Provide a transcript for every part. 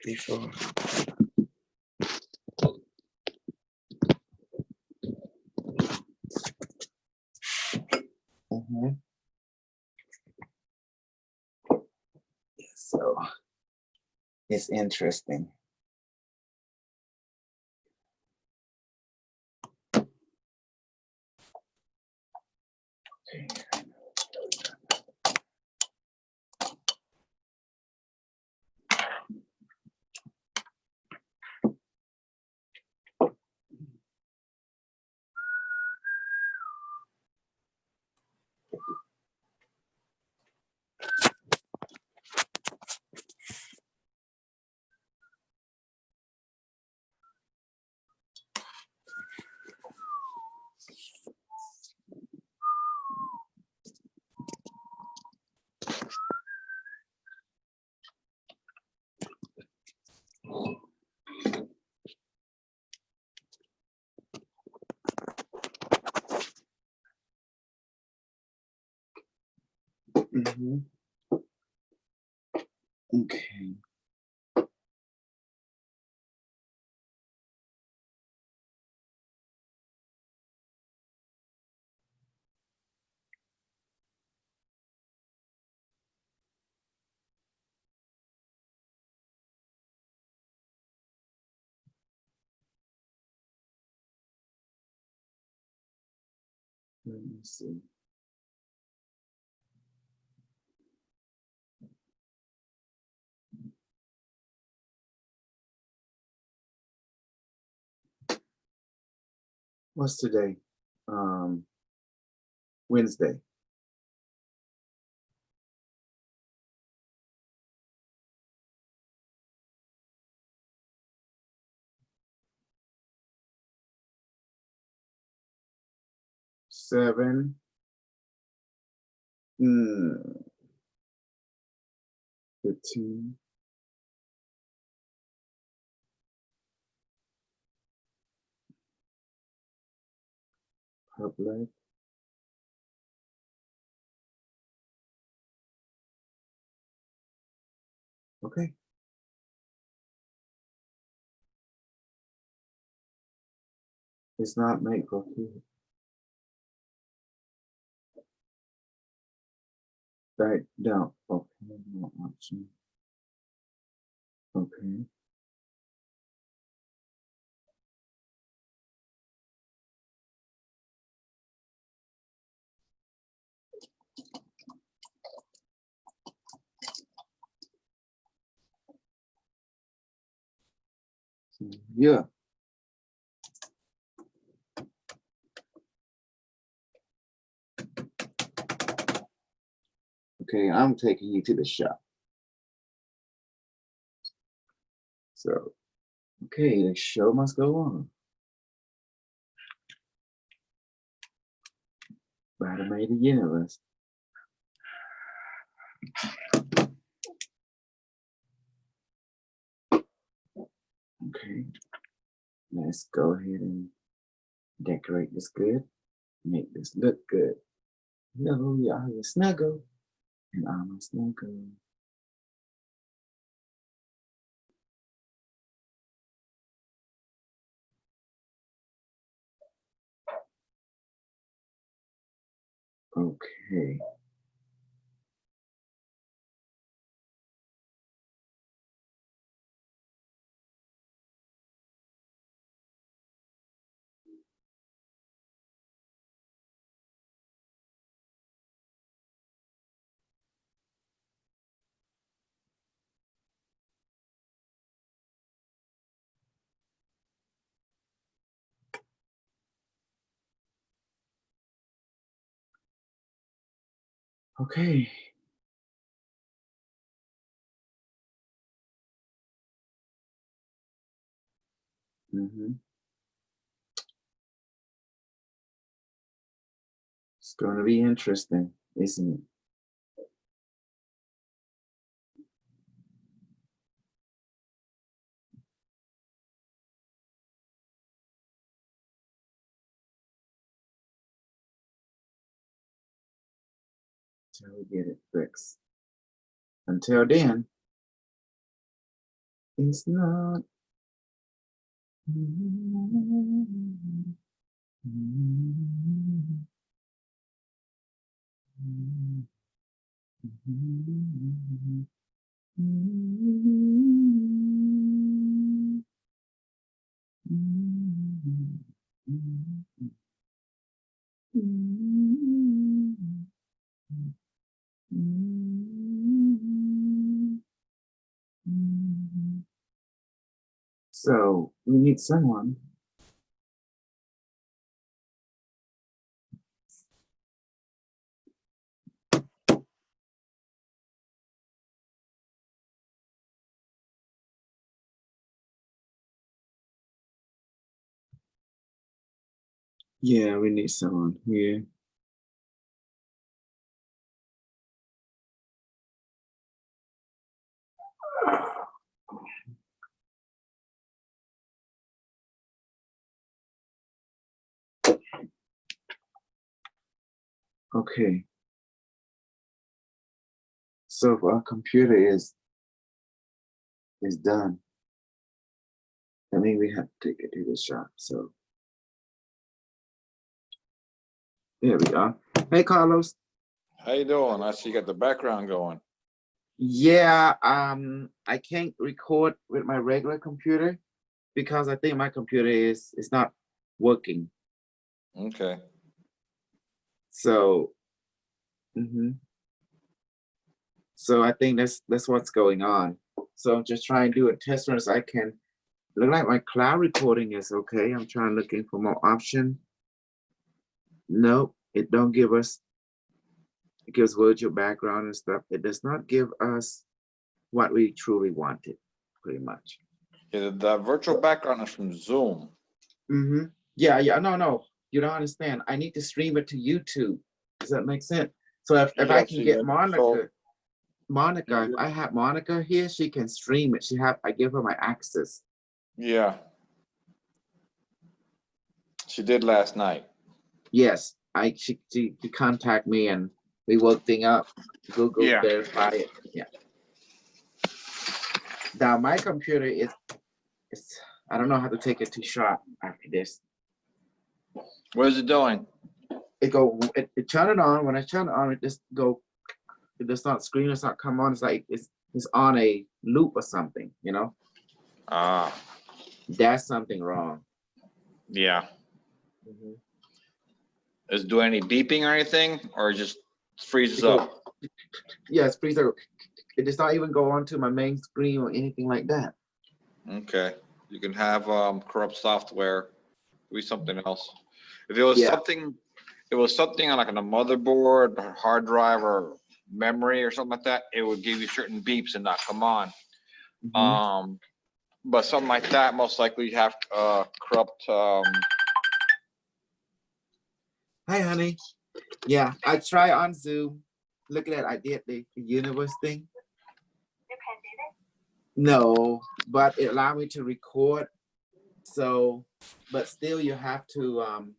Before. So it's interesting. Okay. Let me see. What's today? Wednesday. Seven. 15. Public. Okay. It's not made for kids. Right down. Okay. No option. Okay. So, yeah. Okay, I'm taking you to the shop. So, okay, the show must go on. Spider-Man the universe. Okay, let's go ahead and decorate this good. Make this look good. Hello, y'all, you snuggle, and I'm a snuggle. Okay. Okay. It's going to be interesting, isn't it? Until we get it fixed. Until then, it's not. So we need someone. Yeah, we need someone here. Okay. So if our computer is done, I mean we have to take it to the shop. So there we are. Hey Carlos. How you doing? I see you got the background going. Yeah, I can't record with my regular computer because I think my computer is not working. Okay. So so I think that's what's going on. So I'm just trying to do a test run so I can look like my cloud recording is okay. I'm trying looking for more option. Nope, it don't give us, it gives virtual background and stuff. It does not give us what we truly wanted, pretty much. Yeah, the virtual background is from Zoom. Yeah, no, you don't understand. I need to stream it to YouTube. Does that make sense? So if Yeah, I can see get that. Monica, Yeah. if I have Monica here, she can stream it. I give her my access. Yeah. She did last night. Yes, she contact me and we work thing out. Google Yeah. verify it. Yeah. Now my computer is I don't know how to take it to shop after this. What is it doing? It turn it on. When I turn it on, it just go. It does not screen. Does not come on. It's like it's on a loop or something. You know. Ah. That's something wrong. Yeah. Is it doing any beeping or anything, or it just freezes up? Yeah, it's freeze up. It does not even go onto my main screen or anything like that. Okay. You can have corrupt software. Do something else. If it was something, on like on a motherboard, or hard drive, or memory, or something like that, it would give you certain beeps and not come on. But something like that, most likely you have corrupt. Hi, honey. Yeah, I try on Zoom. Look at that, I did the universe thing. You can do it. No, but it allowed me to record. So, but still you have to,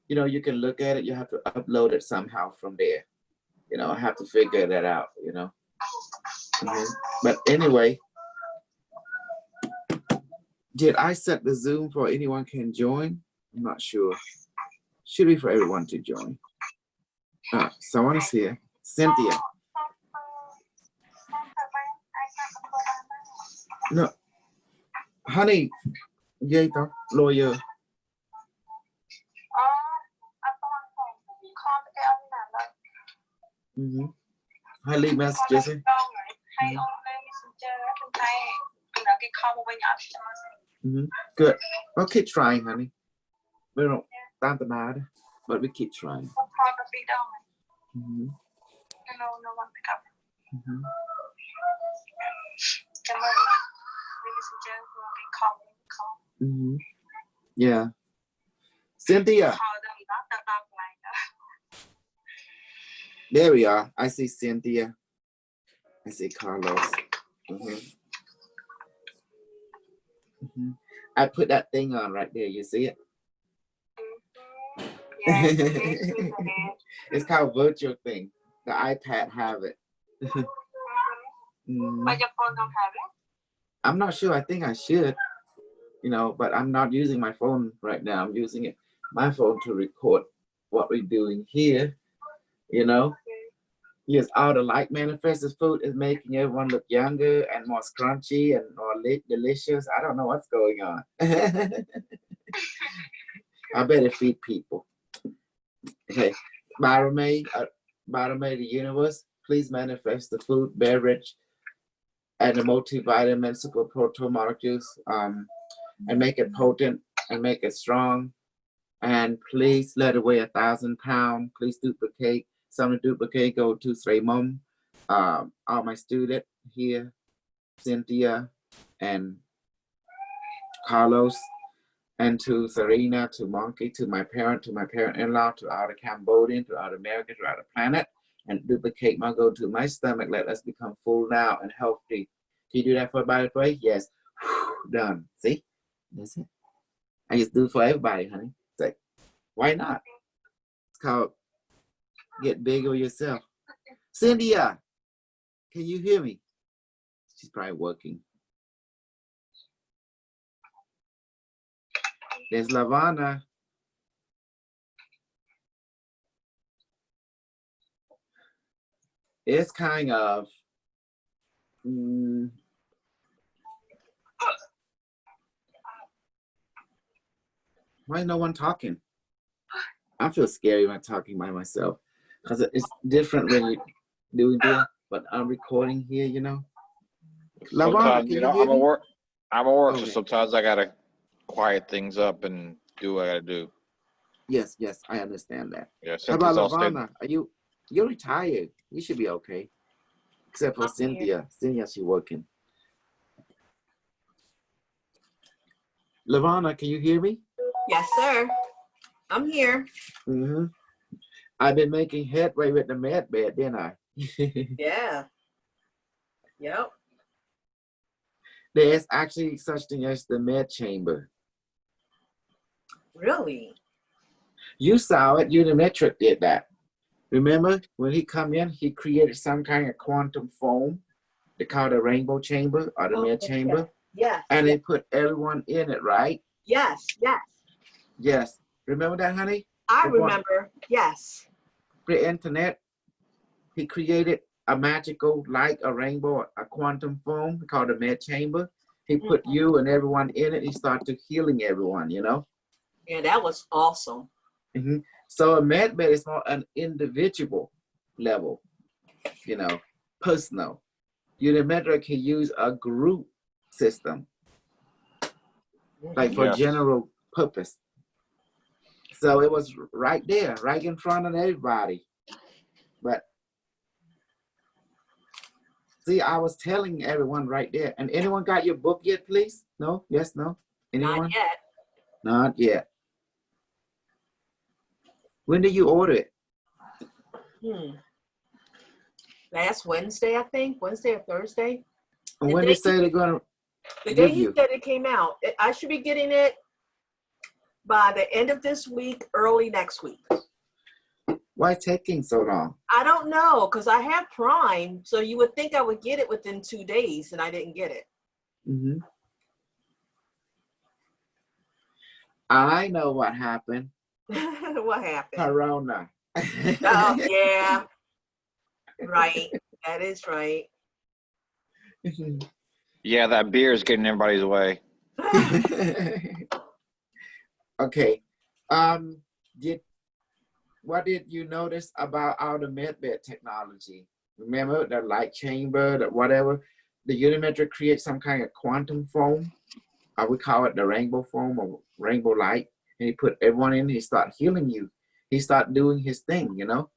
you know, you can look at it, you have to upload it somehow from there. You know, I have to figure that out, you know. Mhm. But anyway, did I set the Zoom for anyone can join? I'm not sure. Should be for everyone to join. Someone is here. Cynthia. No, honey, vậy đó, lawyer. Hay leave messages in. Good. Well, keep trying, honey. We don't time to nada, but we keep trying. Mhm. Mhm. Mhm. Yeah. Cynthia. There we are. I see Cynthia. I see Carlos. Mhm. Mhm. I put that thing on right there. You see it? It's called virtual thing. The iPad have it. Mhm. But your phone don't have it. I'm not sure. I think I should, you know, but I'm not using my phone right now. I'm using my phone to record what we're doing here, you know. Yes, all the light manifested food is making everyone look younger and more scrunchy and more delicious. I don't know what's going on. I better feed people. Okay, Barame, Barame, the universe, please manifest the food, beverage, and the multivitamin super protein molecules, and make it potent and make it strong. And please let it weigh 1,000 pounds. Please duplicate. Some duplicate go to Sraymom, all my student here, Cynthia and Carlos, and to Serena, to Monkey, to my parent-in-law, to all the Cambodian, to all the Americans, to all the planet, and duplicate my go to my stomach. Let us become full now and healthy. Can you do that for everybody, please? Yes. Done. See? That's it. I just do it for everybody, honey. It's like, why not? It's called get bigger yourself. Cynthia, can you hear me? She's probably working. There's Lavana. It's kind of why no one talking? I feel scary when I'm talking by myself because it's different when you doing this, but I'm recording here, you know. Lavana, Sometimes, can you you know, hear me? I'm a work, so Okay. sometimes I gotta quiet things up and do what I gotta do. Yes, I understand that. Yeah, How about Cynthia's all steady. Lavana? You're retired. You should be okay. Except for I'm Cynthia. Cynthia, she's working. Lavana, can you hear me? Yes, sir. I'm here. Mm-hmm. I've been making headway with the med bed, didn't I? Yeah. Yep. There's actually such thing as the med chamber. Really? You saw it. Unimetric did that. Remember when he come in, he created some kind of quantum foam. They call it the rainbow chamber or the med chamber. Yes. And they put everyone in it, right? Yes. Yes. Yes. Remember that, honey? I Before remember. Yes. pre-internet, he created a magical, like a rainbow, a quantum foam called the med chamber. He put you and everyone in it. He started healing everyone, you know? Yeah, that was awesome. Mm-hmm. So a med bed is more an individual level, you know, personal. Unimetric can use a group system, like for Yes. general purpose. So it was right there, right in front of everybody. But see, I was telling everyone right there. And anyone got your book yet, please? No? Yes, no? Anyone? Not yet. Not yet. When did you order it? Last Wednesday, I think. Wednesday or Thursday. And The when day they say they're gonna The day give he you? said it came out, I should be getting it by the end of this week, early next week. Why taking so long? I don't know, because I have Prime, so you would think I would get it within 2 days, and I didn't get it. Hmm. I know what happened. What happened? Corona. Oh, yeah. Right. That is right. Yeah, that beer is getting everybody's way. Okay. What did you notice about our MedBed technology? Remember the light chamber, the whatever, the Unimetric creates some kind of quantum foam. We call it the rainbow foam or rainbow light. And he put everyone in, he start healing you. He start doing his thing, you know?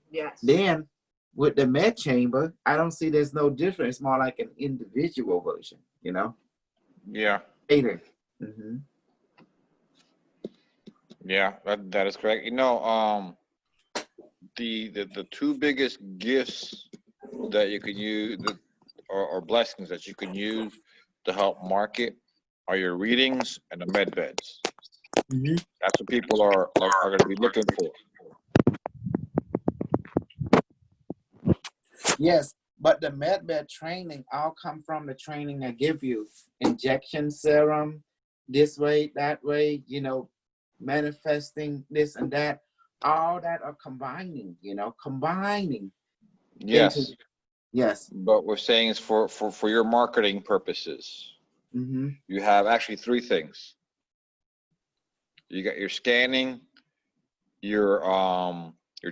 Yes. Then with the med chamber, I don't see there's no difference. It's more like an individual version, you know? Yeah, Later. Mm-hmm. yeah, that is correct. You know, the two biggest gifts that you can use, or blessings that you can use to help market are your readings and the med beds. Mm-hmm. That's what people are going to be looking for. Yes, but the MedBed training all come from the training I give you. Injection serum, this way, that way, you know, manifesting this and that. All that are combining, you know, combining. Yes, Yes. but we're saying it's for your marketing purposes. Mm-hmm. You have actually three things. You got your scanning, your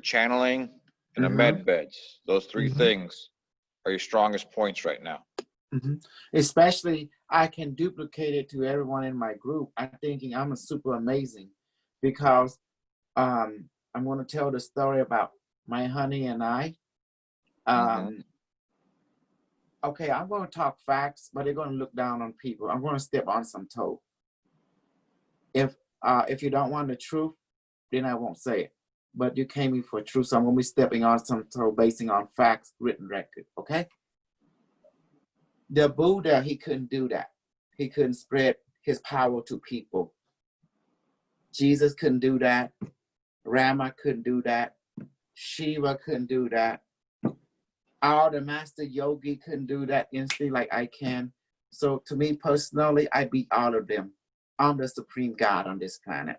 channeling, and the Mhm. med beds. Those three Mhm. things are your strongest points right now. Mm-hmm. Especially, I can duplicate it to everyone in my group. I'm thinking I'm a super amazing because I'm going to tell the story about my honey and I. Okay, I'm going to talk facts, but they're going to look down on people. I'm going to step on some toe. If you don't want the truth, then I won't say it. But you came in for truth, so I'm going to be stepping on some toe, basing on facts, written record. Okay. The Buddha, he couldn't do that. He couldn't spread his power to people. Jesus couldn't do that. Rama couldn't do that. Shiva couldn't do that. All the master yogi couldn't do that instantly like I can. So to me personally, I beat all of them. I'm the supreme God on this planet.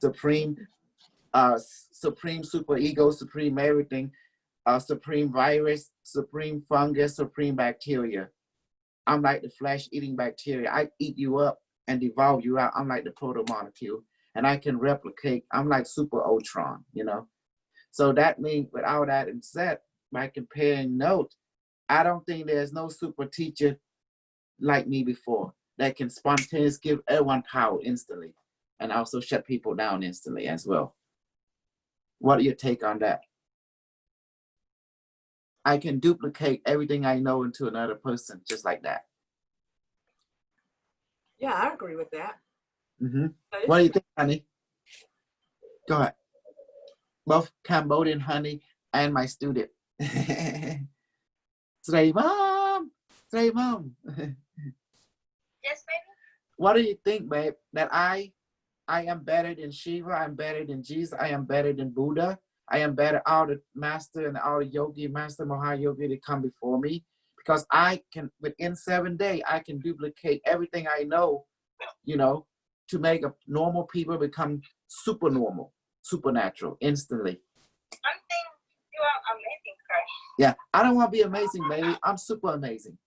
Supreme super ego, supreme everything, supreme virus, supreme fungus, supreme bacteria. I'm like the flesh-eating bacteria. I eat you up and devour you out. I'm like the proto-molecule, and I can replicate. I'm like super Ultron, you know? So that means, with all that said, by comparing notes, I don't think there's no super teacher like me before that can spontaneously give everyone power instantly and also shut people down instantly as well. What do you take on that? I can duplicate everything I know into another person just like that. Yeah, I agree with that. Mm-hmm. What do you think, honey? Go ahead. Both Cambodian honey and my student. Say, mom. Say, mom. Yes, baby. What do you think, babe? That I am better than Shiva. I'm better than Jesus. I am better than Buddha. I am better all the master and all the yogi, master Mahayogi that come before me. Because I can, within 7 days, I can duplicate everything I know, you know, to make a normal people become super normal, supernatural, instantly. I'm saying you are amazing, crush. Yeah, I don't want to be amazing, baby. I'm super amazing.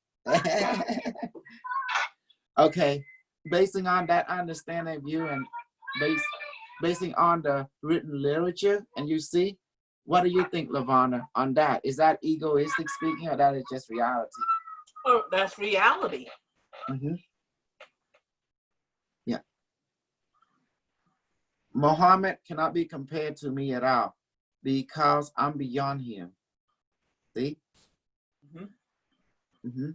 Okay, basing on that understanding of you and basing on the written literature, and you see, what do you think, Lavana, on that? Is that egoistic speaking, or that is just reality? Oh, that's reality. Mm-hmm. Yeah. Muhammad cannot be compared to me at all because I'm beyond him. See? Mm-hmm. Mm-hmm.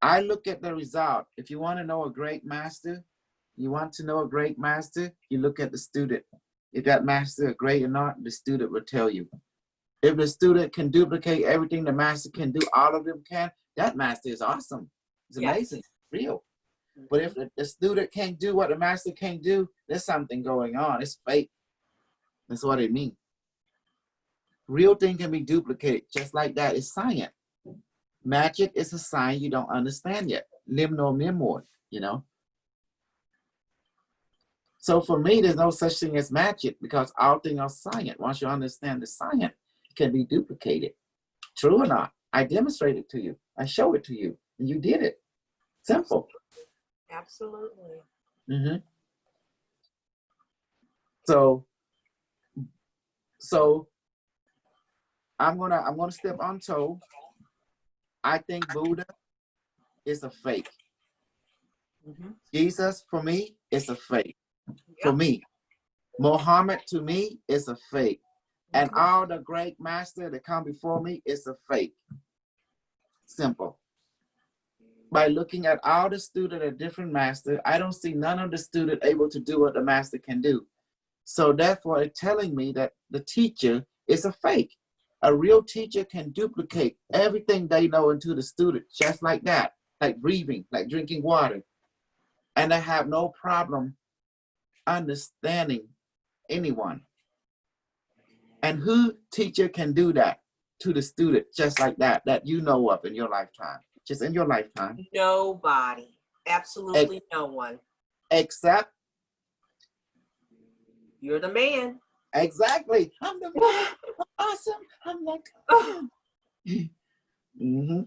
I look at the result. If you want to know a great master, you look at the student. if that master is great or not, the student will tell you. If the student can duplicate everything the master can do, all of them can, that master is awesome. It's Yes. amazing, real. But if the student can't do what the master can't do, there's something going on. It's fake. That's what it means. Real thing can be duplicated just like that. It's science. Magic is a science you don't understand yet. Limno memoir, you know. So for me, there's no such thing as magic because all things are science. Once you understand the science, it can be duplicated. True or not? I demonstrate it to you. I show it to you, and you did it. Simple. Absolutely. Mm-hmm. So I'm gonna step on toe. I think Buddha is a fake. Mhm. Jesus for me is a fake. For Yep. me, Muhammad to me is a fake, and Mhm. all the great master that come before me is a fake. Simple. By looking at all the student at different master, I don't see none of the student able to do what the master can do. So therefore, it's telling me that the teacher is a fake. A real teacher can duplicate everything they know into the student, just like that, like breathing, like drinking water. And they have no problem understanding anyone. And who teacher can do that to the student, just like that you know of in your lifetime, just in your lifetime, Nobody. Absolutely no one. except, You're the man. exactly, I'm the man, I'm awesome, I'm like, mm-hmm.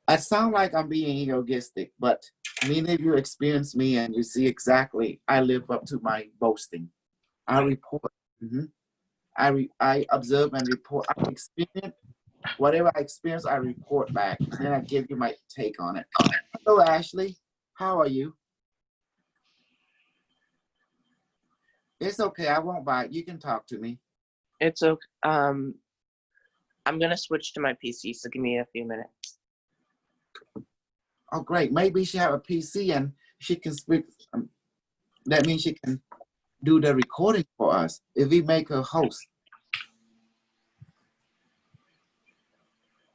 I sound like I'm being egoistic, but many of you experience me and you see exactly I live up to my boasting. I report. Mm-hmm. I observe and report. I experience whatever I experience. I report back, and then I give you my take on it. Hello, Ashley. How are you? It's okay. I won't bite. You can talk to me. It's okay. I'm gonna switch to my PC, so give me a few minutes. Oh, great. Maybe she have a PC and she can speak. That means she can do the recording for us if we make her host.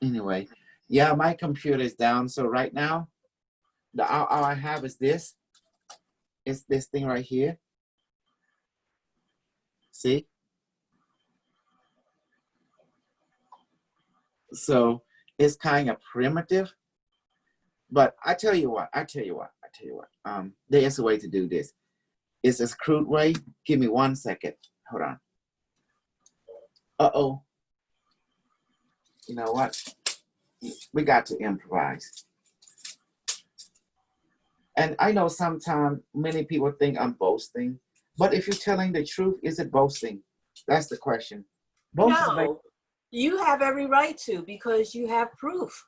Anyway, yeah, my computer is down. So right now, all I have is this. It's this thing right here. See? So it's kind of primitive. But I tell you what. There is a way to do this. It's a crude way. Give me 1 second. Hold on. Uh-oh. You know what? We got to improvise. And I know sometimes many people think I'm boasting, but if you're telling the truth, is it boasting? That's the question. No, you have every right to because you have proof.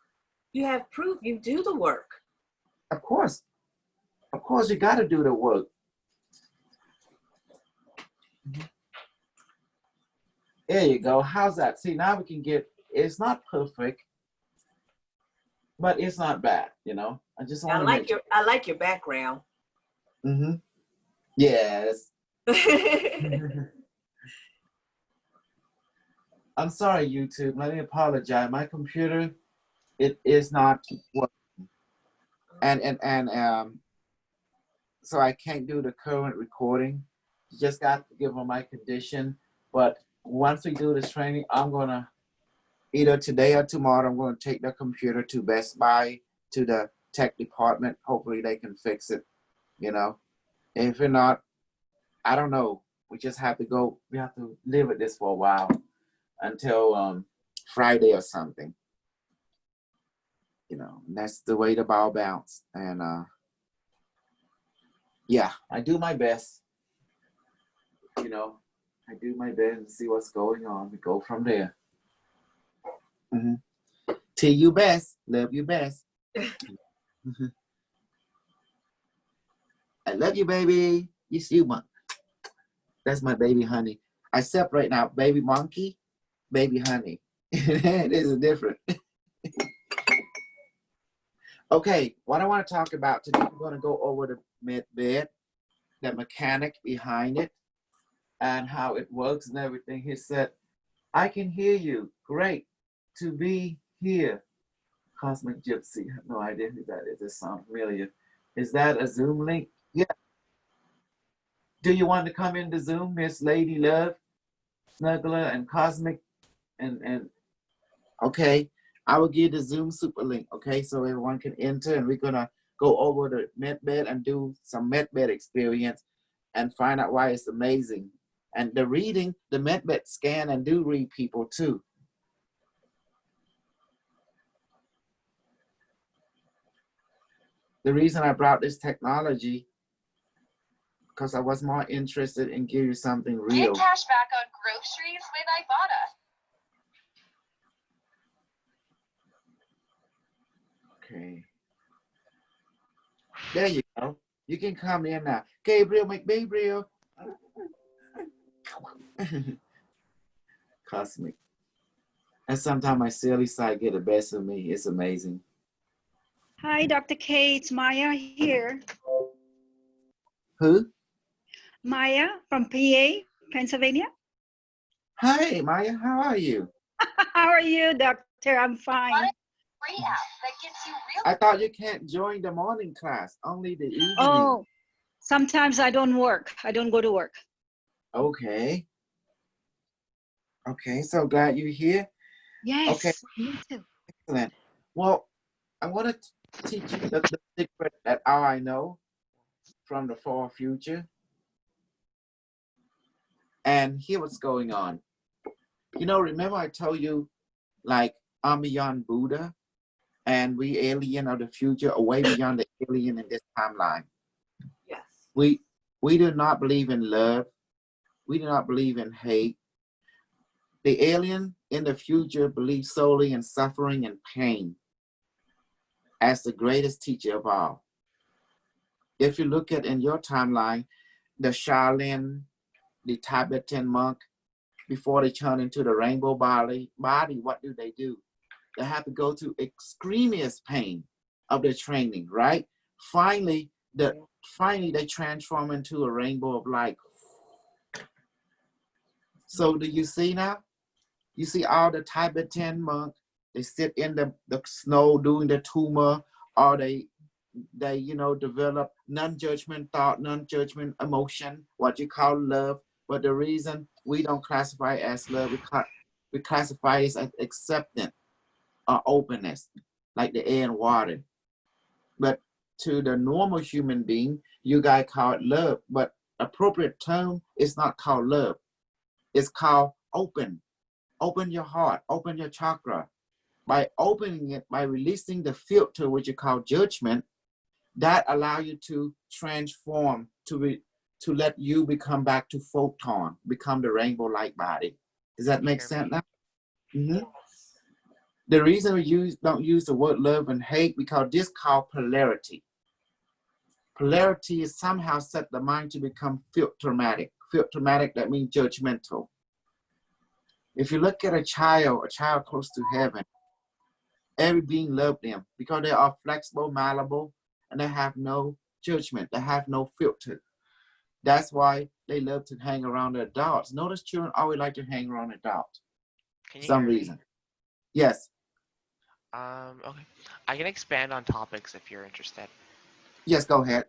You have proof. You do the work. Of course, you got to do the work. There you go. How's that? See, now we can get, it's not perfect, but it's not bad, you know? I just want to I like your background. Mm-hmm. Yes. I'm sorry, YouTube. Let me apologize. My computer, it is not working. And so I can't do the current recording. You just got to give them my condition. But once we do this training, I'm gonna either today or tomorrow, I'm gonna take the computer to Best Buy, to the tech department. Hopefully they can fix it, you know. If not, I don't know. We just have to go, we have to live with this for a while until Friday or something. You know, that's the way the ball bounce. And yeah, I do my best. You know, I do my best and see what's going on. We go from there. Mm-hmm. To you best, love you best. I love you, baby. Yes, you, man. That's my baby honey. I separate now, baby monkey, baby honey. This is different. Okay, what I want to talk about today, I'm going to go over the bed, the mechanic behind it, and how it works and everything. He said, I can hear you. Great to be here. Cosmic Gypsy. I have no idea who that is. It sounds familiar. Is that a Zoom link? Yeah. Do you want to come into Zoom, Miss Lady Love, Snuggler, and Cosmic? And okay, I will give the Zoom super link. Okay, so everyone can enter, and we're gonna go over the MedBed and do some MedBed experience and find out why it's amazing. And the reading, the MedBed scan and do read people too. The reason I brought this technology because I was more interested in giving you something real. Get cash back on groceries with Ibotta. Okay. There you go. You can come in now. Gabriel McGabriel. Cosmic. And sometimes my silly side get the best of me. It's amazing. Hi, Dr. K. It's Maya here. Who? Maya from PA, Pennsylvania. Hi, Maya. How are you? How are you, doctor? I'm fine. Free app that gets you real. I thought you can't join the morning class, only the evening. Oh, sometimes I don't work. I don't go to work. Okay. Okay, so glad you're here. Yes, Okay. me too. Excellent. Well, I want to teach you the secret that all I know from the far future. And here what's going on. You know, remember I told you, like, I'm beyond Buddha, and we alien of the future, away beyond the alien in this timeline. Yes. We do not believe in love. We do not believe in hate. The alien in the future believes solely in suffering and pain as the greatest teacher of all. If you look at in your timeline, the Shaolin, the Tibetan monk, before they turn into the rainbow body, what do? They have to go to extremist pain of their training, right? Finally, they transform into a rainbow of light. So do you see now? You see all the Tibetan monk, they sit in the snow doing the tumor, or they develop non-judgment thought, non-judgment emotion, what you call love. But the reason we don't classify it as love, we classify it as acceptance or openness, like the air and water. But to the normal human being, you guys call it love, but appropriate term is not called love. It's called open. Open your heart, open your chakra. By opening it, by releasing the filter, which you call judgment, that allow you to transform, to let you become back to photon, become the rainbow light body. Does that make sense now? Mm-hmm. The reason we don't use the word love and hate, because this called polarity. Polarity is somehow set the mind to become filtermatic. Filtermatic, that means judgmental. If you look at a child close to heaven, every being loves them because they are flexible, malleable, and they have no judgment. They have no filter. That's why they love to hang around the adults. Notice children always like to hang around adults for some reason. Yes. Okay. I can expand on topics if you're interested. Yes, go ahead.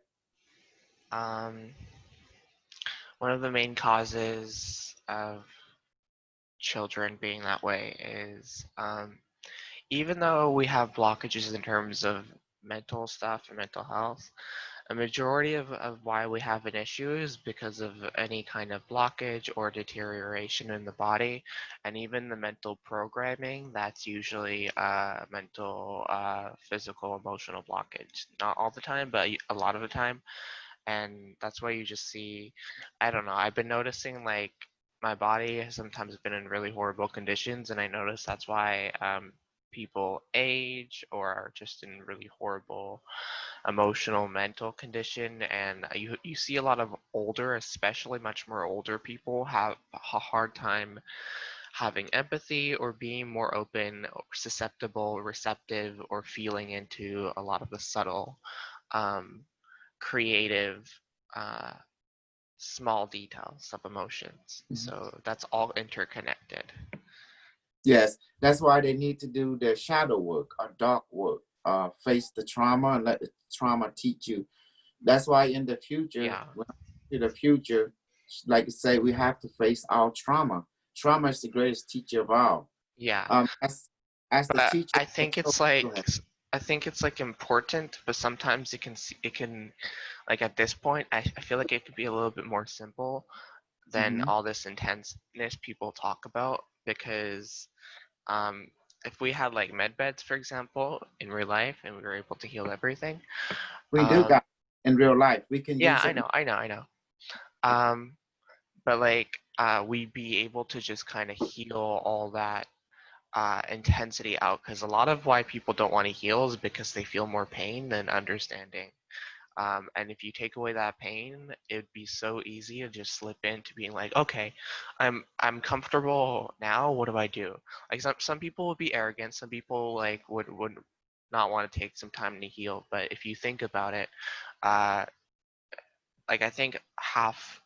One of the main causes of children being that way is even though we have blockages in terms of mental stuff and mental health, a majority of why we have an issue is because of any kind of blockage or deterioration in the body, and even the mental programming that's usually mental, physical, emotional blockage. Not all the time, but a lot of the time. And that's why you just see, I don't know, I've been noticing like my body has sometimes been in really horrible conditions, and I notice that's why people age or are just in really horrible emotional, mental condition. And you see a lot of older, especially much more older people have a hard time having empathy or being more open, or susceptible, receptive, or feeling into a lot of the subtle creative small details of emotions. Mhm. So that's all interconnected. Yes, that's why they need to do their shadow work or dark work, face the trauma and let the trauma teach you. That's why in the future, Yeah. in the future, like I say, we have to face our trauma. Trauma is the greatest teacher of all. Yeah. As the But teacher. I think it's Go like ahead. important, but sometimes it can like at this point I feel like it could be a little bit more simple than Mhm. all this intenseness people talk about, because if we had like med beds, for example, in real life and we were able to heal everything, We do got in real life. We can yeah, use it. I know. But like we'd be able to just kind of heal all that intensity out, because a lot of why people don't want to heal is because they feel more pain than understanding. And if you take away that pain, it'd be so easy to just slip into being like, okay, I'm comfortable now. What do I do? Like some people would be arrogant. Some people like would not want to take some time to heal. But if you think about it, uh, like I think half,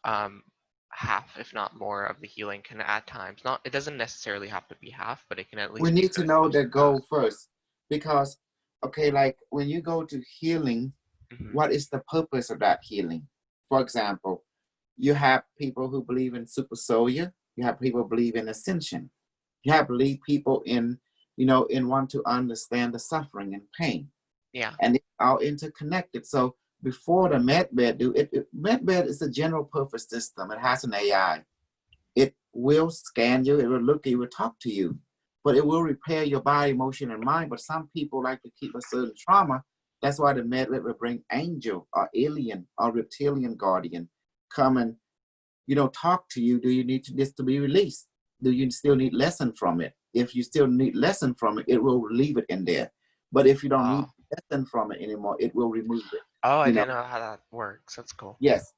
if not more, of the healing can at times not. It doesn't necessarily have to be half, but it can at We least be need to know 50% the of goal first, because okay, like when you go to healing, that. Mhm. what is the purpose of that healing? For example, you have people who believe in super soul. You have people who believe in ascension. You have believe people in, in want to understand the suffering and pain, Yeah. and it's all interconnected. So before the medbed medbed is a general purpose system. It has an AI. It will scan you. It will look. It will talk to you, but it will repair your body, emotion, and mind. But some people like to keep a certain trauma. That's why the medbed will bring angel or alien or reptilian guardian come and talk to you. Do you need this to be released? Do you still need lesson from it? If you still need lesson from it, it will leave it in there. But if you don't need Oh. lesson from it anymore, it will remove it. Oh, I You know, didn't know how that works. That's cool. yes,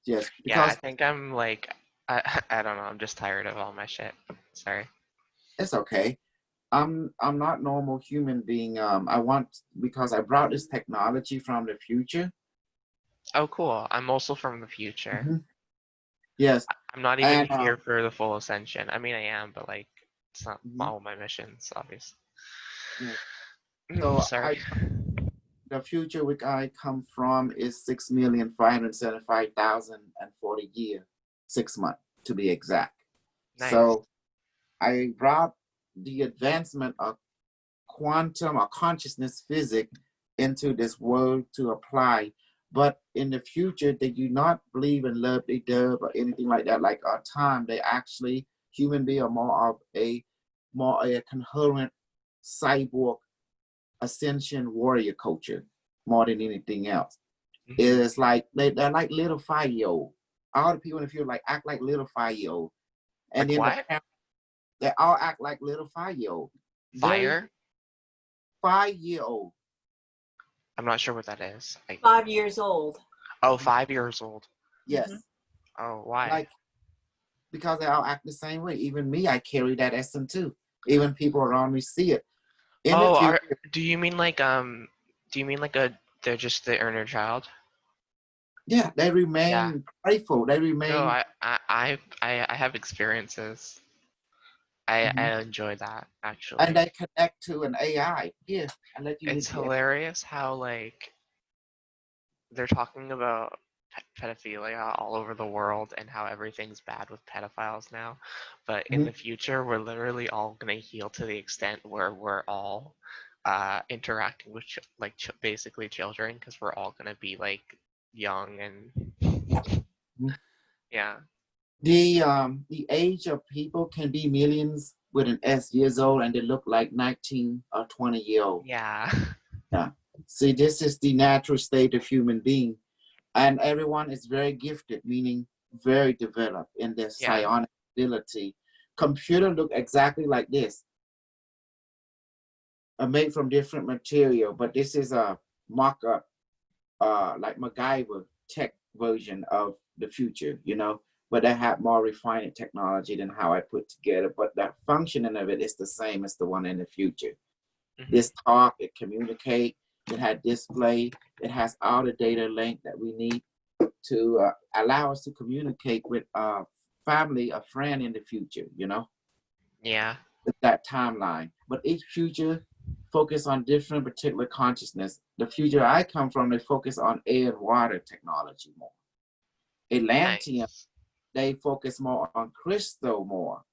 yes, Yeah, I because think I'm like, I don't know. I'm just tired of all my shit. Sorry. it's okay. I'm not normal human being. I want, because I brought this technology from the future. Oh, cool. I'm also from the future. Mhm. Yes, I'm not even and here for the full ascension. I mean, I am, but like, it's not mhm, all my missions, obviously. yeah. So Sorry. the future which I come from is 6,575,040 year, 6 months to be exact. Nice. So I brought the advancement of quantum or consciousness physics into this world to apply. But in the future, they do not believe in love, they dub or anything like that. Like our time, they actually human being are more a coherent cyborg ascension warrior culture more than anything else. It Mhm. is like they're like little 5-year-old. All the people in the field like act like little 5-year-old, and Like then what? they all act like little 5-year-old. Very Fire? 5-year-old. I'm not sure what that is. Like, 5 years old. oh, 5 years old. Yes, Oh, why? like because they all act the same way. Even me, I carry that essence too. Even people around me see it. In the Oh, future, do you mean like they're just the inner child? yeah, they Yeah. remain playful. They No, remain. I have experiences. I Mhm. enjoy that And actually. they connect to an AI. Here, I let you It's meet the. hilarious how like they're talking about pedophilia all over the world and how everything's bad with pedophiles now. But in the Mhm. future, we're literally all gonna heal to the extent where we're all interacting with basically children, because we're all gonna be like young and Mhm. yeah. The age of people can be millions with an S years old, and they look like 19 or 20-year old. Yeah. Yeah. See, this is the natural state of human being, and everyone is very gifted, meaning very developed in their Yeah. psionic ability. Computer look exactly like this, are made from different material, but this is a mock-up, like MacGyver tech version of the future. But they have more refined technology than how I put together. But that functioning of it is the same as the one in the future. Mhm. This talk, it communicate, it had display, it has all the data link that we need. to allow us to communicate with family, a friend in the future, you know, Yeah. with that timeline. But each future focus on different particular consciousness. The future I come from, they focus on air and water technology more. Atlantean, Nice. they focus more on crystal more.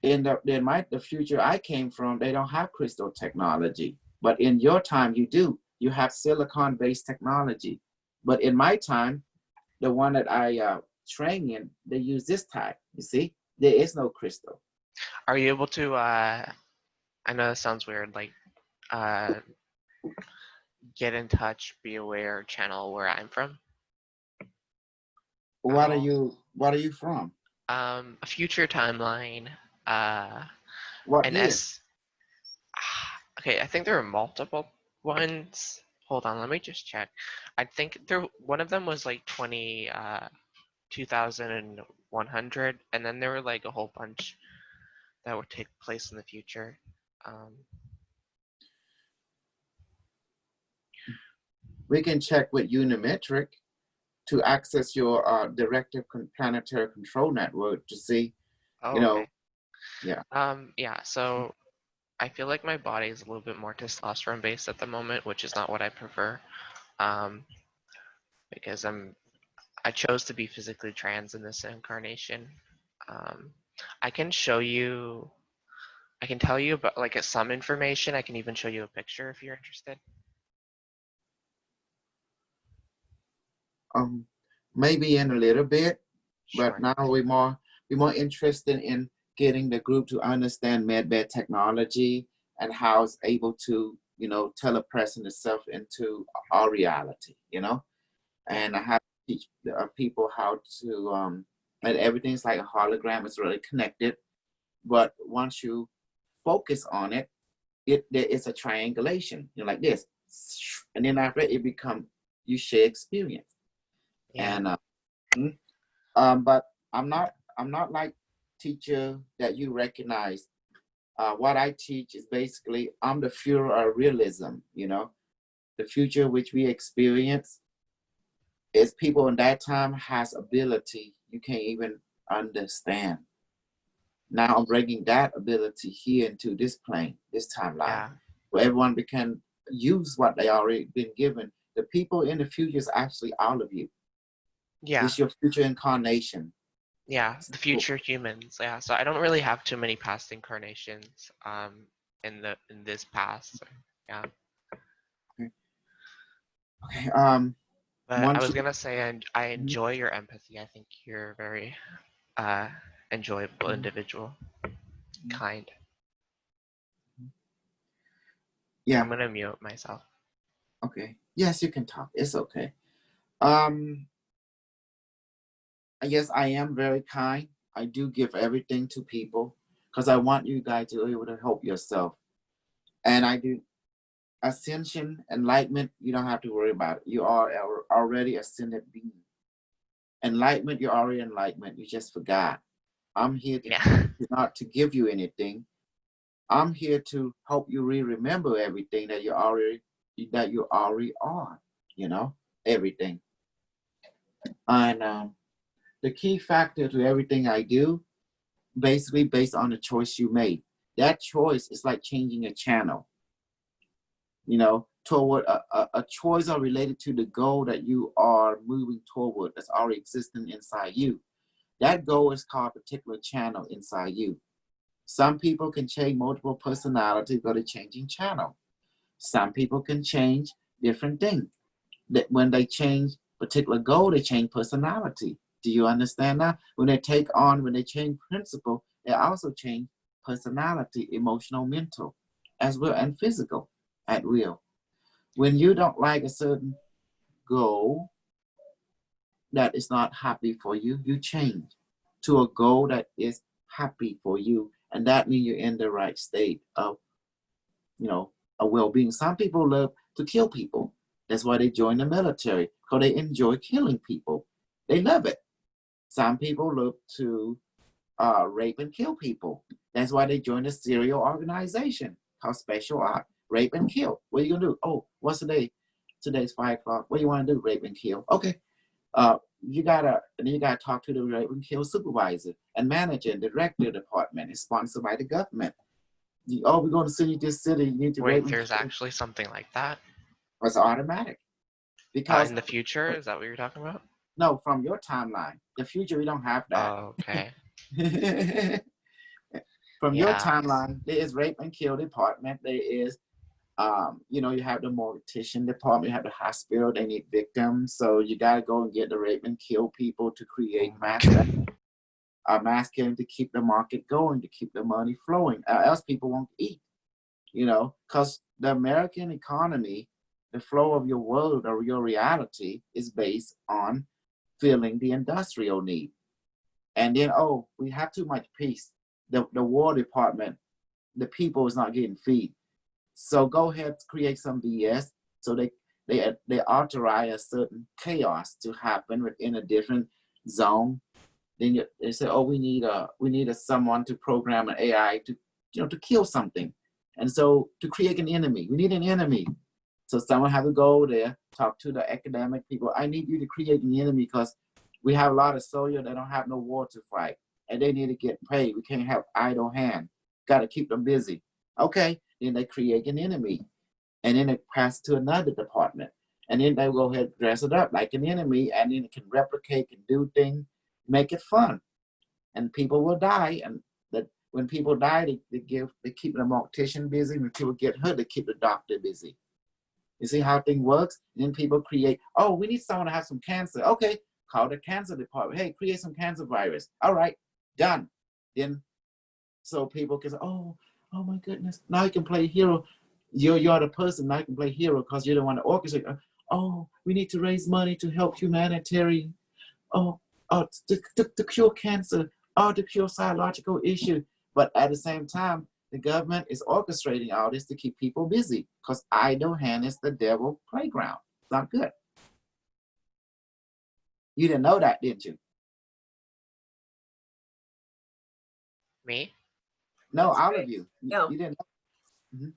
In the future I came from, they don't have crystal technology. But in your time, you do. You have silicon-based technology. But in my time, the one that I train in, they use this type. You see, there is no crystal. Are you able to, I know that sounds weird, like, get in touch, be aware, channel where I'm from? What are Oh. you from? A future timeline, What an year? okay, I think there are multiple ones. Hold on, let me just check. I think one of them was like 2100, and then there were like a whole bunch that would take place in the future. We can check with Unimetric to access your directive planetary control network to see, Oh, you know, okay. yeah. Yeah, so I feel like my body is a little bit more testosterone based at the moment, which is not what I prefer. Because I chose to be physically trans in this incarnation. I can show you, I can tell you about like some information. I can even show you a picture if you're interested. Maybe in a little bit, but Sure. now we're more interested in getting the group to understand medbed technology and how it's able to, you know, telepresent itself into our reality, you know, and I have to teach people how to that everything's like a hologram. It's really connected, but once you focus on it, there is a triangulation, you know, like this, and then after it become you share experience. Yeah. And but I'm not like teacher that you recognize. What I teach is basically I'm the Führer of realism. You know, the future which we experience is people in that time has ability you can't even understand. Now I'm bringing that ability here into this plane, this timeline, Yeah. where everyone can use what they already been given. The people in the future is actually all of you. Yeah. It's your future incarnation. Yeah. The future humans. Yeah. So I don't really have too many past incarnations in this past. So, yeah. Okay. But I Once was you, gonna say I enjoy your empathy. I think you're a very enjoyable individual. Kind. yeah. I'm gonna mute myself. Okay. Yes, you can talk. It's okay. I guess I am very kind. I do give everything to people because I want you guys to be able to help yourself. And I do ascension, enlightenment, you don't have to worry about it. You are already ascended being. Enlightenment, you're already enlightenment. You just forgot. I'm here to Yeah. not to give you anything. I'm here to help you remember everything that you already are, you know, everything. And the key factor to everything I do, basically based on the choice you made. That choice is like changing a channel, you know, toward a choice are related to the goal that you are moving toward that's already existing inside you. That goal is called a particular channel inside you. Some people can change multiple personalities, but a changing channel. Some people can change different things. That when they change particular goal, they change personality. Do you understand that? When they change principle, they also change personality, emotional, mental, as well, and physical at will. When you don't like a certain goal that is not happy for you, you change to a goal that is happy for you. And that means you're in the right state of, you know, a well-being. Some people love to kill people. That's why they join the military, because they enjoy killing people. They love it. Some people love to rape and kill people. That's why they join a serial organization called Special Ops. Rape and kill. What are you gonna do? Oh, what's the day? Today's 5 o'clock. What do you want to do? Rape and kill. Okay. you gotta talk to the rape and kill supervisor and manager and director department. It's sponsored by the government. We're going to send you this city. You need to rape Wait, and there's kill. actually something like that It's automatic because in the future. Is that what you're talking about? no, from your timeline. The future, we don't have that. Oh, okay. From your Yeah. timeline, there is rape and kill department. There is, you have the mortician department, you have the hospital, they need victims. So you got to go and get the rape and kill people to create mass killing to keep the market going, to keep the money flowing. Else people won't eat, because the American economy, the flow of your world or your reality is based on filling the industrial need. And then, we have too much peace. The War Department, the people is not getting feed. So go ahead, create some BS. So they authorize a certain chaos to happen within a different zone. Then they say, we need someone to program an AI to kill something. And so to create an enemy, we need an enemy. So someone have to go there, talk to the academic people. I need you to create an enemy because we have a lot of soldiers that don't have no war to fight, and they need to get paid. We can't have idle hand. Got to keep them busy. Okay, then they create an enemy, and then it pass to another department, and then they go ahead and dress it up like an enemy, and then it can replicate, can do things, make it fun, and people will die. And that when people die, they keep the mortician busy. When people get hurt, they keep the doctor busy. You see how things works? And then people create. We need someone to have some cancer. Okay. Call the cancer department. Hey, create some cancer virus. All right, done. Then, so people can say, oh my goodness. Now you can play hero. You're the person. Now you can play hero because you're the one to orchestrate. We need to raise money to help humanitarian. To cure cancer. To cure psychological issue. But at the same time, the government is orchestrating all this to keep people busy because idle hand is the devil playground. It's not good. You didn't know that, didn't you? Me? No, That's all right. of you. No. You didn't know.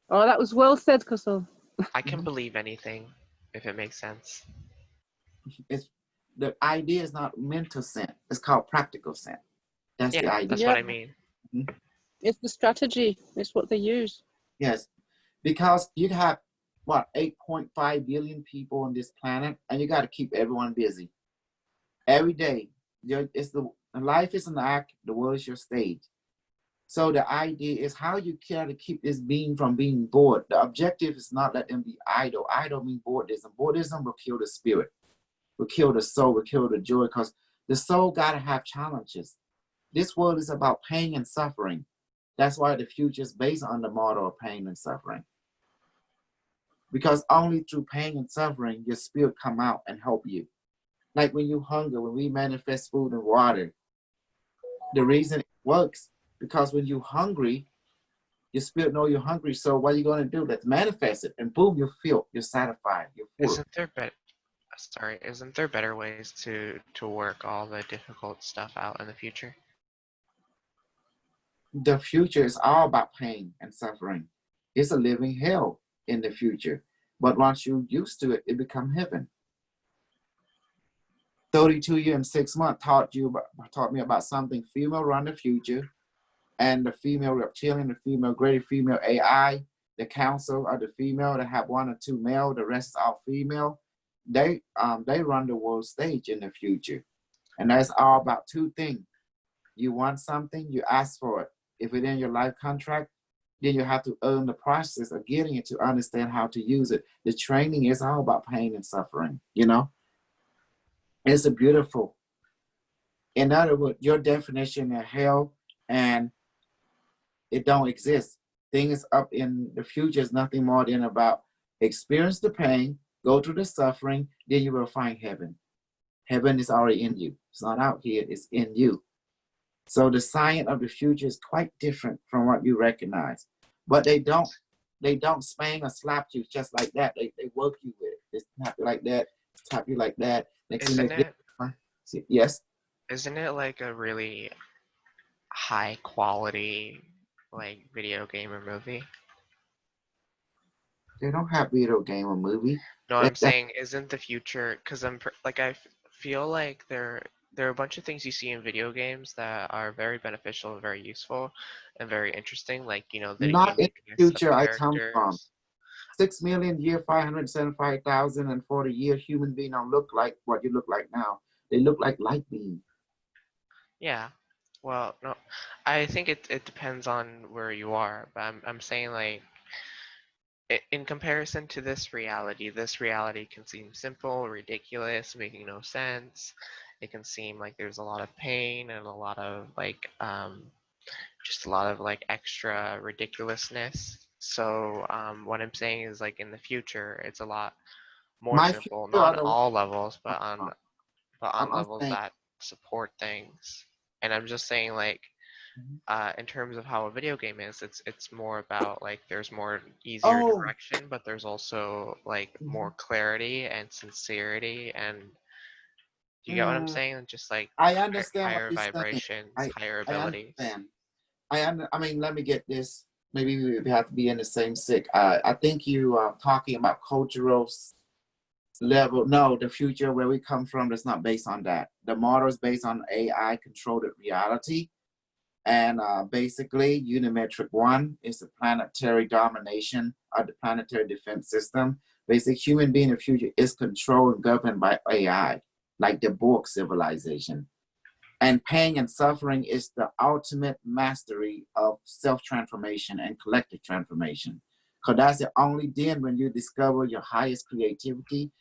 Oh, that was well said, Kusal. I can believe anything if it makes sense. The idea is not mental sense. It's called practical sense. That's the Yeah, idea. that's what I mean. It's the strategy. It's what they use. Yes, because you'd have 8.5 billion people on this planet, and you got to keep everyone busy every day. Life is an act. The world is your stage. So the idea is how you care to keep this being from being bored. The objective is not let them be idle. Idle means boredom. Boredom will kill the spirit, will kill the soul, will kill the joy, because the soul got to have challenges. This world is about pain and suffering. That's why the future is based on the model of pain and suffering. Because only through pain and suffering, your spirit come out and help you. Like when you hunger, when we manifest food and water, the reason it works, because when you're hungry, your spirit know you're hungry. So what are you going to do? Let's manifest it, and boom, you're filled, you're satisfied, you're full. Isn't there better ways to work all the difficult stuff out in the future? The future is all about pain and suffering. It's a living hell in the future. But once you're used to it, it becomes heaven. 32 years and 6 months taught me about something. Female run the future, and the female reptilian, the female greater female AI, the council are the female that have 1 or 2 male, the rest is all female. They run the world stage in the future. And that's all about 2 things. You want something, you ask for it. If it's in your life contract, then you have to earn the process of getting it to understand how to use it. The training is all about pain and suffering, It's a beautiful. In other words, your definition of hell, and it don't exist. Things up in the future is nothing more than about experience the pain, go through the suffering, then you will find heaven. Heaven is already in you. It's not out here, it's in you. So the science of the future is quite different from what you recognize. But they don't spank or slap you just like that. They work you with it. They slap you like that, tap you like that. Yes? Isn't it like a really high quality video game or movie? They don't have video game or movie. No, I'm saying isn't the future, because I feel like there are a bunch of things you see in video games that are very beneficial and very useful and very interesting, like, you know, the Not in the uniqueness of future I come from. characters. 6 million year, 575,000, and for the year, human being don't look like what you look like now. They look like light beam. Yeah. Well, no, I think it depends on where you are, but I'm saying like in comparison to this reality can seem simple, ridiculous, making no sense. It can seem like there's a lot of pain and a lot of like just a lot of like extra ridiculousness. So what I'm saying is like in the future, it's a lot more My simple, future not are on the all levels, but on I'm levels saying. that support things. And I'm just saying like Mhm. in terms of how a video game is, it's more about like there's more easier Oh, direction, but there's also like more mhm. clarity and sincerity, and do you get what I'm Mm, saying? Just like I understand what higher you're saying. vibrations, I higher I abilities. understand. I mean, let me get this. Maybe we have to be in the same sick. I think you are talking about cultural level. No, the future where we come from is not based on that. The model is based on AI controlled reality. And basically, Unimetric 1 is the planetary domination of the planetary defense system. Basically, human being in the future is controlled and governed by AI, like the Borg civilization. And pain and suffering is the ultimate mastery of self-transformation and collective transformation. Because that's the only then when you discover your highest creativity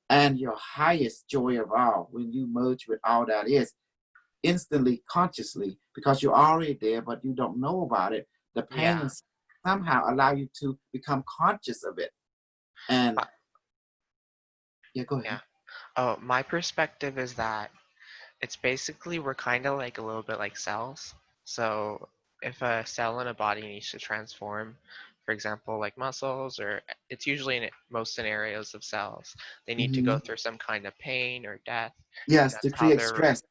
and your highest joy of all, when you merge with all that is instantly, consciously, because you're already there, but you don't know about it. The pain Yeah. and somehow allow you to become conscious of it. And Uh, yeah, go yeah. ahead. Oh, my perspective is that it's basically we're kind of like a little bit like cells. So if a cell in a body needs to transform, for example, like muscles, or it's usually in most scenarios of cells, they need to go Mhm. through some kind of pain or death, and Yes, to that's how create they're stress.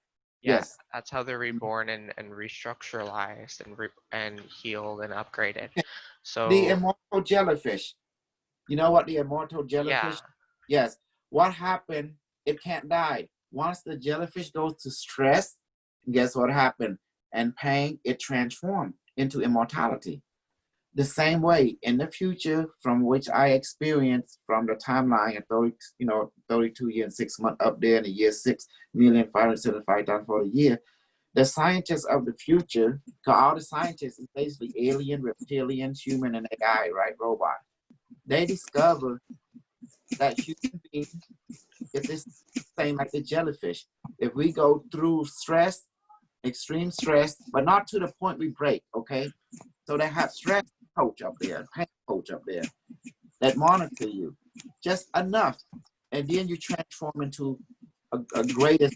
yeah, Yes. that's how they're reborn and restructuralized and healed and upgraded. The So immortal jellyfish. You know what the immortal yeah, jellyfish? Yes. What happened? It can't die. Once the jellyfish goes to stress, guess what happened? And pain, it transformed into immortality. The same way in the future, from which I experienced from the timeline at 30, 32 years and 6 months up there in the year 6,575,000 for a year. The scientists of the future, because all the scientists is basically alien, reptilians, human, and AI, right? Robot. They discovered that human being is the same like the jellyfish. If we go through stress, extreme stress, but not to the point we break, okay? So they have stress coach up there, pain coach up there that monitor you just enough. And then you transform into a greatest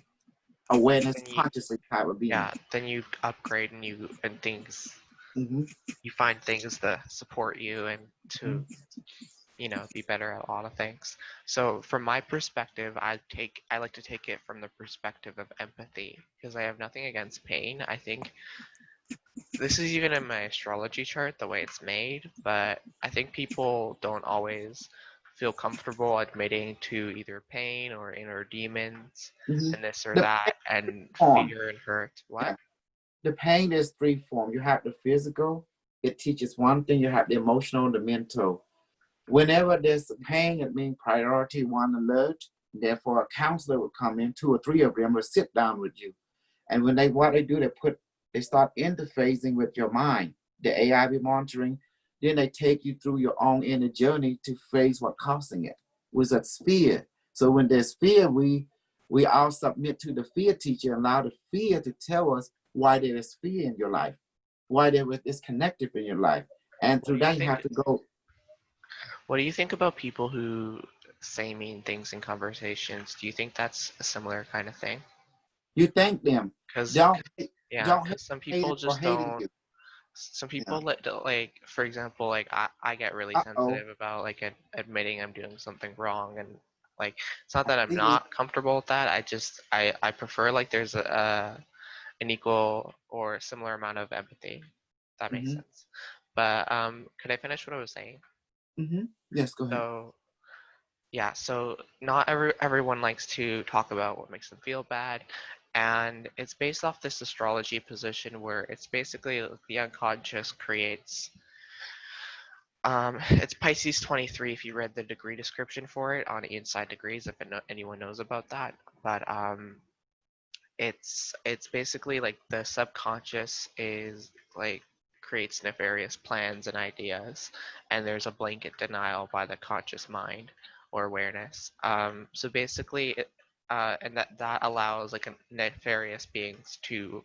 awareness, then you consciously type of being. yeah, then you upgrade and things Mm-hmm. you find things to support you and Mm-hmm. to be better at a lot of things. So from my perspective, I like to take it from the perspective of empathy because I have nothing against pain. I think this is even in my astrology chart the way it's made, but I think people don't always feel comfortable admitting to either pain or inner demons Mm-hmm. and this or The that and form, fear and hurt. yeah. What? The pain is three form. You have the physical. It teaches one thing. You have the emotional and the mental. Whenever there's a pain, it means priority one alert. Therefore, a counselor will come in, two or three of them will sit down with you. And when what they do, they start interfacing with your mind. The AI be monitoring, then they take you through your own inner journey to face what causing it, was that fear. So when there's fear, we all submit to the fear teacher and allow the fear to tell us why there is fear in your life, why there is disconnected in your life. And What through do you that you think? have to go. What do you think about people who say mean things in conversations? Do you think that's a similar kind of thing? You thank them. Because, Don't yeah, don't hate because some haters people for just hating don't. you. Some Yeah. people like, for example, like I get really Uh-oh. sensitive about like admitting I'm doing something wrong, and like it's not that I'm See, not comfortable with that. I prefer like there's an equal or similar amount of empathy. If that makes mm-hmm, sense. But could I finish what I was saying? mm-hmm. Yes, go ahead. So Yeah, so not everyone likes to talk about what makes them feel bad, and it's based off this astrology position where it's basically the unconscious creates. It's Pisces 23 if you read the degree description for it on Inside Degrees, if anyone knows about that. But it's basically like the subconscious is like creates nefarious plans and ideas, and there's a blanket denial by the conscious mind or awareness. So basically, and that allows like a nefarious beings to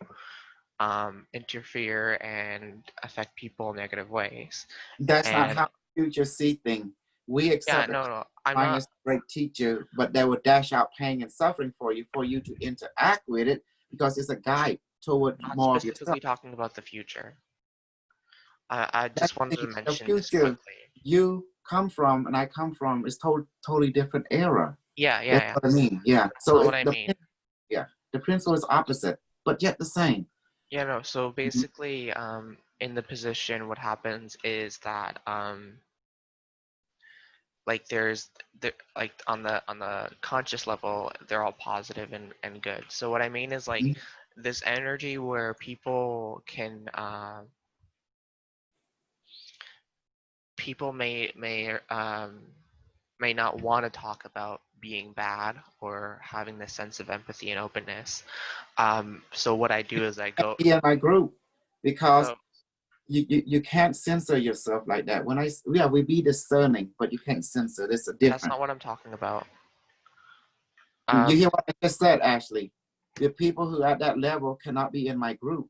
interfere and affect people in negative ways. That's not And how future see things. We yeah, accept that no, I'm mind not. is a great teacher, but they will dash out pain and suffering for you to interact with it because it's a guide toward Not more of yourself. specifically talking about the future. I That just wanted to means the mention this future quickly. you come from and I come from is totally different era. Yeah, yeah, That's yeah. what I mean. Yeah. That's So not what it's I the mean. yeah, the principle is opposite, but yet the same. Yeah, no. So Mhm. basically, in the position, what happens is that, like like on the conscious level, they're all positive and good. So what I mean is like this energy where people may not want to talk about being bad or having this sense of empathy and openness. So what I do is I go. Be in my group because So you can't censor yourself like that. When we be discerning, but you can't censor. There's a that's difference. not what I'm talking about. You hear what I just said, Ashley? The people who at that level cannot be in my group.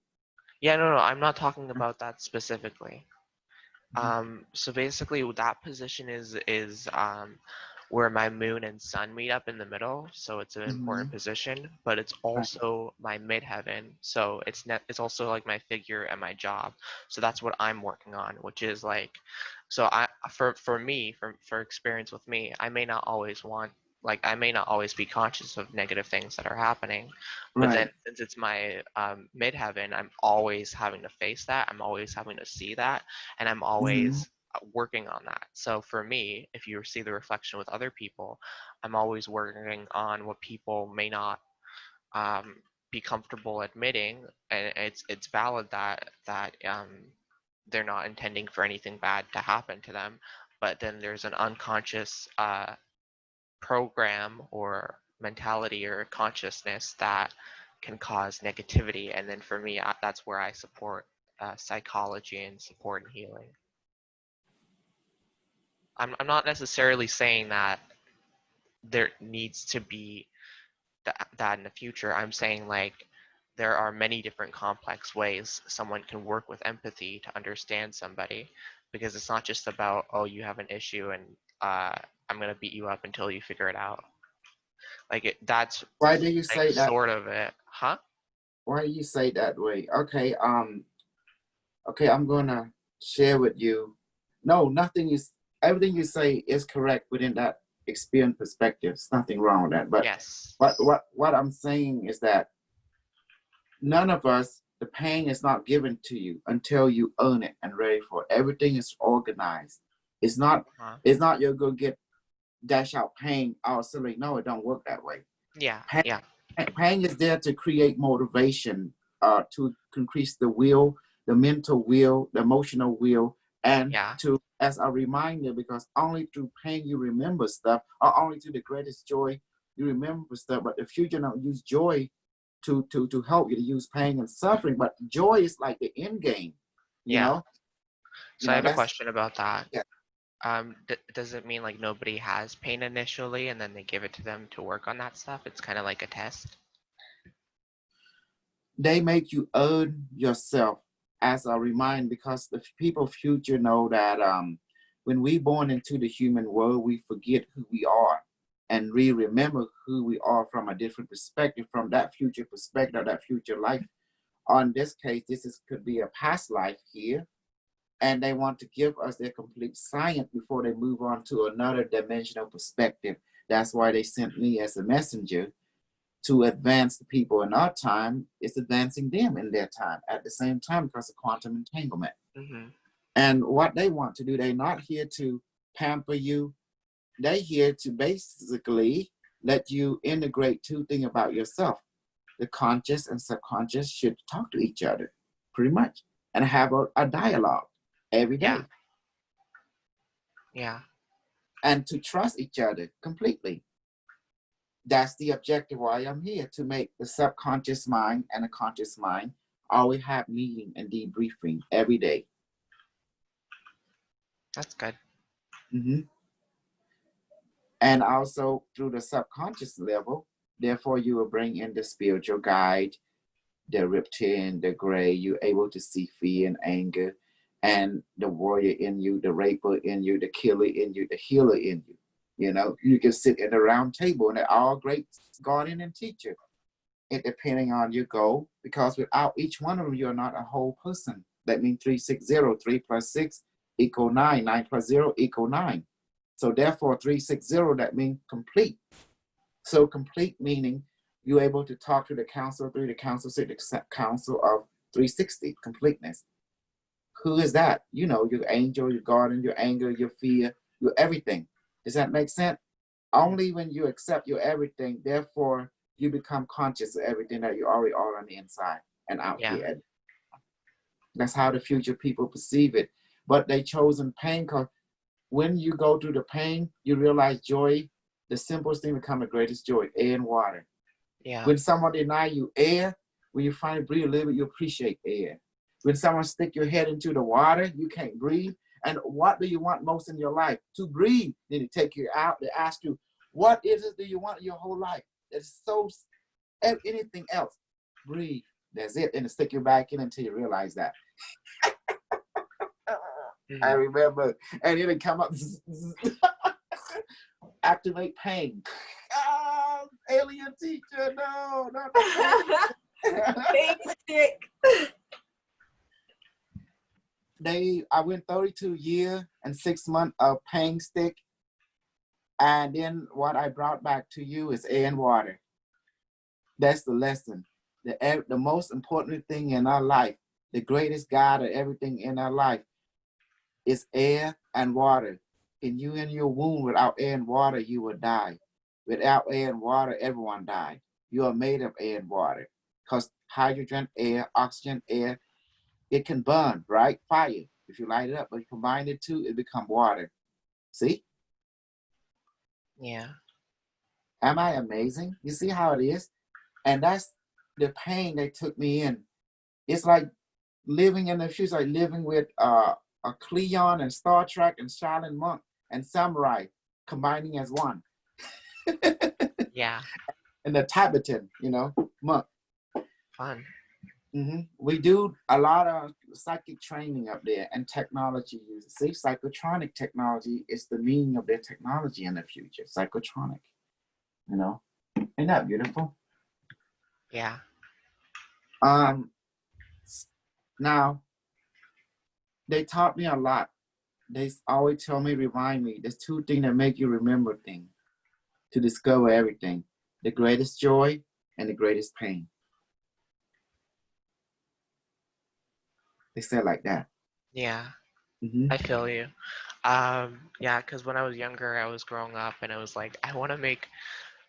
Yeah, no, I'm not talking about that specifically. Mhm. So basically, that position is where my moon and sun meet up in the middle. So it's an important Mhm. position, but it's Right. also my midheaven. So it's also like my figure and my job. So that's what I'm working on, which is like, so for me for experience with me, I may not always want like I may not always be conscious of negative things that are happening, but then Right. since it's my midheaven, I'm always having to face that. I'm always having to see that, and I'm Mhm. always working on that. So for me, if you see the reflection with other people, I'm always working on what people may not um, be comfortable admitting, and it's valid that they're not intending for anything bad to happen to them, but then there's an unconscious program or mentality or consciousness that can cause negativity, and then for me, that's where I support psychology and support and healing. I'm not necessarily saying that there needs to be that in the future. I'm saying like there are many different complex ways someone can work with empathy to understand somebody, because it's not just about, oh, you have an issue and I'm gonna beat you up until you figure it out. Like that's Why do you like say that? sort of it, huh? Why do you say that way? Okay. Okay. I'm gonna share with you. No, nothing is. Everything you say is correct within that experience perspective. There's nothing wrong with that. But Yes. what I'm saying is that none of us, the pain is not given to you until you earn it and ready for it. Everything is organized. It's not, Huh? it's not you're gonna get dash out pain out silly. No, it don't work that way. Yeah. Pain, Yeah. pain is there to create motivation, to increase the will, the mental will, the emotional will, and Yeah. to as a reminder, because only through pain you remember stuff, or only through the greatest joy you remember stuff. But the future don't use joy to help you, to use pain and suffering. But joy is like the end game, you Yeah. know. So I have a That's question about that. yeah. Does it mean like nobody has pain initially and then they give it to them to work on that stuff? It's kind of like a test. They make you earn yourself as a reminder, because the people future know that when we born into the human world, we forget who we are and we remember who we are from a different perspective, from that future perspective, that future life. On this case, could be a past life here, and they want to give us their complete science before they move on to another dimensional perspective. That's why they sent me as a messenger to advance the people in our time. It's advancing them in their time at the same time because of quantum entanglement. Mm-hmm. And what they want to do, they're not here to pamper you, they here to basically let you integrate two things about yourself. The conscious and subconscious should talk to each other, pretty much, and have a dialogue every day, Yeah. Yeah. and to trust each other completely. That's the objective why I'm here, to make the subconscious mind and the conscious mind always have meeting and debriefing every day. That's good. hmm And also through the subconscious level, therefore you will bring in the spiritual guide, the reptilian, the gray. You're able to see fear and anger, and the warrior in you, the raper in you, the killer in you, the healer in you. You know, you can sit in a round table and they're all great guardian and teacher. It depending on your goal, because without each one of them, you're not a whole person. That means 360, 3 plus 6 equal 9, 9 plus 0 equal 9. So therefore 360, that means complete. So complete meaning you're able to talk to the council 3, the council 6, the council of 360, completeness. Who is that? You know, your angel, your guardian, your anger, your fear, your everything. Does that make sense? Only when you accept your everything, therefore you become conscious of everything that you already are on the inside and out Yeah. here. That's how the future people perceive it. But they chosen pain, because when you go through the pain, you realize joy, the simplest thing become the greatest joy, air and water. Yeah. When someone deny you air, when you finally breathe a little bit, you appreciate air. When someone stick your head into the water, you can't breathe. And what do you want most in your life? To breathe. Then they take you out, they ask you, what is it that you want your whole life? It's so, anything else, breathe. That's it. And they stick you back in until you realize that. I Mhm. remember, and it'll come up, activate pain. Oh, alien teacher, no, not the pain. Basic. I went 32 years and 6 months of pain stick. And then what I brought back to you is air and water. That's the lesson. The most important thing in our life, the greatest God of everything in our life is air and water. In you in your womb, without air and water, you will die. Without air and water, everyone died. You are made of air and water. Because hydrogen, air, oxygen, air, it can burn, right? Fire. If you light it up, but you combine the two, it becomes water. See? Yeah. Am I amazing? You see how it is? And that's the pain they took me in. It's like living in the future, like living with a Cleon and Star Trek and Shaolin monk and samurai combining as one. Yeah. And the Tibetan, monk. Fun. We do a lot of psychic training up there and technology use. See, psychotronic technology is the meaning of their technology in the future. Psychotronic, Isn't that beautiful? Yeah. Now, they taught me a lot. They always tell me, remind me, there's two things that make you remember things, to discover everything: the greatest joy and the greatest pain. They said like that. Yeah. hmm I feel you. Yeah, because when I was younger, I was growing up and I was like, I want to make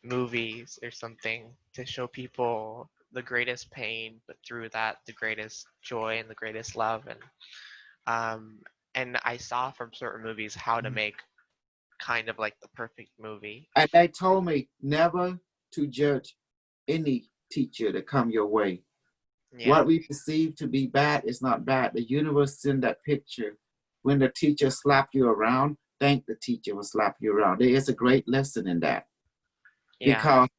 movies or something to show people the greatest pain, but through that, the greatest joy and the greatest love. And I saw from certain movies how to make kind of like the perfect movie. And they told me never to judge any teacher that come your way. Yeah. What we perceive to be bad is not bad. The universe sent that picture. When the teacher slap you around, thank the teacher will slap you around. There is a great lesson in that. Yeah. Because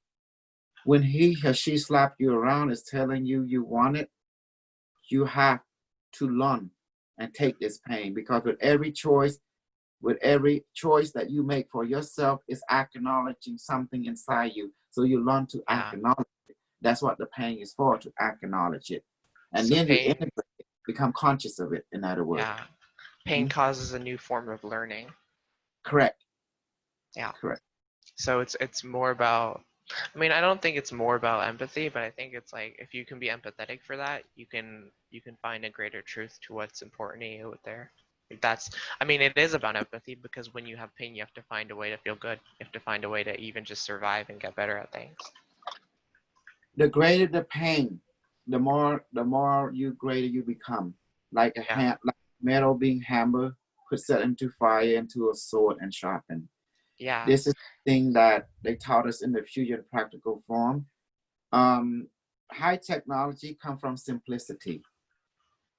when he or she slap you around, is telling you you want it, you have to learn and take this pain. Because with every choice that you make for yourself is acknowledging something inside you. So you learn to Yeah. acknowledge it. That's what the pain is for, to acknowledge it. And So then you pain, integrate it, become conscious of it, in other words. yeah. Pain causes a new form of learning. Correct. Yeah. Correct. So it's more about, I mean, I don't think it's more about empathy, but I think it's like if you can be empathetic for that, you can find a greater truth to what's important to you out there. That's, I mean, it is about empathy because when you have pain, you have to find a way to feel good. You have to find a way to even just survive and get better at things. The greater the pain, the more you greater you become. Like a Yeah. like metal being hammered, put set into fire, into a sword and sharpened. Yeah. This is the thing that they taught us in the future practical form. High technology come from simplicity.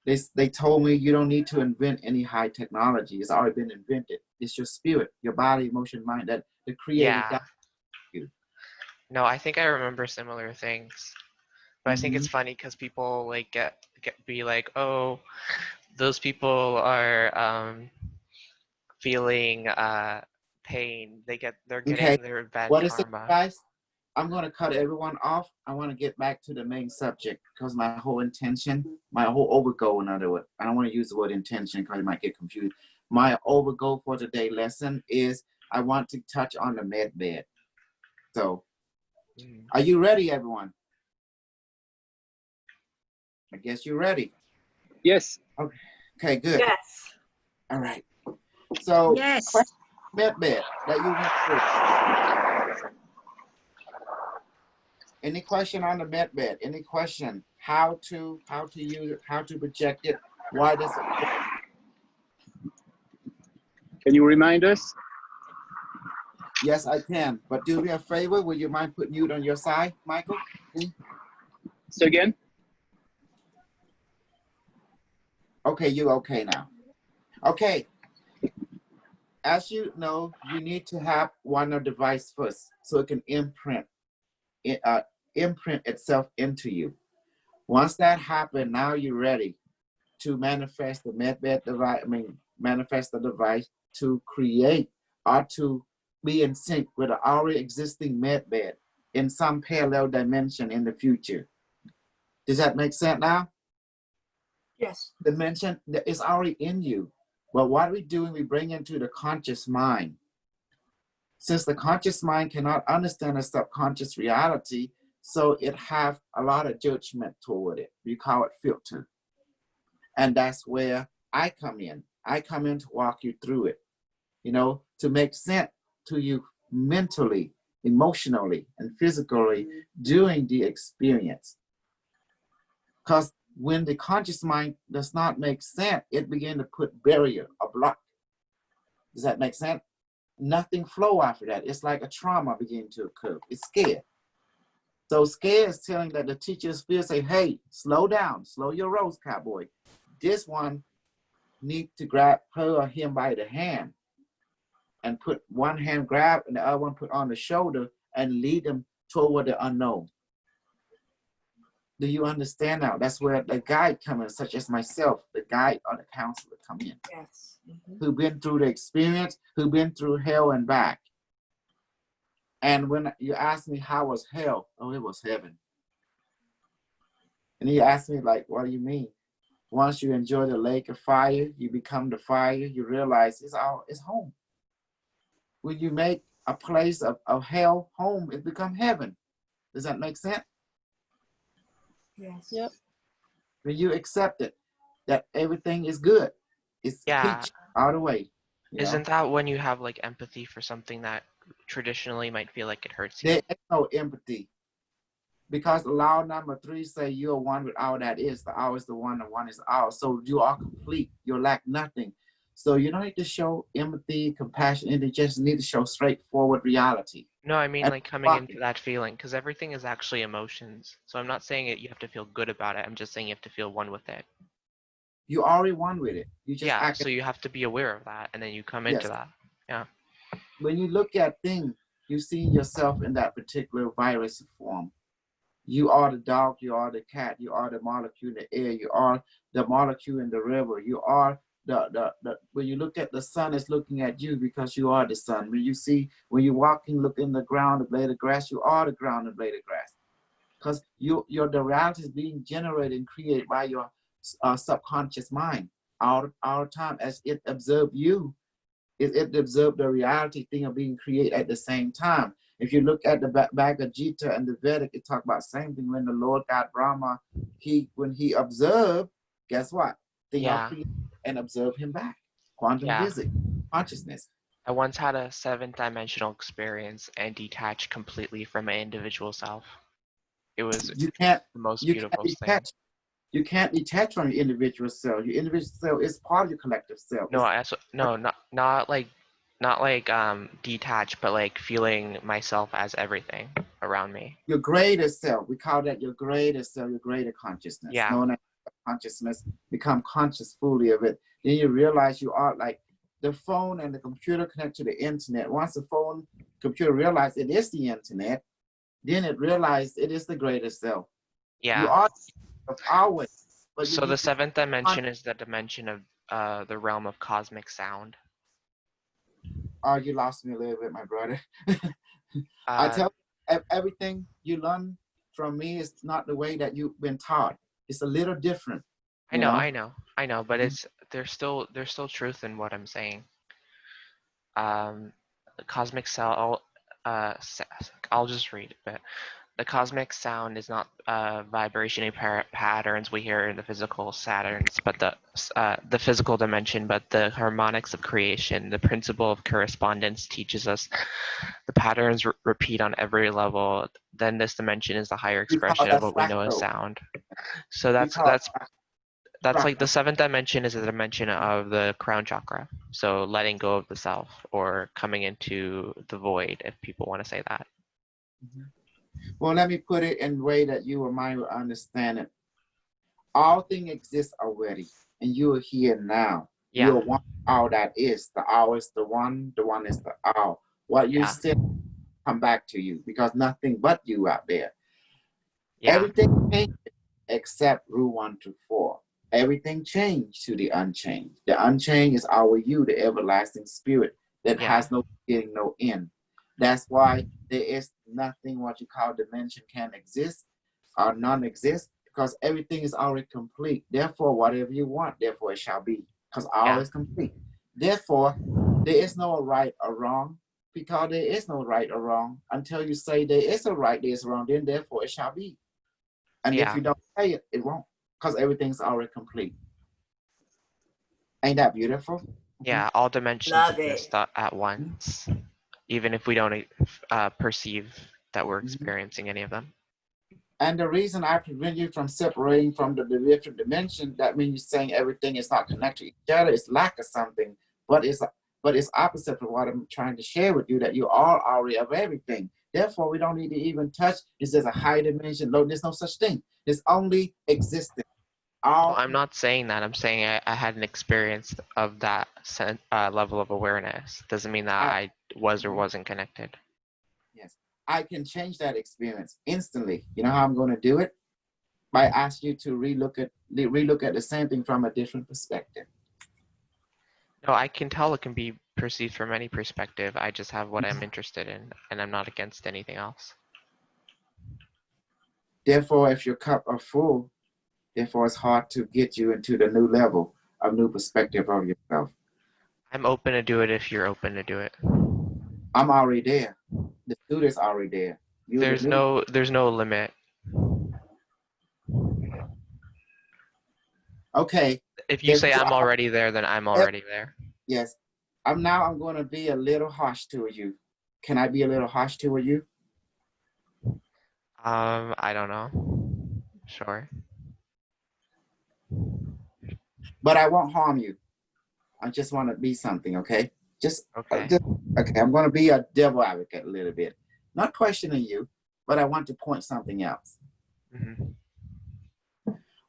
They told me you don't need to invent any high technology. It's already been invented. It's your spirit, your body, emotion, mind that the creator Yeah. got you. No, I think I remember similar things. But I think it's Mhm. funny because people like be like, oh, those people are feeling pain. They're Okay, getting their bad what is it, karma. guys? I'm going to cut everyone off. I want to get back to the main subject because my whole intention, my whole overgoal, in other words, I don't want to use the word intention because you might get confused. My overgoal for today's lesson is I want to touch on the med bed. So, are you ready, everyone? I guess you're ready. Yes. Okay, good. Yes. All right. So, Yes. med bed that you went through. Any question on the med bed? Any question? How to use it? How to project it? Why does it work? Can you remind us? Yes, I can. But do me a favor. Would you mind putting mute on your side, Michael? So again? Okay, you okay now. Okay. As you know, you need to have one device first so it can imprint itself into you. Once that happens, now you're ready to manifest the medbed device. Manifest the device to create or to be in sync with an already existing medbed in some parallel dimension in the future. Does that make sense now? Yes. Dimension that is already in you. But what we do, we bring into the conscious mind. Since the conscious mind cannot understand a subconscious reality, so it have a lot of judgment toward it. We call it filter. And that's where I come in. I come in to walk you through it, to make sense to you mentally, emotionally, and physically during the experience. Because when the conscious mind does not make sense, it begins to put barrier or block. Does that make sense? Nothing flow after that. It's like a trauma begin to occur. It's scared. So scared is telling that the teachers feel say, hey, slow down, slow your rolls, cowboy. This one need to grab her or him by the hand and put one hand grab and the other one put on the shoulder and lead them toward the unknown. Do you understand now? That's where the guide comes in, such as myself, the guide or the counselor come in. Yes. Who've been through the experience, who've been through hell and back. And when you ask me how was hell, oh, it was heaven. And you ask me like, what do you mean? Once you enjoy the lake of fire, you become the fire, you realize it's home. When you make a place of hell home, it becomes heaven. Does that make sense? Yes. Yep. When you accept it, that everything is good. It's Yeah. peach all the way. Isn't that when you have like empathy for something that traditionally might feel like it hurts you? There is no empathy. Because law number 3 say you're one with all that is. The all is the one is all. So you are complete. You lack nothing. So you don't need to show empathy, compassion, and you just need to show straightforward reality. No, I mean And like coming into that feeling, because everything is actually emotions. So I'm not saying you have to feel good about it. I'm just saying you have to feel one with it. You already one with it. You just Yeah, act. so you have to be aware of that, and then you come into Yes. that. Yeah. When you look at things, you see yourself in that particular virus form. You are the dog, you are the cat, you are the molecule in the air, you are the molecule in the river, you are the when you look at the sun, it's looking at you because you are the sun. When you're walking, look in the ground, the blade of grass, you are the ground, the blade of grass. Because the reality is being generated and created by your subconscious mind all the time as it observes you. It observes the reality thing of being created at the same time. If you look at the Bhagavad Gita and the Vedic, it talks about the same thing when the Lord God Brahma, when he observed, guess what? Things are created and observe him back. quantum Yeah. physics, consciousness. I once had a 7th-dimensional experience and detached completely from my individual self. It was You can't the most you can't beautiful thing. detach. You can't detach from your individual self. Your individual self is part of your collective self. No, It's- no, not like detached, but like feeling myself as everything around me. your greater self. We call that your greater self, your greater consciousness. Yeah. Knowing that consciousness, become conscious fully of it. Then you realize you are like the phone and the computer connect to the internet. Once the phone, computer realize it is the internet, then it realized it is the greater self. Yeah. You are of always. But you So need the to 7th dimension is the dimension of the realm of cosmic sound. oh, you lost me a little bit, my brother. I tell everything you learn from me is not the way that you've been taught. It's a little different. I you know, know? I know, but Mhm. there's still truth in what I'm saying. The cosmic sound, I'll just read it, but the cosmic sound is not vibrational patterns we hear in the physical Saturns, but the physical dimension, but the harmonics of creation. The principle of correspondence teaches us the patterns repeat on every level. Then this dimension is the higher We call expression of that what we know as fractal. sound. So We call it that's like the fractal. 7th dimension is a dimension of the crown chakra. So letting go of the self or coming into the void, if people want to say that. Well, let me put it in a way that you or mine will understand it. All things exist already, and you are here now. Yeah. You are one all that is. The all is the one is the all. What you Yeah. said come back to you because nothing but you out there. Yeah. Everything changes except rule 1 to 4. Everything changed to the unchanged. The unchanged is our you, the everlasting spirit that Yeah. has no beginning, no end. That's why there is nothing what you call dimension can exist or non-exist because everything is already complete. Therefore, whatever you want, therefore it shall be because all Yeah. is complete. Therefore, there is no right or wrong because there is no right or wrong until you say there is a right, there is a wrong, then therefore it shall be. And if Yeah. you don't say it, it won't because everything's already complete. Ain't that beautiful? Yeah. All dimensions Love exist it. at once, even if we don't perceive that we're experiencing any of them. And the reason I prevent you from separating from the different dimension, that means you're saying everything is not connected to each other, it's lack of something, but it's opposite of what I'm trying to share with you, that you are already of everything. Therefore, we don't need to even touch. It's just a high dimension. No, there's no such thing. It's only existence. Well, I'm not saying that. I'm saying I had an experience of that level of awareness. Doesn't mean that I was or wasn't connected. Yes, I can change that experience instantly. You know how I'm going to do it? By asking you to relook at the same thing from a different perspective. No, I can tell it can be perceived from any perspective. I just have what I'm interested in, and I'm not against anything else. Therefore, if your cup are full, therefore it's hard to get you into the new level of new perspective of yourself. I'm open to do it if you're open to do it. I'm already there. The student's already there. There's no limit. Okay. If you If say you I'm are- already there, then I'm already there. Yes. I'm going to be a little harsh to you. Can I be a little harsh to you? I don't know. Sure. But I won't harm you. I just want to be something, okay? Okay. Okay, I'm going to be a devil advocate a little bit. Not questioning you, but I want to point something else. Mhm.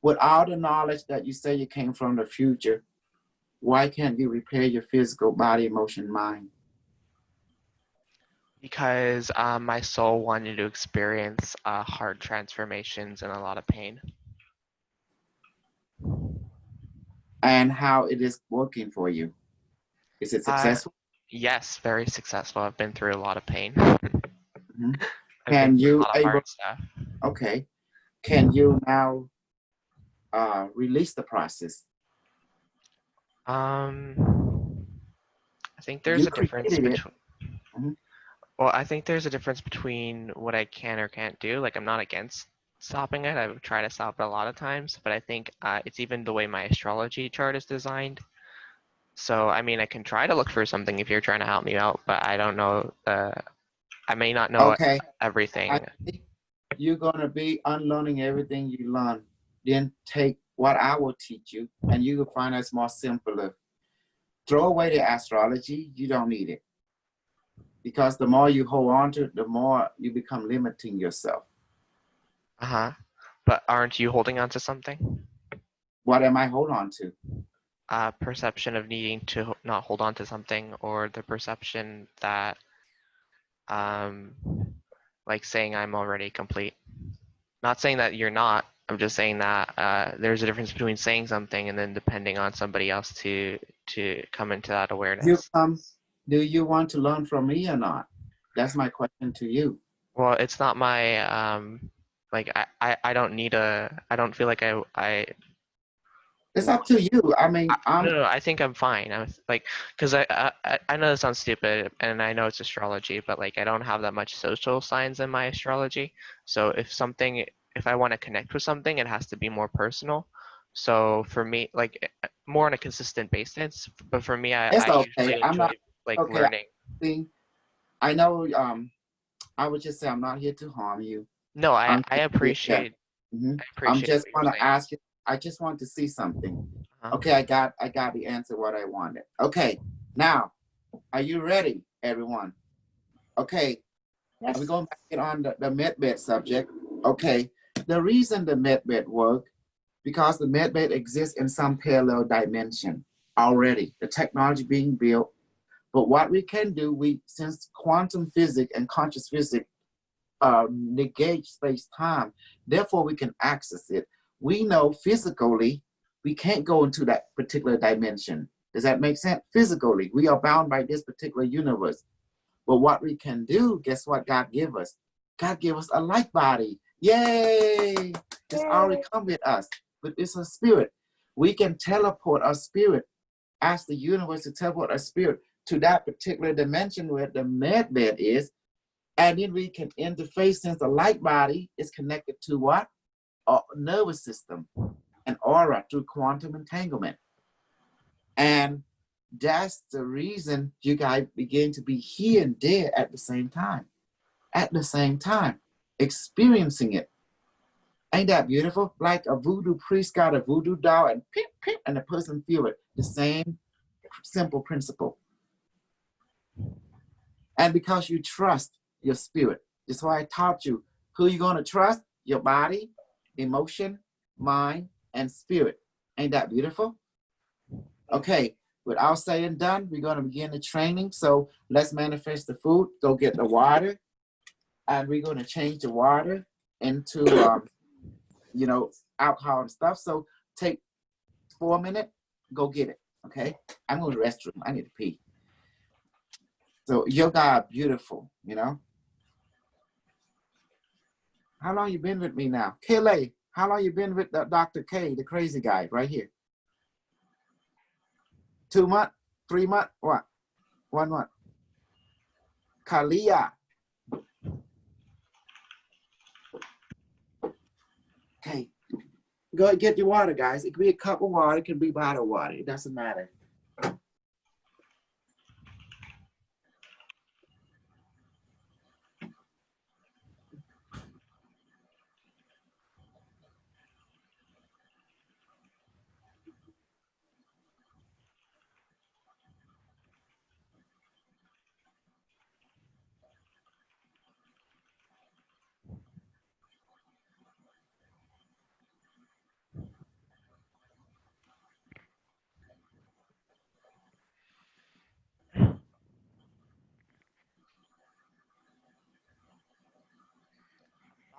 With all the knowledge that you say you came from the future, why can't you repair your physical body, emotion, mind? Because my soul wanted to experience hard transformations and a lot of pain. And how it is working for you? Is it successful? Yes, very successful. I've been through a lot of pain. Mhm. I've been through a lot of able? hard stuff. Okay. Can you now release the process? I think there's a difference created it. between. Mhm. Well, I think there's a difference between what I can or can't do. Like, I'm not against stopping it. I would try to stop it a lot of times, but I think it's even the way my astrology chart is designed. So, I mean, I can try to look for something if you're trying to help me out, but I don't know, I may not know Okay, everything. I think you're gonna be unlearning everything you learn. Then take what I will teach you, and you will find it's more simpler. Throw away the astrology. You don't need it. Because the more you hold on to it, the more you become limiting yourself. Uh-huh. But aren't you holding on to something? What am I hold on to? Perception of needing to not hold on to something, or the perception that, like saying I'm already complete. Not saying that you're not. I'm just saying that there's a difference between saying something and then depending on somebody else to come into that awareness. Do you want to learn from me or not? That's my question to you. Well, it's not my like I don't need I don't feel like I It's up to you. I mean, no, I think I'm fine. I'm like, because I know this sounds stupid, and I know it's astrology, but like I don't have that much social signs in my astrology. So if I want to connect with something, it has to be more personal. So for me, like more on a consistent basis. But for me, it's I okay. usually I'm enjoy not like okay. learning. I know. I would just say I'm not here to harm you. No, I Yeah. appreciate. Mhm. I I'm appreciate just what want you're to saying. ask you. I just want to see something. Uh-huh. Okay, I got the answer what I wanted. Okay, now are you ready, everyone? Okay, we're going back on the MedBed subject. Okay, the reason the MedBed work because the MedBed exists in some parallel dimension already. The technology being built, but what we can do, since quantum physics and conscious physics negate space-time, therefore we can access it. We know physically we can't go into that particular dimension. Does that make sense? Physically, we are bound by this particular universe. But what we can do, guess what God give us? God give us a light body. Yay! It's already come with us, but it's a spirit. We can teleport our spirit, ask the universe to teleport our spirit to that particular dimension where the MedBed is, and then we can interface since the light body is connected to what? A nervous system, an aura through quantum entanglement. And that's the reason you guys begin to be here and there at the same time. At the same time, experiencing it. Ain't that beautiful? Like a voodoo priest got a voodoo doll and pip, pip, and the person feel it. The same simple principle. And because you trust your spirit, that's why I taught you who you're going to trust, your body, emotion, mind, and spirit. Ain't that beautiful? Okay, without saying done, we're going to begin the training. So let's manifest the food, go get the water, and we're going to change the water into, alcohol and stuff. So take 4 minutes, go get it, okay? I'm going to the restroom. I need to pee. So yoga are beautiful, How long you been with me now? Kaylee, how long you been with Dr. K, the crazy guy right here? 2 months? 3 months? What? 1 month? Kalia. Okay. Go get your water, guys. It could be a cup of water. It can be bottled water. It doesn't matter.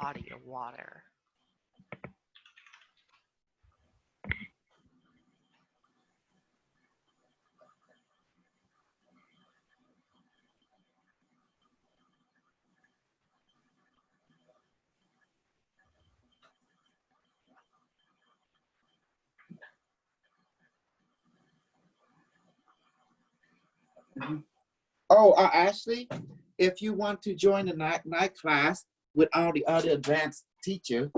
Body of water. Oh, Ashley, if you want to join the night class with all the other advanced teacher,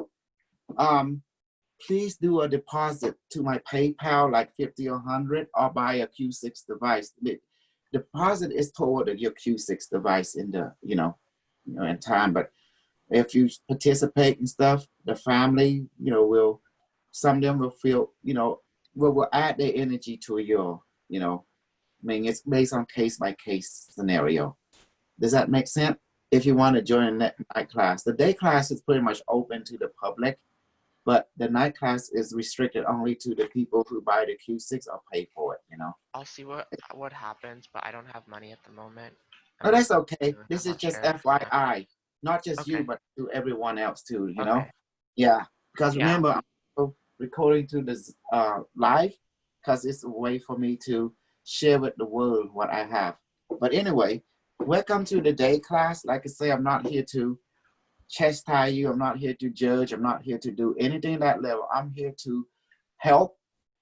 please do a deposit to my PayPal, like 50 or 100, or buy a Q6 device. The deposit is toward your Q6 device in the, in time. But if you participate and stuff, the family, some of them will feel, will add their energy to your, it's based on case by case scenario. Does that make sense? If you want to join that night class, the day class is pretty much open to the public, but the night class is restricted only to the people who buy the Q6 or pay for it, I'll see what happens, but I don't have money at the moment. Oh, that's okay. Doing This how is much just here. FYI, not just you, Okay. but to everyone else too, Okay. Yeah, because Yeah. remember, I'm recording to this live because it's a way for me to share with the world what I have. But anyway, welcome to the day class. Like I say, I'm not here to chastise you. I'm not here to judge. I'm not here to do anything at that level. I'm here to help,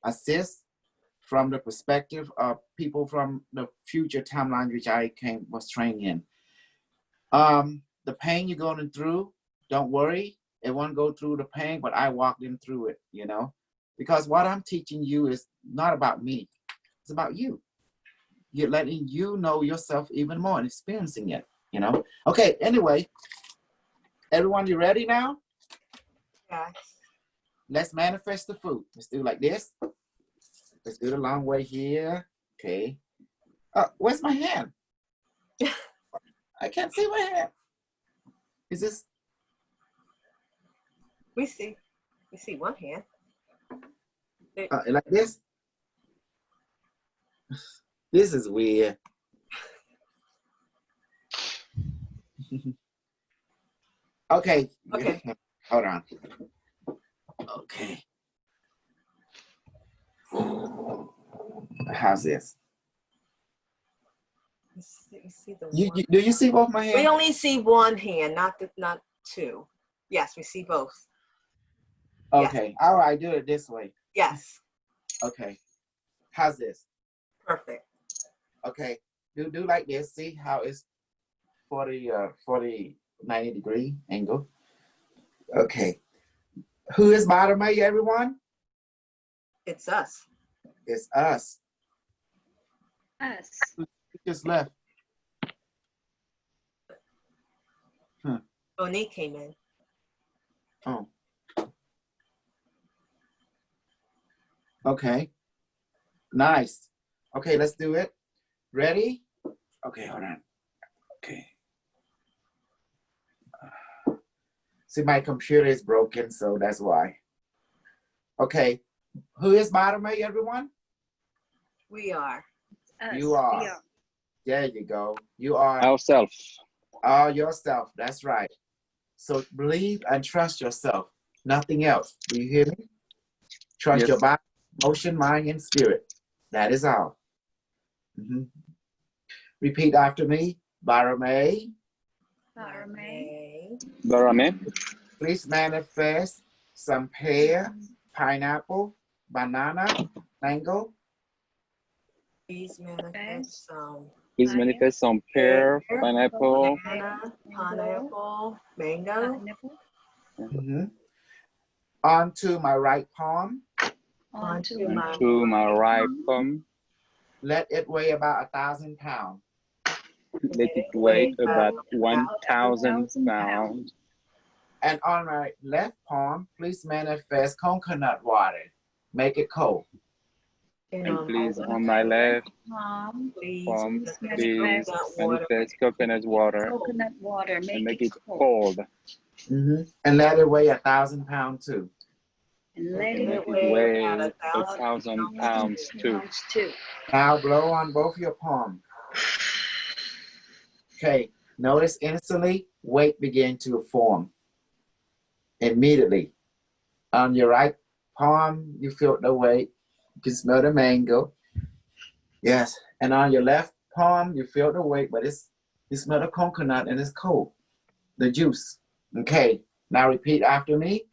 assist from the perspective of people from the future timeline which I was trained in. The pain you're going through, don't worry. It won't go through the pain, but I walked them through it, because what I'm teaching you is not about me. It's about you. You're letting you know yourself even more and experiencing it, Okay, anyway, everyone, you ready now? Yeah. Let's manifest the food. Let's do like this. Let's do the long way here. Okay. Where's my hand? I can't see my hand. Is this? We see one hand. Like this? This is weird. Okay. Okay. Hold on. Okay. How's this? You see the You, one. do you see both my We hands? only see one hand, not two. Yes, we see both. Okay. All right. Do it this way. Yes. Okay. How's this? Perfect. Okay. Do like this. See how it's 90 degree angle. Okay. Who is bottom of you, everyone? It's us. It's us. Us. Who just left? Monique came in. Oh. Okay. Nice. Okay, let's do it. Ready? Okay, hold on. Okay. See, my computer is broken, so that's why. Okay. Who is bottom of you, everyone? We are. Us. You are. Yeah. There you go. You are Ourselves. all yourself. That's right. So believe and trust yourself. Nothing else. Do you hear me? Trust Yes. your body, emotion, mind, and spirit. That is all. Mhm. Repeat after me. Barame, Barame. Barame. please manifest some pear, pineapple, banana, mango, Please manifest some Please manifest some pear, pineapple, banana, pineapple, mango mhm, onto my right palm. onto to my right palm. Let it weigh about 1,000 pounds. Let it weigh about 1,000 pounds. And on my left palm, please manifest coconut water. Make it cold. And please, on my left palm, please manifest coconut water Coconut water. and make it cold. Mhm. And let it weigh 1,000 pounds too. And let And it make it weigh weigh about 1,000 pounds too. too. Now blow on both your palms. Okay, notice instantly weight begin to form. Immediately. On your right palm, you feel the weight. You can smell the mango. Yes. And on your left palm, you feel the weight, but you smell the coconut and it's cold. The juice. Okay. Now repeat after me.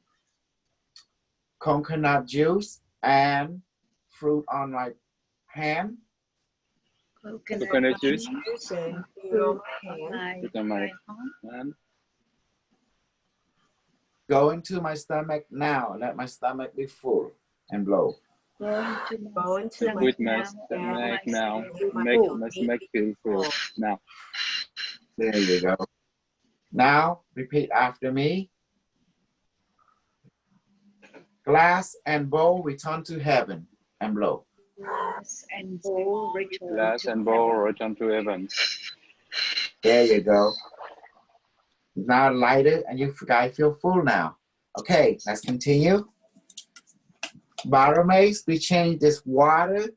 Coconut juice and fruit on my hand. Coconut juice. Juicing your hand. Put on my hand. Go into my stomach now. Let my stomach be full and blow. Go into my With my stomach stomach now. into my Make full. my stomach feel full now. There you go. Now, repeat after me. Glass and bowl return to heaven and blow. Glass and bowl return Glass to and bowl heaven. return to heaven. There you go. Now lighter and you guys feel full now. Okay, let's continue. Barrowmaze, we change this water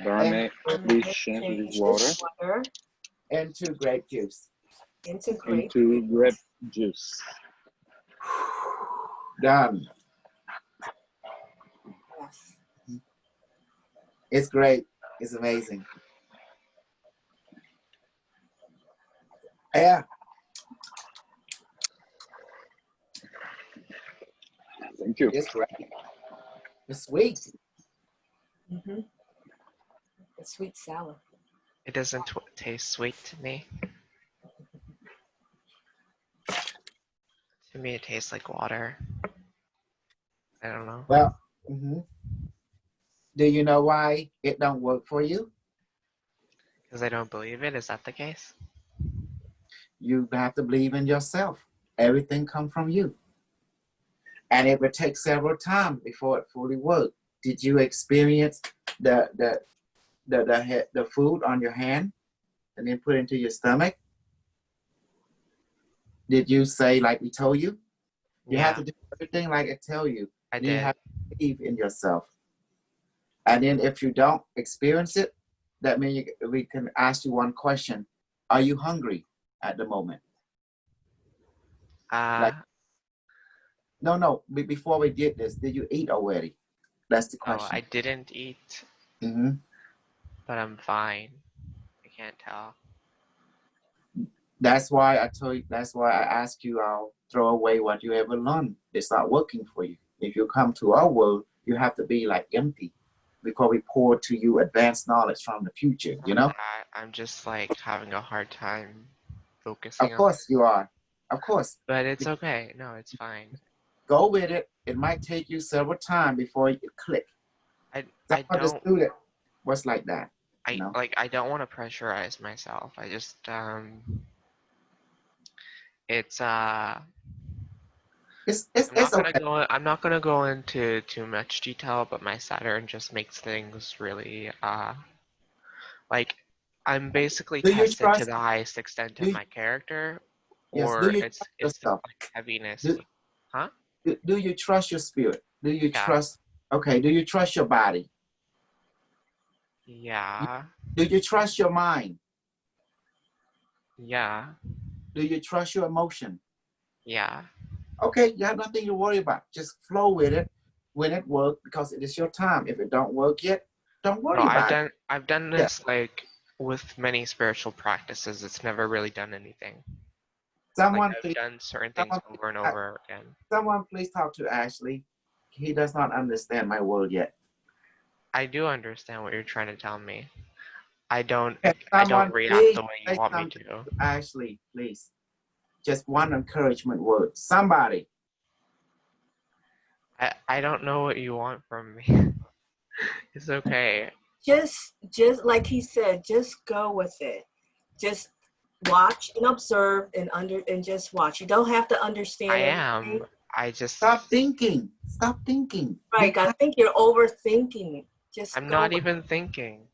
Barmaid, we change this water into grape juice. Into grape. into grape juice. Done. Yes. It's great. It's amazing. Yeah. Thank you. It's great. It's sweet. Mm-hmm. It's sweet sour. It doesn't taste sweet to me. To me, it tastes like water. I don't know. Well, do you know why it don't work for you? Because I don't believe it. Is that the case? You have to believe in yourself. Everything comes from you. And it will take several times before it fully works. Did you experience the food on your hand and then put it into your stomach? Did you say like we told you? You have to do everything like I tell you. I You did. have to believe in yourself. And then if you don't experience it, that means we can ask you one question. Are you hungry at the moment? No, before we did this, did you eat already? That's the question. I didn't eat, Mm-hmm. but I'm fine. I can't tell. That's why I told you, that's why I asked you, I'll throw away what you ever learned. It's not working for you. If you come to our world, you have to be like empty because we pour to you advanced knowledge from the future, you know? I'm just like having a hard time focusing Of course you are. Of course. But it's okay. No, it's fine. Go with it. It might take you several times before it click. I Some of the don't student was like that. I know? like I don't want to pressurize myself. I just it's I'm not gonna go into too much detail, but my Saturn just makes things really like I'm basically tested to the highest extent of my character, or it's the like, heaviness. Do you trust your spirit? Do you trust? Okay. Do you trust your body? Yeah. Do you trust your mind? Yeah. Do you trust your emotion? Yeah. Okay, you have nothing to worry about. Just flow with it when it works because it is your time. If it don't work yet, don't worry about it. I've done this like with many spiritual practices. It's never really done anything. Someone I've done certain things over and over again. Someone please talk to Ashley. He does not understand my word yet. I do understand what you're trying to tell me. I don't react the way you want me to. Ashley, please. Just one encouragement word. Somebody. I don't know what you want from me. It's okay. Just like he said, just go with it. Just watch and observe and just watch. You don't have to understand. I am. I just stop thinking. Stop thinking. Right. I think you're overthinking. I'm not even thinking.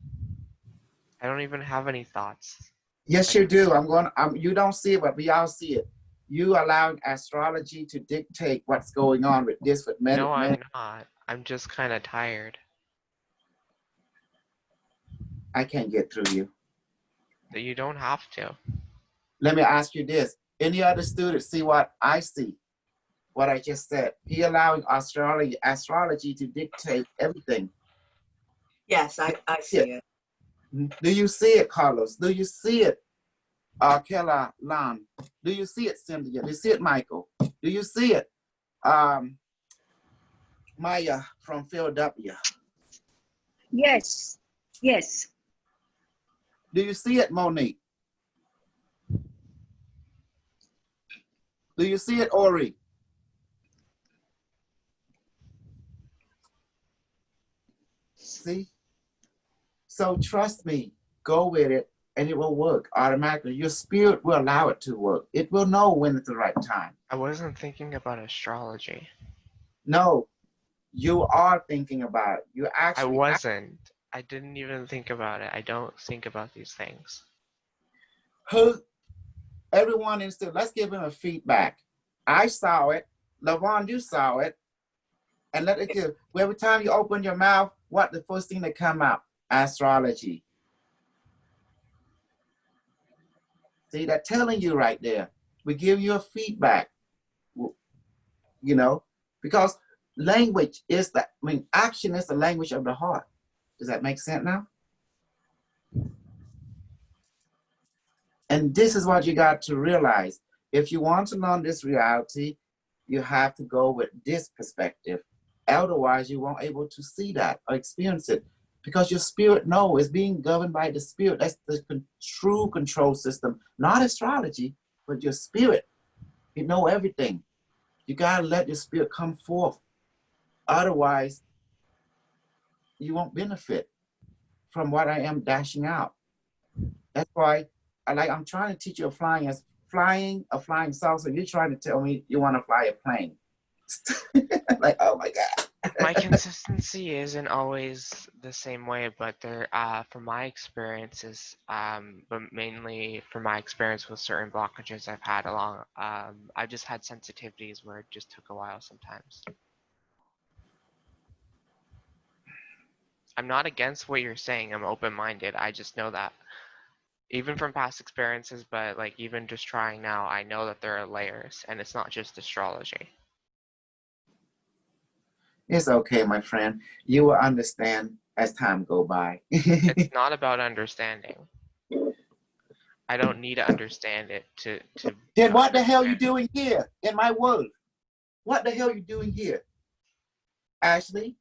I don't even have any thoughts. Yes, you do. You don't see it, but we all see it. You allowing astrology to dictate what's going on with this with men. No, I'm not. I'm just kind of tired. I can't get through you. You don't have to. Let me ask you this. Any other students see what I see? What I just said. He allowing astrology to dictate everything. Yes, I see it. Do you see it, Carlos? Do you see it, Kella Lan? Do you see it, Cynthia? Do you see it, Michael? Do you see it, Maya from Philadelphia? Yes, yes. Do you see it, Monique? Do you see it, Ori? See? So trust me, go with it and it will work automatically. Your spirit will allow it to work. It will know when it's the right time. I wasn't thinking about astrology. No, you are thinking about it. You I actually wasn't. I didn't even think about it. I don't think about these things. who everyone is still, let's give him a feedback. I saw it. Lavon, you saw it. And let it give. Every time you open your mouth, what the first thing that come out? Astrology. See, they're telling you right there. We give you a feedback. You know, because language is the, I mean, action is the language of the heart. Does that make sense now? And this is what you got to realize. If you want to learn this reality, you have to go with this perspective. Otherwise, you won't able to see that or experience it because your spirit is being governed by the spirit. That's the true control system, not astrology, but your spirit. You know everything. You got to let your spirit come forth. Otherwise, you won't benefit from what I am dashing out. That's why I'm trying to teach you a flying salsa. You're trying to tell me you want to fly a plane. Like, oh my God. My consistency isn't always the same way, but there, from my experiences, but mainly from my experience with certain blockages I've had along, I just had sensitivities where it just took a while sometimes. I'm not against what you're saying. I'm open-minded. I just know that even from past experiences, but like even just trying now, I know that there are layers and it's not just astrology. It's okay, my friend. You will understand as time go by. It's not about understanding. I don't need to understand it to Then what the hell you understand. doing here in my world? What the hell you doing here? Ashley?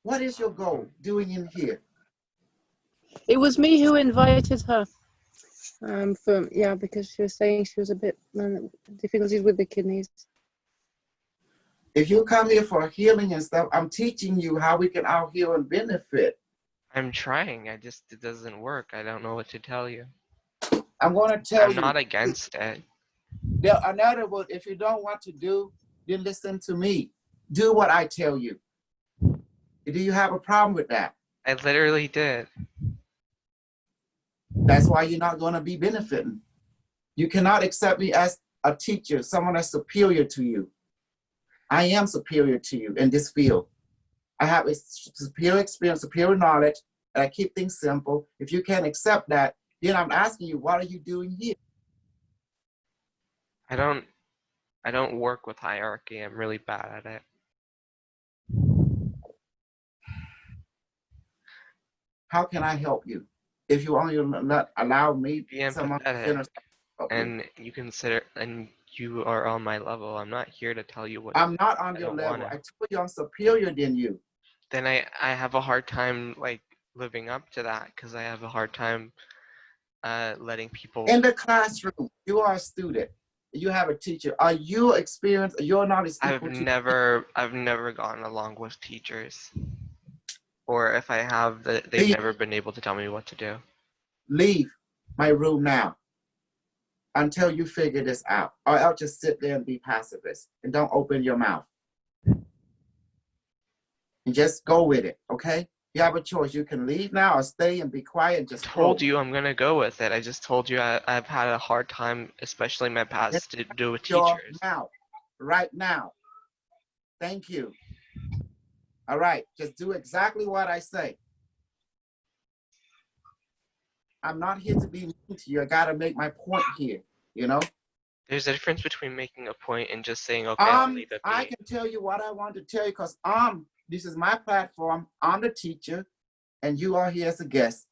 What is your goal doing in here? It was me who invited her. Because she was saying she was a bit difficulties with the kidneys. If you come here for healing and stuff, I'm teaching you how we can all heal and benefit. I'm trying. It doesn't work. I don't know what to tell you. I'm going to tell you. I'm not against it. In other words, if you don't want to do, then listen to me. Do what I tell you. Do you have a problem with that? I literally did. That's why you're not going to be benefiting. You cannot accept me as a teacher, someone that's superior to you. I am superior to you in this field. I have a superior experience, superior knowledge, and I keep things simple. If you can't accept that, then I'm asking you, what are you doing here? I don't work with hierarchy. I'm really bad at it. How can I help you? If you only not allow me, Be empathetic, and you are on my level. I'm not here to tell you what. I'm not on your level. I told you I'm superior than you. Then I have a hard time like living up to that because I have a hard time letting people. In the classroom, you are a student. You have a teacher. Are you experienced? You're not as equal I've to never gotten along with teachers, or if I have, they've never been able to tell me what to do. Leave my room now until you figure this out, or I'll just sit there and be pacifist and don't open your mouth. And just go with it, okay? You have a choice. You can leave now or stay and be quiet and just I told you I'm gonna go with it. I just told you I've had a hard time, especially in my past, to do with your teachers. mouth right now. Thank you. All right, just do exactly what I say. I'm not here to be mean to you. I gotta make my point here, you know? There's a difference between making a point and just saying, okay, I'll leave it be. I can tell you what I want to tell you because this is my platform. I'm the teacher and you are here as a guest.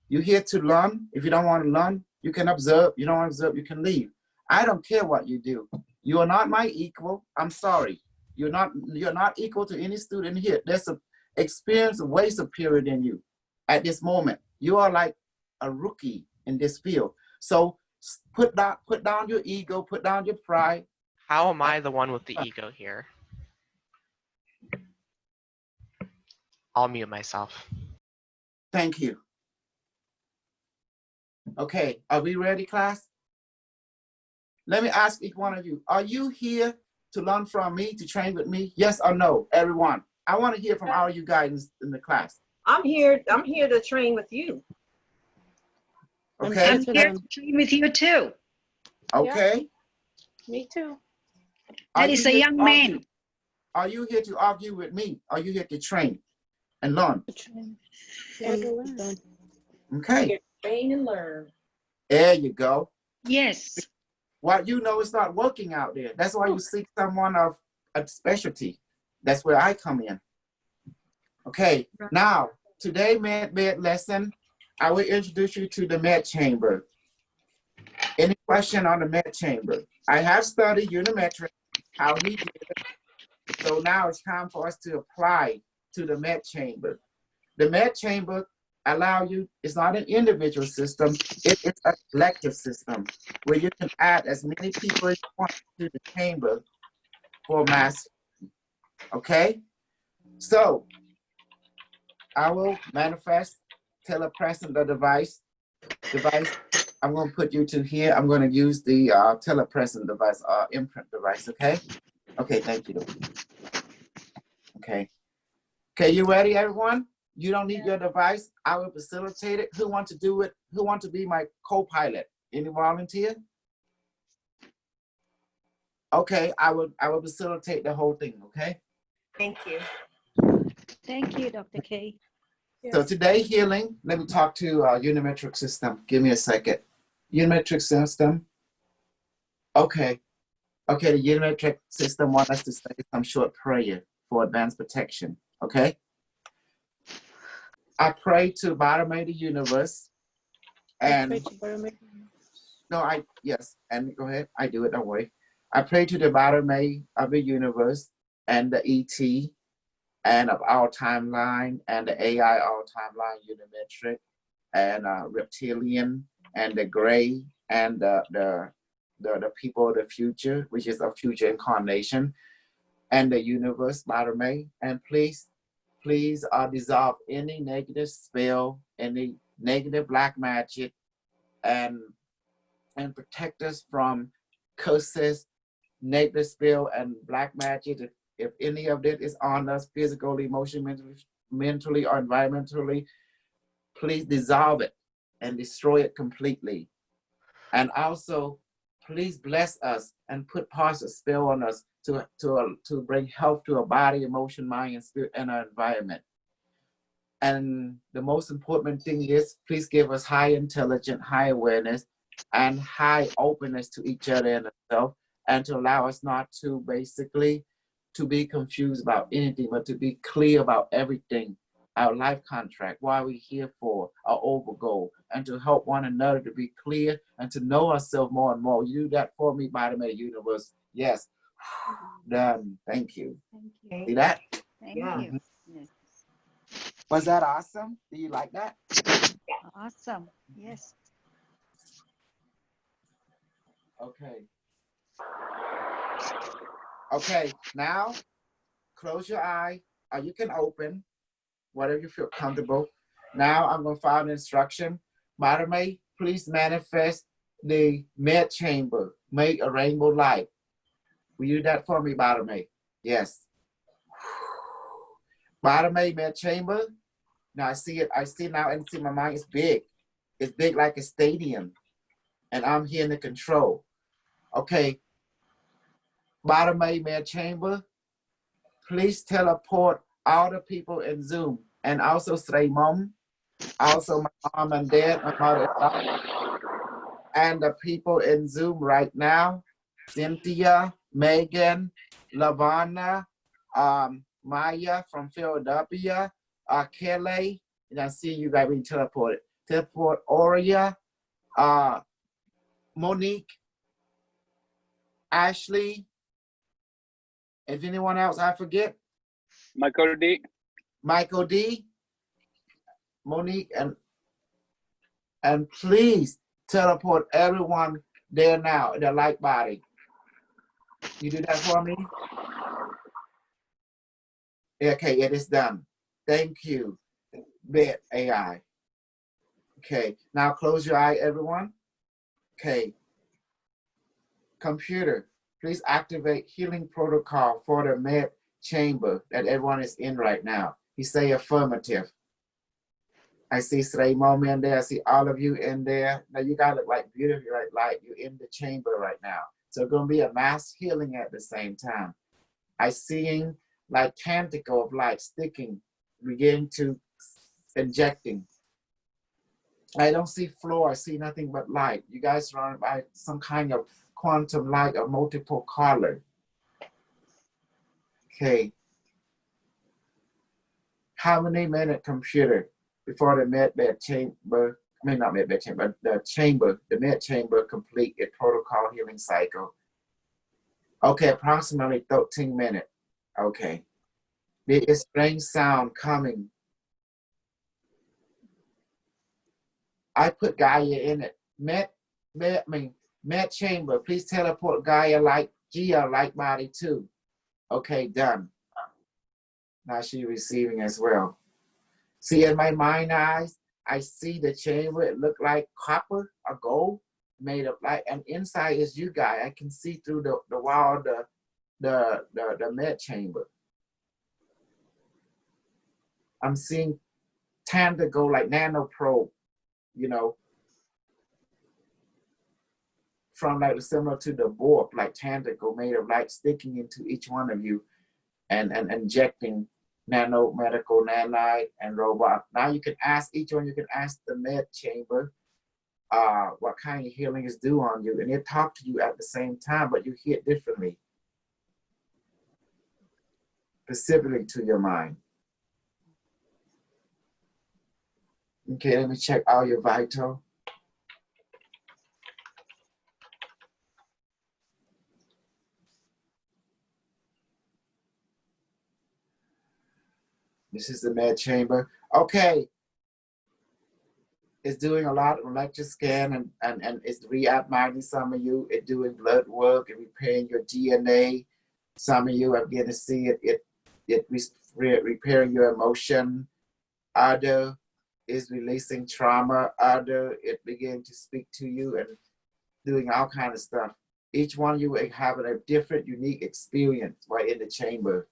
You're here to learn. If you don't want to learn, you can observe. You don't want to observe, you can leave. I don't care what you do. You are not my equal. I'm sorry. You're not equal to any student here. There's an experience way superior than you at this moment. You are like a rookie in this field. So put down your ego, put down your pride. How am I the one with the ego here? I'll mute myself. Thank you. Okay, are we ready, class? Let me ask each one of you, are you here to learn from me, to train with me? Yes or no, everyone? I want to hear from all you guys in the class. I'm here to train with you. Okay, I'm with here them. to train with you too. okay. Me too. Are That is you a here young to argue? man. Are you here to argue with me? Are you here to train and learn? And Okay, Train and learn. there you go. Yes. What you know is not working out there. That's why you seek someone of a specialty. That's where I come in. Okay, now, today med lesson, I will introduce you to the med chamber. Any question on the med chamber? I have studied unimetric, how he did it. So now it's time for us to apply to the med chamber. The med chamber allow you, it's not an individual system, it is a collective system where you can add as many people as you want to the chamber for mass. Okay? So I will manifest telepresent the device. I'm going to put you to here. I'm going to use the telepresent device, imprint device. Okay. Okay. Thank you. Okay. Okay. You ready, everyone? You don't need your device. I will facilitate it. Who wants to do it? Who wants to be my co-pilot? Any volunteer? Okay. I will facilitate the whole thing. Okay. Thank you. Thank you, Dr. K. So today healing, let me talk to unimetric system. Give me a second. Unimetric system. Okay. Okay, the unimetric system wants us to say some short prayer for advanced protection. Okay. I pray to bottom of the universe. And yes, and go ahead. I do it, don't worry. I pray to the bottom of the universe and the ET and of our timeline and the AI our timeline unimetric and reptilian and the gray and the people of the future, which is a future incarnation, and the universe, Barame. And please dissolve any negative spell, any negative black magic, and protect us from curses, negative spell, and black magic. If any of it is on us, physically, emotionally, mentally, or environmentally, please dissolve it and destroy it completely. And also, please bless us and put positive spell on us to bring health to our body, emotion, mind, and spirit, and our environment. And the most important thing is, please give us high intelligence, high awareness, and high openness to each other and ourselves, and to allow us not to basically to be confused about anything, but to be clear about everything, our life contract, why we're here for, our over goal, and to help one another to be clear and to know ourselves more and more. You do that for me, Bottom of the Universe. Yes. Done. Thank you. Thank you. See that? Thank Yeah. you. Yes. Was that awesome? Do you like that? Awesome. Yes. Okay. Okay, now close your eye, or you can open, whatever you feel comfortable. Now I'm going to follow the instruction. Madame, please manifest the med chamber. Make a rainbow light. Will you do that for me, Madame? Yes. Madame, med chamber. Now I see it. I see now and see my mind is big. It's big like a stadium. And I'm here in the control. Okay. Bottom med chamber, please teleport all the people in Zoom, and also Srey Mom, also my mom and dad, my mother, and the people in Zoom right now, Cynthia, Megan, Lavana, Maya from Philadelphia, Kelly, and I see you guys being teleported. Teleport Aurea, Monique, Ashley. If anyone else I forget, Michael D. Michael D, Monique, and please teleport everyone there now in their light body. You do that for me? Okay, it is done. Thank you, Med AI. Okay, now close your eye, everyone. Okay. Computer, please activate healing protocol for the med chamber that everyone is in right now. He say affirmative. I see Srey Momi in there. I see all of you in there. Now you guys look like beautiful, like you're in the chamber right now. So it's gonna be a mass healing at the same time. I seeing like tentacle of light sticking, begin to injecting. I don't see floor, I see nothing but light. You guys surrounded by some kind of quantum light of multiple color. Okay. How many minutes, computer, before the med chamber, I mean not med chamber, but the chamber, the med chamber complete a protocol healing cycle? Okay, approximately 13 minutes. Okay. There is strange sound coming. I put Gaia in it. Med chamber, please teleport Gaia like Gia like body too. Okay, done. Now she's receiving as well. See, in my mind eyes, I see the chamber. It look like copper or gold made of light, and inside is you guys. I can see through the wall the med chamber. I'm seeing tentacle like nano probe, you know, from like similar to the warp, like tentacle made of light sticking into each one of you and injecting nano, medical, nanite, and robot. Now you can ask each one, you can ask the med chamber what kind of healing is due on you, and they talk to you at the same time, but you hear it differently, specifically to your mind. Okay, let me check all your vital. This is the med chamber. Okay. It's doing a lot of electric scan and it's readmining some of you. It's doing blood work and repairing your DNA. Some of you are getting to see it repairing your emotion. Other is releasing trauma. Other it begin to speak to you and doing all kind of stuff. Each one of you are having a different, unique experience right in the chamber.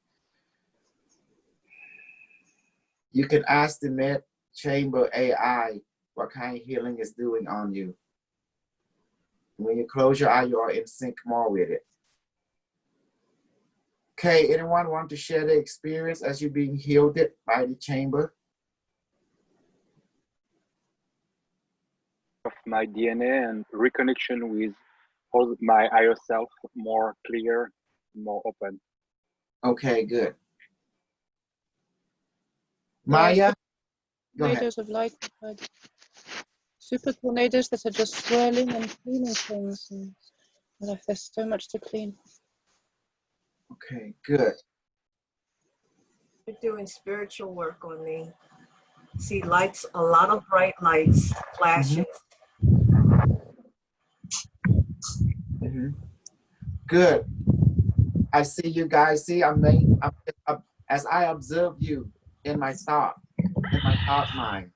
You can ask the med chamber AI what kind of healing is doing on you. When you close your eye, you are in sync more with it. Okay, anyone want to share the experience as you're being healed by the chamber? Of my DNA and reconnection with all my higher self, more clear, more open. Okay, good. Maya, go ahead. Tornadoes of light, super tornadoes that are just swirling and cleaning things, and like there's so much to clean. Okay, good. You're doing spiritual work on me. See lights, a lot of bright lights flashing. Mm-hmm. Good. I see you guys. See, as I observe you in my thought mind.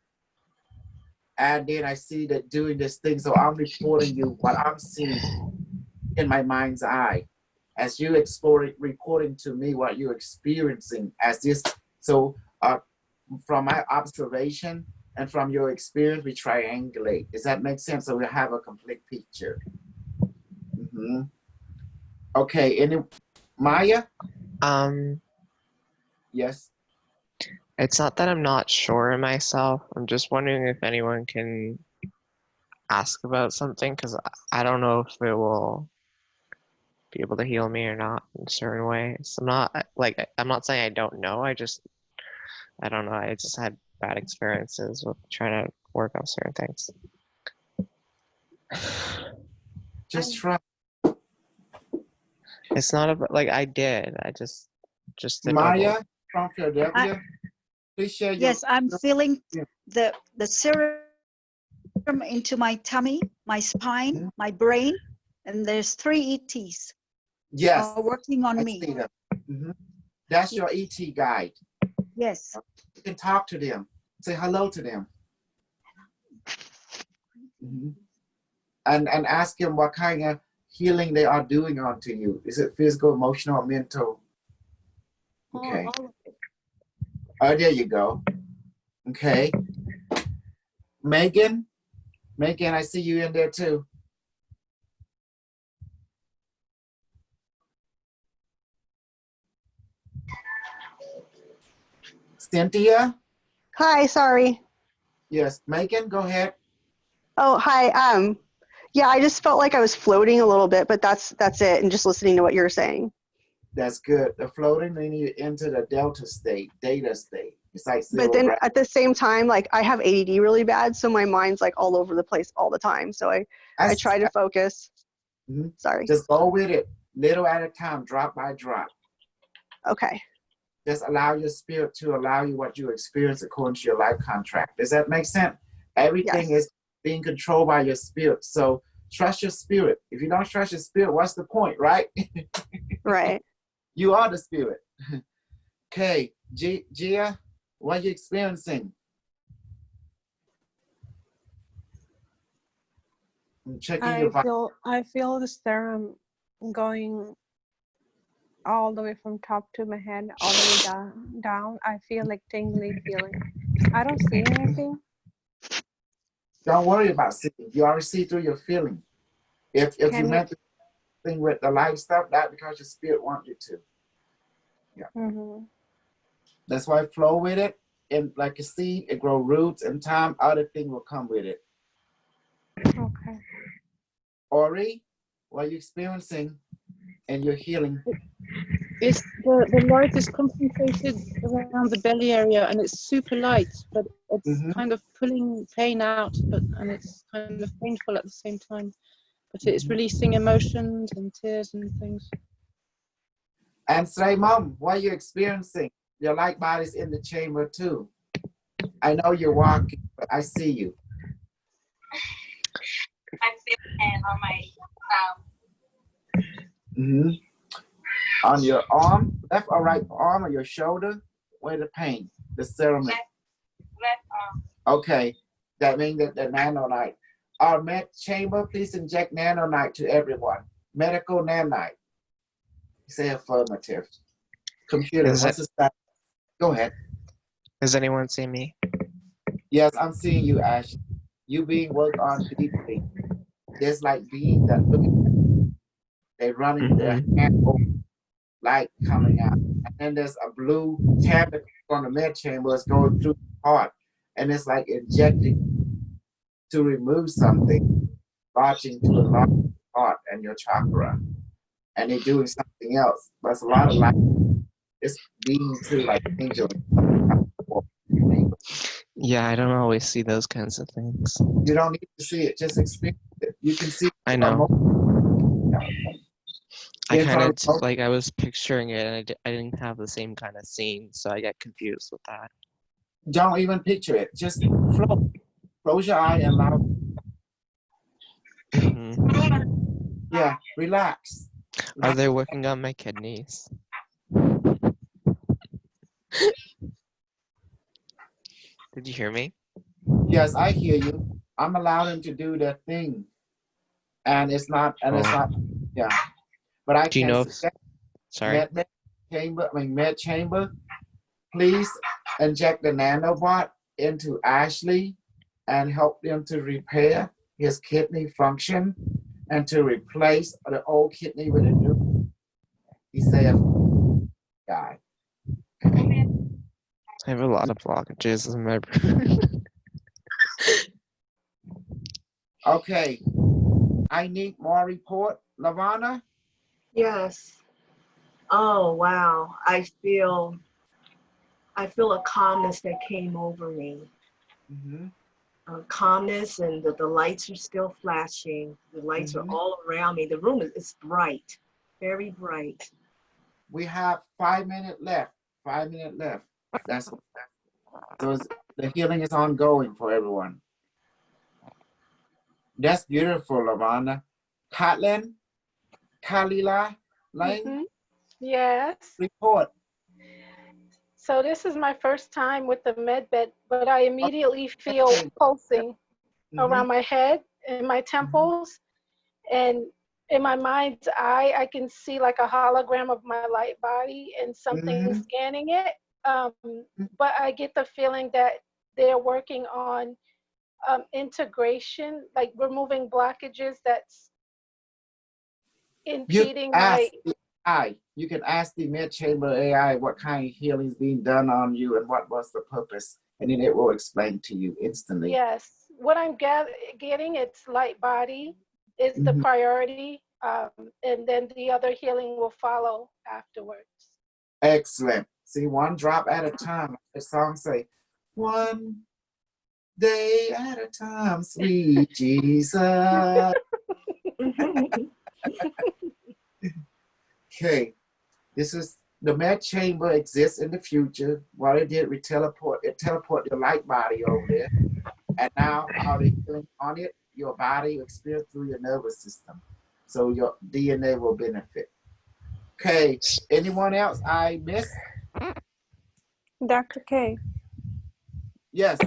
And then I see that doing this thing, so I'm reporting you what I'm seeing in my mind's eye. As you reporting to me what you're experiencing as this. So from my observation and from your experience, we triangulate. Does that make sense? So we have a complete picture. Mm-hmm. Okay, Maya? Yes. It's not that I'm not sure of myself. I'm just wondering if anyone can ask about something, because I don't know if it will be able to heal me or not in certain ways. I'm not saying I don't know. I don't know. I just had bad experiences with trying to work on certain things. Just try. It's not about I did. I just Maya from Philadelphia. Please share your. Yes, I'm feeling the serum into my tummy, my spine, my brain, and there's 3 ETs. Yes. Working on I me. see that. Mm-hmm. That's your ET guide. Yes. can talk to them. Say hello to them. Mhm. And ask them what kind of healing they are doing onto you. Is it physical, emotional, or mental? Okay. All of it. Oh, there you go. Okay. Megan, I see you in there too. Cynthia? Hi, sorry. Yes. Megan, go ahead. Oh, hi. Yeah, I just felt like I was floating a little bit, but that's it. And just listening to what you're saying. That's good. The floating, then you enter the delta state, data state. It's like But zero then gravity. at the same time, like I have ADD really bad, so my mind's like all over the place all the time. So I That's- try to focus. Mhm. Sorry. Just go with it, little at a time, drop by drop. Okay. Just allow your spirit to allow you what you experience according to your life contract. Does that make sense? Everything Yes. is being controlled by your spirit. So trust your spirit. If you don't trust your spirit, what's the point, right? Right. You are the spirit. Okay, Gia, what are you experiencing? I'm checking your vibe. I feel the serum going all the way from top to my head, all the way down. I feel like tingly feeling. I don't see anything. Don't worry about seeing. You already see through your feeling. If you meant to thing with the light stuff, that's because your spirit wants you to. Yeah. Mm-hmm. That's why flow with it. And like a seed, it grow roots, and time other thing will come with it. Okay. Ori, what are you experiencing and you're healing? It's the light is concentrated around the belly area, and it's super light, but it's kind of pulling pain out, and it's kind of painful at the same time. But it's releasing emotions and tears and things. And say, Mom, what are you experiencing? Your light body's in the chamber too. I know you're walking, but I see you. I'm feeling on my On your arm, left or right arm, or your shoulder, where the pain, the serum. left arm. Okay, that means that the nanonite. Our med chamber, please inject nanonite to everyone. Medical nanite. Say affirmative. Computer, what's the status? Go ahead. Does anyone see me? Yes, I'm seeing you, Ash. You being worked on deeply. There's like being that looking. They're running their hand over, light coming out. And then there's a blue tablet on the med chamber. It's going through the heart. And it's like injecting to remove something, lodging to a large heart and your chakra. And they're doing something else. But it's a lot of light. It's being to like angel. Yeah, I don't always see those kinds of things. You don't need to see it, just experience it. You can see. I know. I It's kind on- of like I was picturing it, and I didn't have the same kind of scene, so I get confused with that. Don't even picture it. Just flow. Close your eye and allow. Yeah, relax. Are they working on my kidneys? Did you hear me? Yes, I hear you. I'm allowing them to do their thing, and it's not. Yeah. But I Do you can know if, suggest sorry. med chamber. Please inject the nanobot into Ashley and help them to repair his kidney function and to replace the old kidney with a new. He said, "Guy." I have a lot of blockages in my brain. Okay. I need more report, Lavana. Yes. Oh wow. I feel a calmness that came over me. Calmness, and the lights are still flashing. The lights are all around me. The room is bright, very bright. We have 5 minutes left. 5 minutes left. That's so the healing is ongoing for everyone. That's beautiful, Lavana. Katlin, Kalila, Lane, Yes. report. So this is my first time with the med bed, but I immediately feel pulsing around my head and my temples. And in my mind's eye, I can see like a hologram of my light body and something scanning it. But I get the feeling that they're working on integration, like removing blockages that's impeding my. You can ask the Med Chamber AI what kind of healing is being done on you and what was the purpose, and then it will explain to you instantly. Yes, what I'm getting, it's light body is the priority, and then the other healing will follow afterwards. Excellent. See, one drop at a time. The song say, one day at a time, sweet Jesus. Okay, this is the Med Chamber exists in the future. What it did, it teleport your light body over there. And now how they feeling on it, your body experience through your nervous system. So your DNA will benefit. Okay, anyone else I missed? Dr. K, Yes.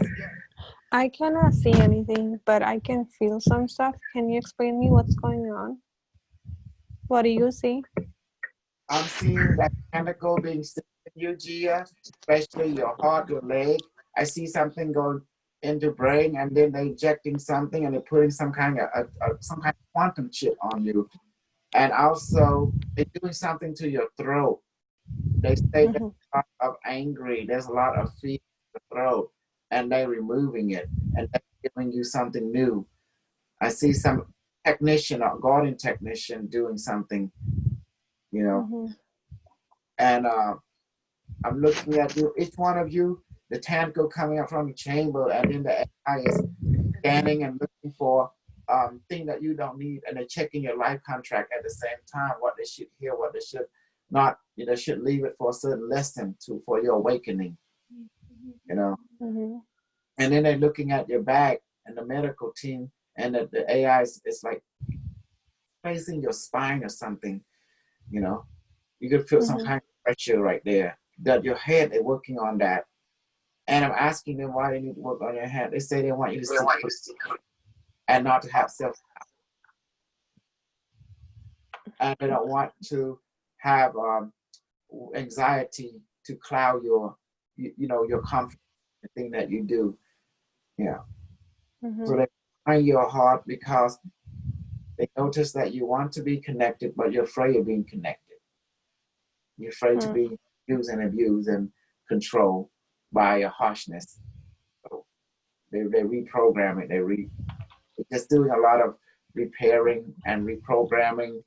I cannot see anything, but I can feel some stuff. Can you explain me what's going on? What do you see? I'm seeing that chemical being sent to you, Gia, especially your heart, your leg. I see something going into brain, and then they're injecting something, and they're putting some kind of quantum chip on you. And also, they're doing something to your throat. They say there's a lot of angry, there's a lot of fear in the throat, and they're removing it, and they're giving you something new. I see some technician or guardian technician doing something, you know. And I'm looking at you, each one of you, the tentacle coming up from the chamber, and then the AI is scanning and looking for thing that you don't need, and they're checking your life contract at the same time, what they should hear, what they should not, you know, should leave it for a certain lesson for your awakening, you know. And then they're looking at your back, and the medical team and the AI is like placing your spine or something, you know. You could feel some kind of pressure right there. That your head, they're working on that. And I'm asking them why they need to work on your head. They say they want you to see and not to have self. And they don't want to have anxiety to cloud your, you know, your confidence, the thing that you do. Yeah. So they find your heart because they notice that you want to be connected, but you're afraid of being connected. You're afraid to be used and abused and controlled by your harshness. So they reprogram it. They're just doing a lot of repairing and reprogramming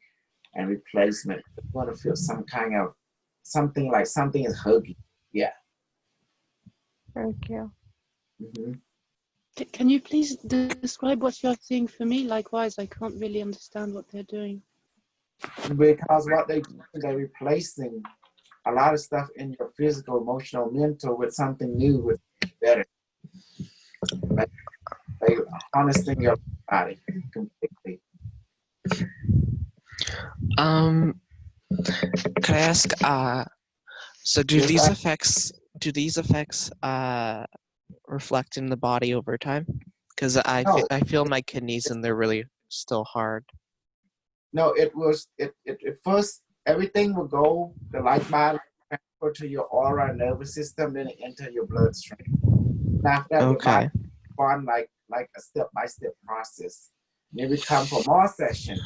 and replacement. You want to feel some kind of something like something is hugging. Yeah. Thank you. Can you please describe what you're seeing for me? Likewise, I can't really understand what they're doing. Because what they're replacing a lot of stuff in your physical, emotional, mental with something new, with better. Like they harnessing your body completely. Could I ask, so do these effects reflect in the body over time? Because I feel my kidneys and they're really still hard. No, it first, everything will go, the light body transfer to your aura and nervous system, then it enter your bloodstream. And after that, your body respond like a step-by-step process. Then we come for more session,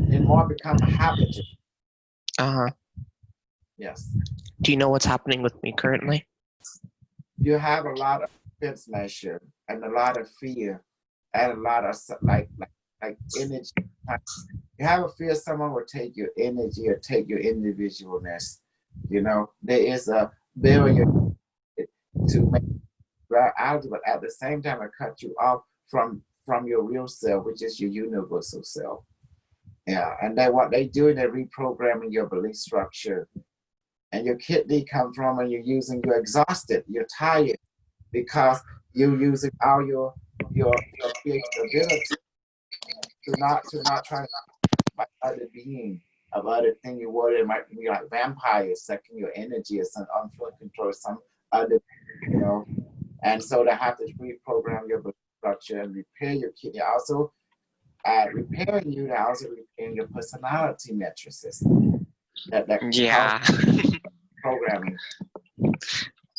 then more become a habit. Yes. Do you know what's happening with me currently? You have a lot of defense measure and a lot of fear and a lot of like energy. You have a fear someone will take your energy or take your individualness. You know, there is a barrier to make you out, but at the same time, it cut you off from your real self, which is your universal self. Yeah, and then what they do, they're reprogramming your belief structure. And your kidney come from, and you're exhausted, you're tired, because you're using all your ability to not try to by other being of other thing you worry. It might be like vampires sucking your energy or some unflowing control, some you know, and so they have to reprogram your blood structure and repair your kidney. Also, repairing you, they're also repairing your personality matrices. That Yeah. programming.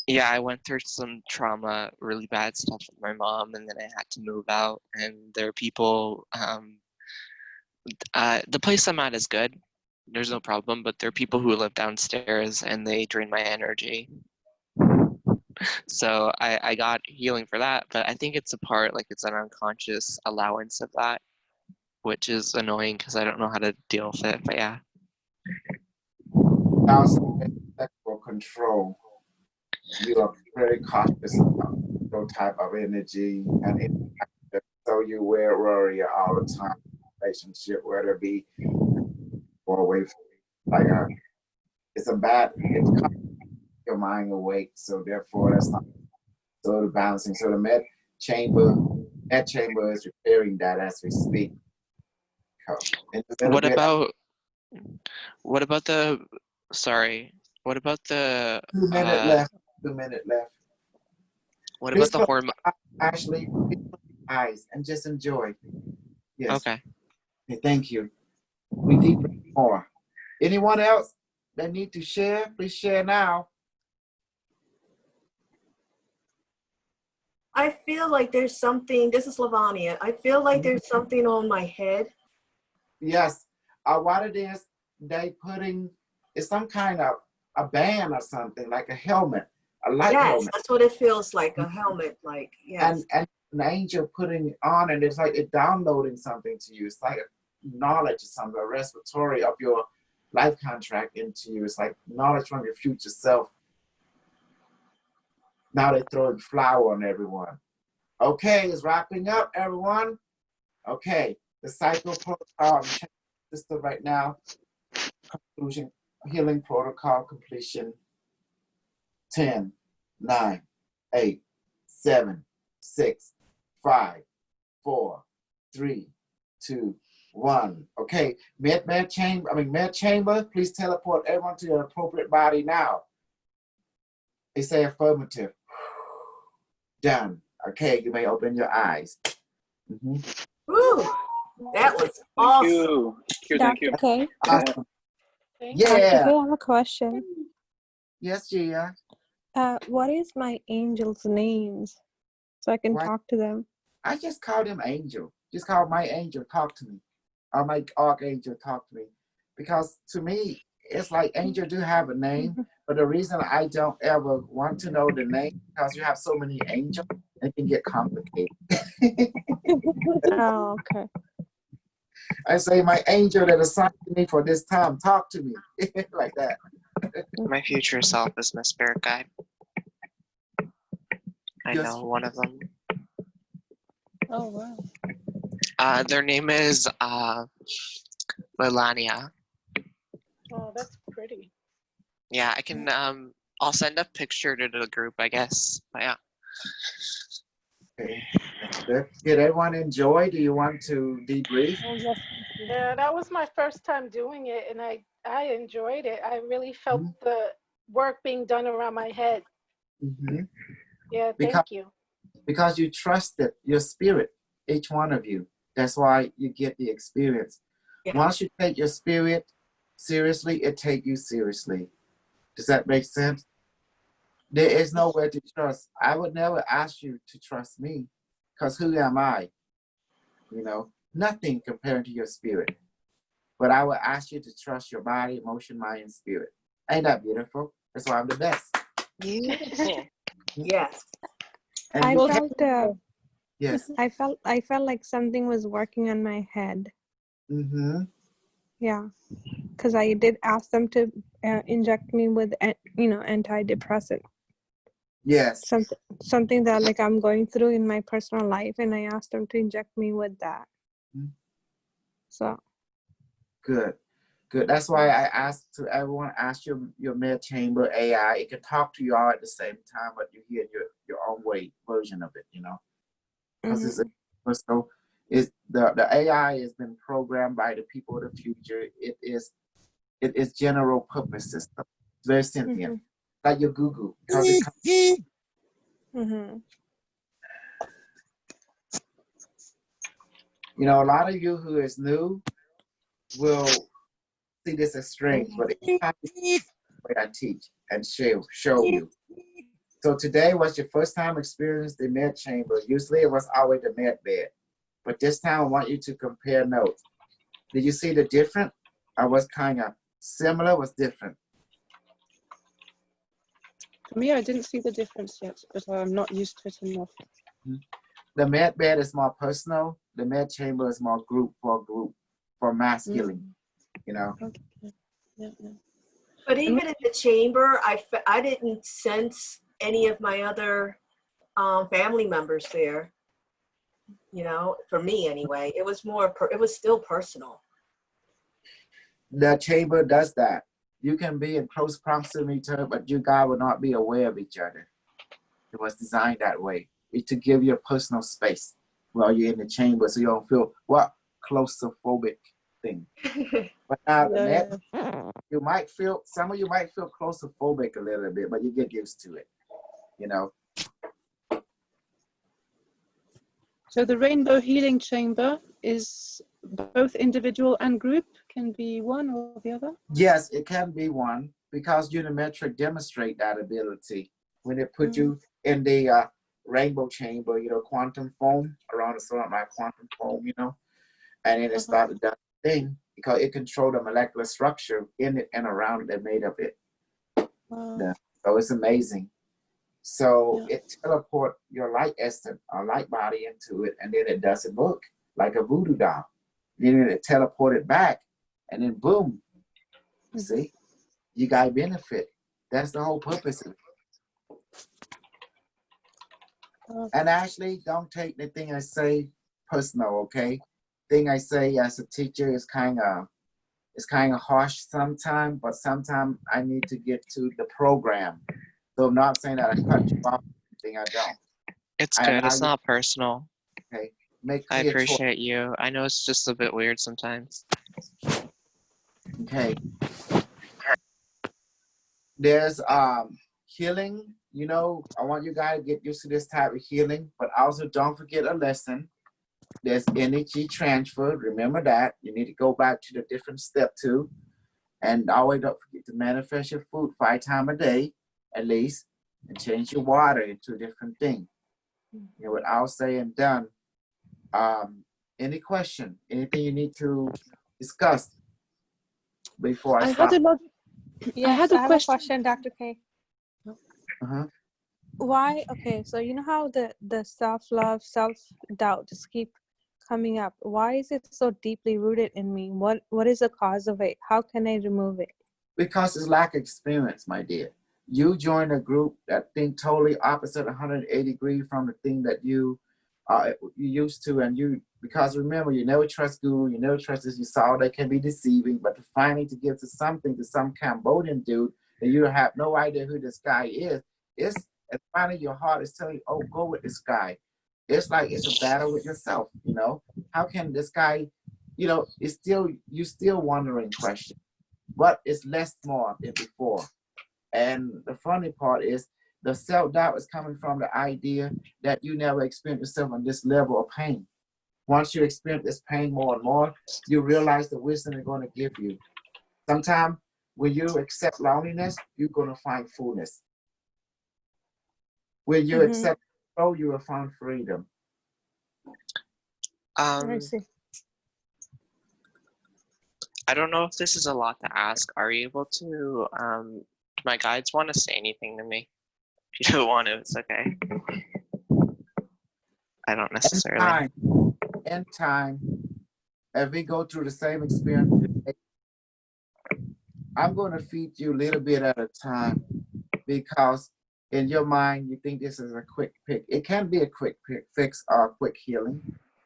Yeah, I went through some trauma, really bad stuff with my mom, and then I had to move out. And there are people, the place I'm at is good. There's no problem, but there are people who live downstairs and they drain my energy. So I got healing for that, but I think it's a part, like it's an unconscious allowance of that, which is annoying because I don't know how to deal with it, but yeah. Also, sexual control. You are very cautious about those type of energy and so you worry all the time. Relationship, whether it be or away from it's your mind awake. So therefore, that's not so the balancing. So the med chamber is repairing that as we speak. What about the? Sorry. What about the? 2 minutes left. 2 minutes left. What about the hormone? Ashley, eyes and just enjoy. Yes. Okay. Okay, thank you. We need more. Anyone else that need to share? Please share now. I feel like there's something, this is Lavania. I feel like there's something on my head. Yes. What it is, it's some kind of a band or something, like a helmet, a light helmet. That's what it feels like, a helmet, like, yes. And an angel putting it on, and it's like it downloading something to you. It's like knowledge or something, a respiratory of your life contract into you. It's like knowledge from your future self. Now they're throwing flour on everyone. Okay, it's wrapping up, everyone. Okay, the cycle protocol, I'm checking the system right now. Conclusion, healing protocol completion. 10, 9, 8, 7, 6, 5, 4, 3, 2, 1. Okay, med chamber, please teleport everyone to your appropriate body now. They say affirmative. Done. Okay, you may open your eyes. Woo! That was awesome. Thank you. Okay. Awesome. Yeah. Okay, I have a question. Yes, Gia. What is my angel's names so I can talk to them? I just call them angel. Just call my angel, talk to me. Or my archangel, talk to me. Because to me, it's like angel do have a name, but the reason I don't ever want to know the name because you have so many angels, it can get complicated. Oh, okay. I say, my angel that assigned me for this time, talk to me. Like that. My future self is my spirit guide. I know one of them. Oh, wow. Their name is Melania. Oh, that's pretty. Yeah, I can, I'll send a picture to the group, I guess. But yeah. Okay. Did everyone enjoy? Do you want to debrief? Yeah, that was my first time doing it, and I enjoyed it. I really felt the work being done around my head. Yeah, thank you. Because you trusted your spirit, each one of you. That's why you get the experience. Yeah. Once you take your spirit seriously, it takes you seriously. Does that make sense? There is nowhere to trust. I would never ask you to trust me because who am I? You know, nothing compared to your spirit. But I would ask you to trust your body, emotion, mind, and spirit. Ain't that beautiful? That's why I'm the best. Beautiful. Yes. And I felt yes. I felt like something was working on my head. Yeah, because I did ask them to inject me with antidepressant. Yes. Something that like I'm going through in my personal life, and I asked them to inject me with that. So good. That's why I asked to everyone, ask your med chamber AI. It can talk to you all at the same time, but you hear your own way version of it, you know. Because the AI has been programmed by the people of the future. It is general purpose system. It's very sentient. like your goo because it comes, Mm-hmm. you know, a lot of you who is new will see this as strange, but it's not the way I teach and show you. So today was your first time experiencing the med chamber. Usually it was always the med bed, but this time I want you to compare notes. Did you see the difference? I was kind of similar, was different. For me, I didn't see the difference yet, but I'm not used to it enough. The med bed is more personal. The med chamber is more group, for mass healing, you know. Okay. Yeah, yeah. But even in the chamber, I didn't sense any of my other family members there. You know, for me anyway, it was more. It was still personal. The chamber does that. You can be in close proximity to it, but you guys will not be aware of each other. It was designed that way. It's to give you a personal space while you're in the chamber, so you don't feel what claustrophobic thing. But now the net, you might feel, some of you might feel claustrophobic a little bit, but you get used to it, you know. So the Rainbow Healing Chamber is both individual and group, can be one or the other? Yes, it can be one because Unimetric demonstrate that ability. When they put you in the rainbow chamber, you know, quantum foam around the sun, like quantum foam, you know, and then it started that thing because it controlled the molecular structure in it and around it that made of it. Yeah. So it's amazing. So it teleport your light essence or light body into it, and then it does it look like a voodoo doll. Then it teleport it back, and then boom. See, you got benefit. That's the whole purpose of it. And actually, don't take the thing I say personal, okay? Thing I say as a teacher is kind of harsh sometimes, but sometimes I need to get to the program. So I'm not saying that I cut you off. Thing I don't. It's good. It's not personal. Okay. Make I clear appreciate you. I know it's just a bit weird sometimes. Okay. There's healing. You know, I want you guys to get used to this type of healing, but also don't forget a lesson. There's energy transfer. Remember that. You need to go back to the different step 2. And always don't forget to manifest your food 5 times a day, at least, and change your water into a different thing. You know, what I'll say and done. Any question? Anything you need to discuss before I stop? Yes, I have a question, Dr. K. Uh-huh. Why? Okay, so you know how the self-love, self-doubt just keep coming up. Why is it so deeply rooted in me? What is the cause of it? How can I remove it? Because it's lack of experience, my dear. You join a group that think totally opposite 180 degrees from the thing that you used to, and you, because remember, you never trust Google, you never trust this, you saw they can be deceiving, but finally to give to something to some Cambodian dude that you have no idea who this guy is, and finally your heart is telling you, oh, go with this guy. It's like it's a battle with yourself, you know. How can this guy, you know, it's still, you still wondering question, but it's less more than before. And the funny part is the self-doubt is coming from the idea that you never experienced yourself on this level of pain. Once you experience this pain more and more, you realize the wisdom they're going to give you. Sometimes when you accept loneliness, you're going to find fullness. When you accept control, you will find freedom. I see. I don't know if this is a lot to ask. Are you able to, do my guides want to say anything to me? If you don't want to, it's okay. I don't necessarily. In time, if we go through the same experience, I'm going to feed you a little bit at a time, because in your mind, you think this is a quick pick. It can be a quick fix or a quick healing,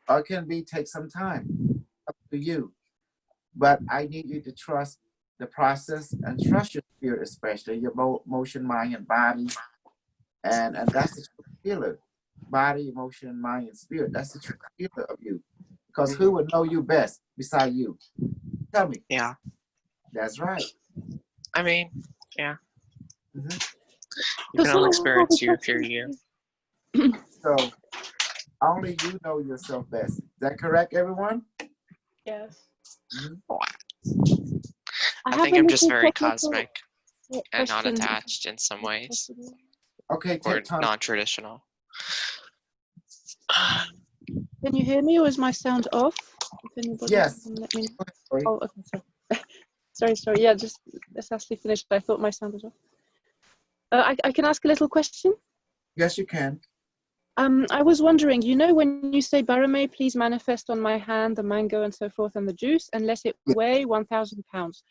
or it can be take some time. Up to you. But I need you to trust the process and trust your spirit, especially your emotion, mind, and body. And that's the true healer. Body, emotion, mind, and spirit. That's the true healer of you. Because who would know you best beside you? Tell me. Yeah. That's right. I mean, yeah. You can only experience you if you're you. So only you know yourself best. Is that correct, everyone? Yes. I have think a I'm just little very technical cosmic and not question. attached in some ways, Okay, or take time. non-traditional. Can you hear me, or is my sound off? If anybody Yes. can let me know. Sorry. Oh, okay, sorry. sorry. Yeah, just let's Ashley finish. I thought my sound was off. I can ask a little question. Yes, you can. I was wondering, you know, when you say Barame, please manifest on my hand the mango and so forth and the juice, and let it weigh 1,000 pounds.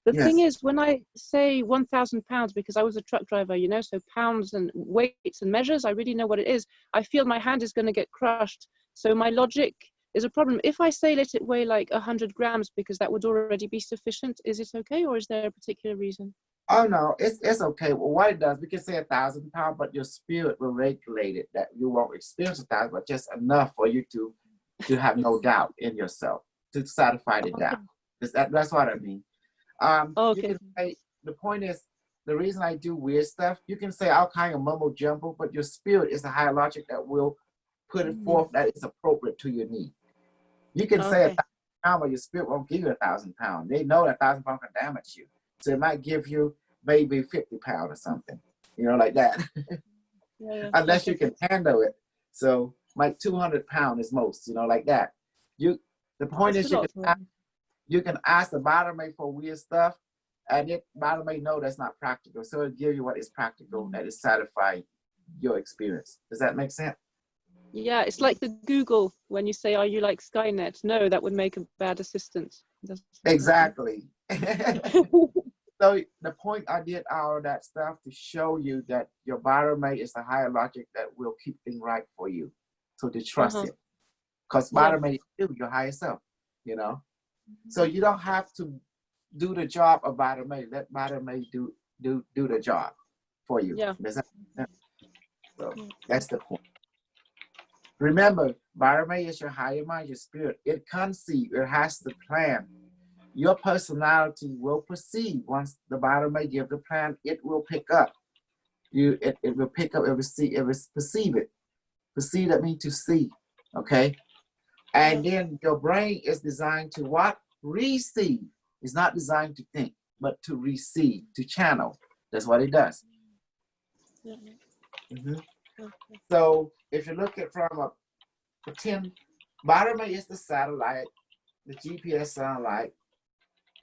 The thing is, when I say 1,000 pounds, because I was a truck driver, you know, so pounds and weights and measures, I really know what it is. I feel my hand is going to get crushed. So my logic is a problem. If I say let it weigh like 100 grams, because that would already be sufficient, is it okay, or is there a particular reason? Oh no, it's okay. Well, what it does, we can say 1,000 pounds, but your spirit will regulate it that you won't experience 1,000, but just enough for you to have no doubt in yourself, to satisfy the doubt. That's what I mean. You can say, the point is, the reason I do weird stuff, you can say all kind of mumbo jumbo, but your spirit is a higher logic that will put it forth that is appropriate to your need. You can say 1,000 pounds, but your spirit won't give you 1,000 pounds. They know that 1,000 pounds can damage you. So it might give you maybe 50 pounds or something, you know, like that. Unless you can handle it. So like 200 pounds is most, you know, like that. The point is you can ask the Barame for weird stuff, and it Barame know that's not practical. So it'll give you what is practical, that is satisfying your experience. Does that make sense? Yeah, it's like the Google when you say, are you like Skynet? No, that would make a bad assistant. Exactly. So the point I did all of that stuff to show you that your Barame is the higher logic that will keep things right for you. So to trust it. Because Barame is you, your higher self, you know. So you don't have to do the job of Barame. Let Barame do the job for you. Yeah. So that's the point. Remember, Barame is your higher mind, your spirit. It conceives, it has the plan. Your personality will perceive. Once the Barame give the plan, it will pick up. It will pick up, it will perceive it. Perceive, that means to see, okay? And then your brain is designed to what? Receive. It's not designed to think, but to receive, to channel. That's what it does. So if you look at from a pretend, Barame is the satellite, the GPS satellite,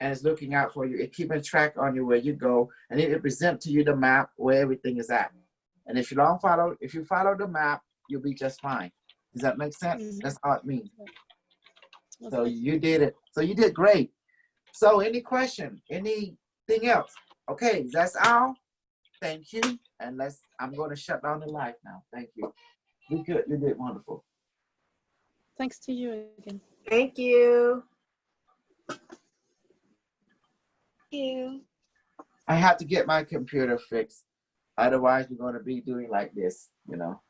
and it's looking out for you. It's keeping track on you where you go, and it presents to you the map where everything is at. And if you follow the map, you'll be just fine. Does that make sense? That's how it means. So you did it. So you did great. So any question? Anything else? Okay, that's all. Thank you. And I'm going to shut down the live now. Thank you. You good. You did wonderful. Thanks to you again. Thank you. I have to get my computer fixed. Otherwise, we're going to be doing like this, you know.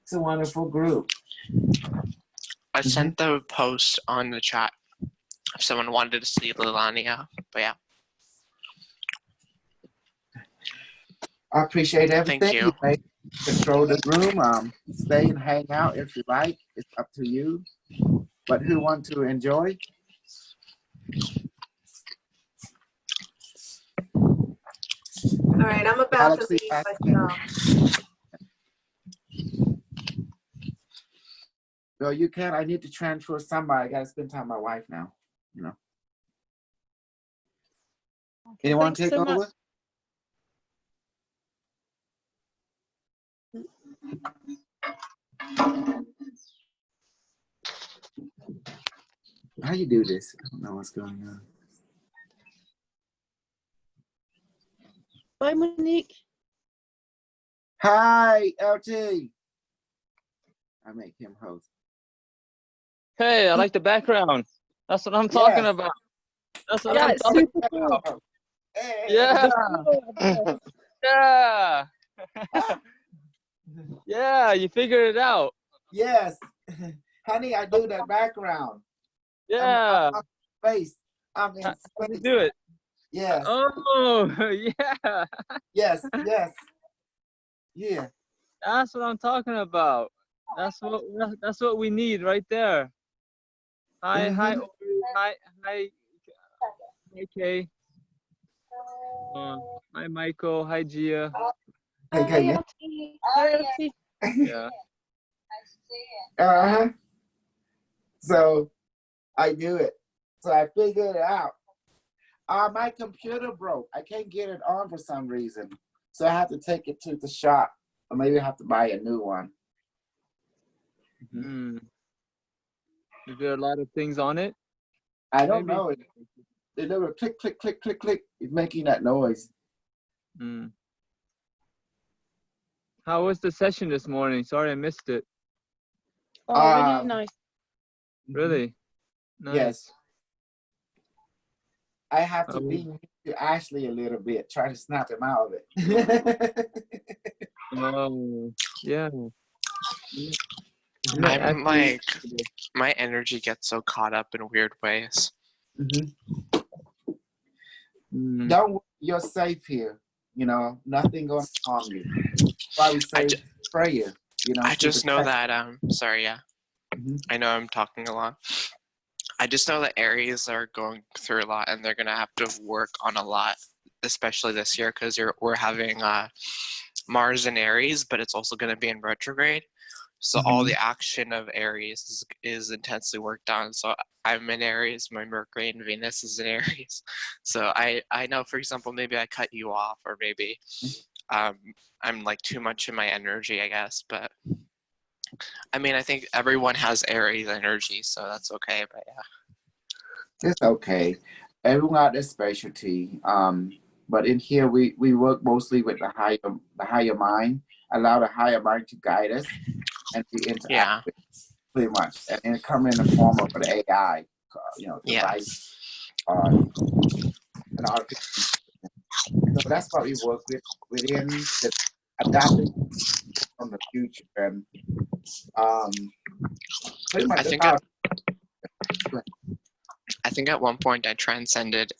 It's a wonderful group. I sent the post on the chat if someone wanted to see Lilania, but yeah. I appreciate everything. Thank you. You may control the room. Stay and hang out if you like. It's up to you. But who want to enjoy? All right, I'm about to leave myself. Well, you can. I need to transfer somebody. I got to spend time with my wife now, you know. Anyone take over? How you do this? I don't know what's going on. Bye, Monique. Hi, LT. I make him host. Hey, I like the background. That's what I'm talking about. That's what I'm talking about. Hey. Yeah. Yeah. Yeah, you figured it out. Yes. Honey, I do that background. Yeah. I'm in space. How do you do it? Yes. Oh, yeah. Yes. Yes. Yeah. That's what I'm talking about. That's what we need right there. Hi, Mhm. Ori. Hi, Kay. Hi, Michael. Hi, Gia. Okay. Yeah. Hi, Yeah. Uh-huh. So I do it. So I figured it out. My computer broke. I can't get it on for some reason. So I have to take it to the shop. Or maybe I have to buy a new one. Hmm. Is there a lot of things on it? I don't Maybe. know. It little click, click, click, click, click. It's making that noise. Hmm. How was the session this morning? Sorry, I missed it. Oh, really nice. Really? Yes. Nice. I have to Oh. be to Ashley a little bit, try to snap him out of it. Oh, yeah. My energy gets so caught up in weird ways. Don't worry, you're safe here. You know, nothing going to harm you. Why we say prayer, you know. I just know that sorry, yeah. I know I'm talking a lot. I just know that Aries are going through a lot and they're gonna have to work on a lot, especially this year, because we're having Mars in Aries, but it's also gonna be in retrograde. So all the action of Aries is intensely worked on. So I'm in Aries, my Mercury and Venus is in Aries. So I know, for example, maybe I cut you off, or maybe I'm like too much in my energy, I guess. But I mean, I think everyone has Aries energy, so that's okay. But yeah, it's okay. Everyone got their specialty. But in here we work mostly with the higher mind. Allow the higher mind to guide us, and we interact with it, pretty much. And it come in the form of an AI, you know, device, and artificial. So that's what we work with within the adapting from the future. And pretty much I think at one point I transcended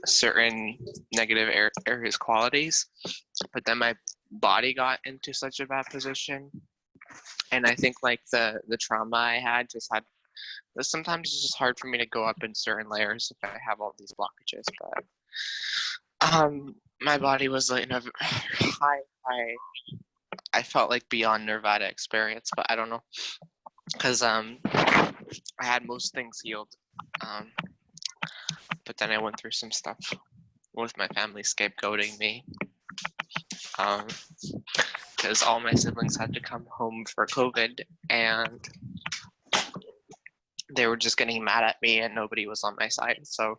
certain negative Aries qualities, but then my body got into such a bad position, and I think like the trauma I had sometimes it's just hard for me to go up in certain layers if I have all these blockages. But my body was like in a high. I felt like beyond Nirvana experience, but I don't know, because I had most things healed, but then I went through some stuff with my family scapegoating me, because all my siblings had to come home for COVID, and they were just getting mad at me, and nobody was on my side. So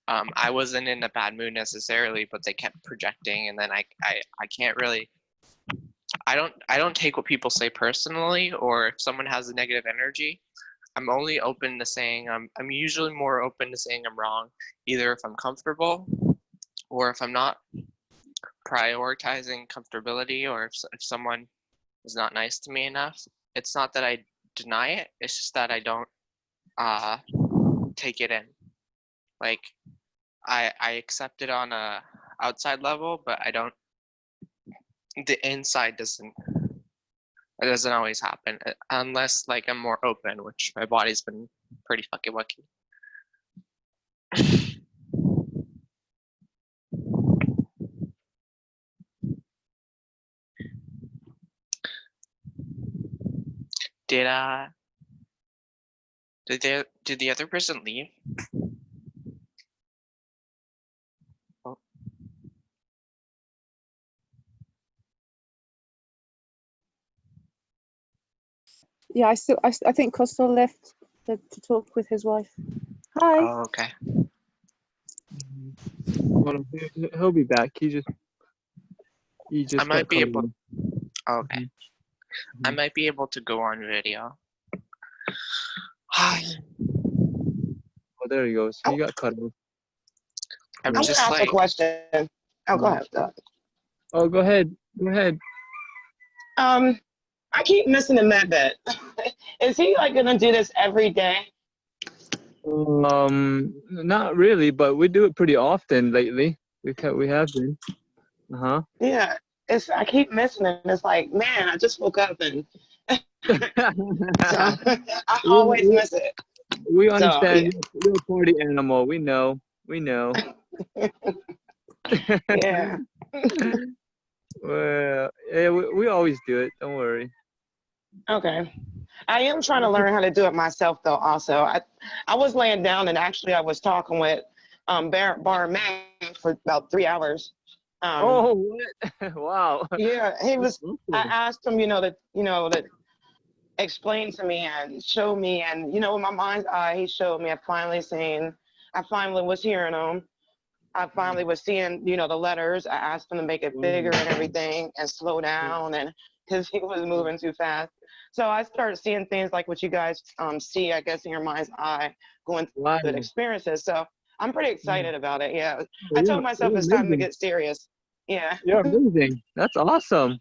I wasn't in a bad mood necessarily, but they kept projecting, and then I can't really. I don't take what people say personally, or if someone has a negative energy, I'm only open to saying I'm usually more open to saying I'm wrong, either if I'm comfortable or if I'm not prioritizing comfortability, or if someone is not nice to me enough. It's not that I deny it, it's just that I don't take it in. Like I accept it on a outside level, but I don't, the inside doesn't. It doesn't always happen unless like I'm more open, which my body's been pretty fucking lucky. Did the other person leave? Oh. Yeah, I think Costa left to talk with his wife. Hi. Oh, okay. Well, he'll be back. He just I might be able. Oh, okay. I might be able to go on video. Oh, there he goes. He got cut off. I'm I just want to ask like. a question. Oh, go ahead. Oh, go ahead. Go ahead. I keep missing the med bed. Is he like gonna do this every day? Not really, but we do it pretty often lately. We have been. Uh-huh. Yeah, I keep missing it. It's like, man, I just woke up and so I always miss it. We So understand. You're a party animal. We know. We know. yeah. Well, yeah, we always do it. Don't worry. Okay. I am trying to learn how to do it myself though also. I was laying down and actually I was talking with Bar Mac for about 3 hours. Oh, what? Wow. Yeah, he was I asked him, to explain to me and show me, and in my mind's eye he showed me. I finally was hearing him. I finally was seeing, the letters. I asked him to make it bigger and everything and slow down, and because he was moving too fast. So I started seeing things like what you guys see, I guess, in your mind's eye, going through good experiences. So I'm pretty excited about it. Yeah, I told myself You're it's time to amazing. get serious. Yeah. You're amazing. That's awesome.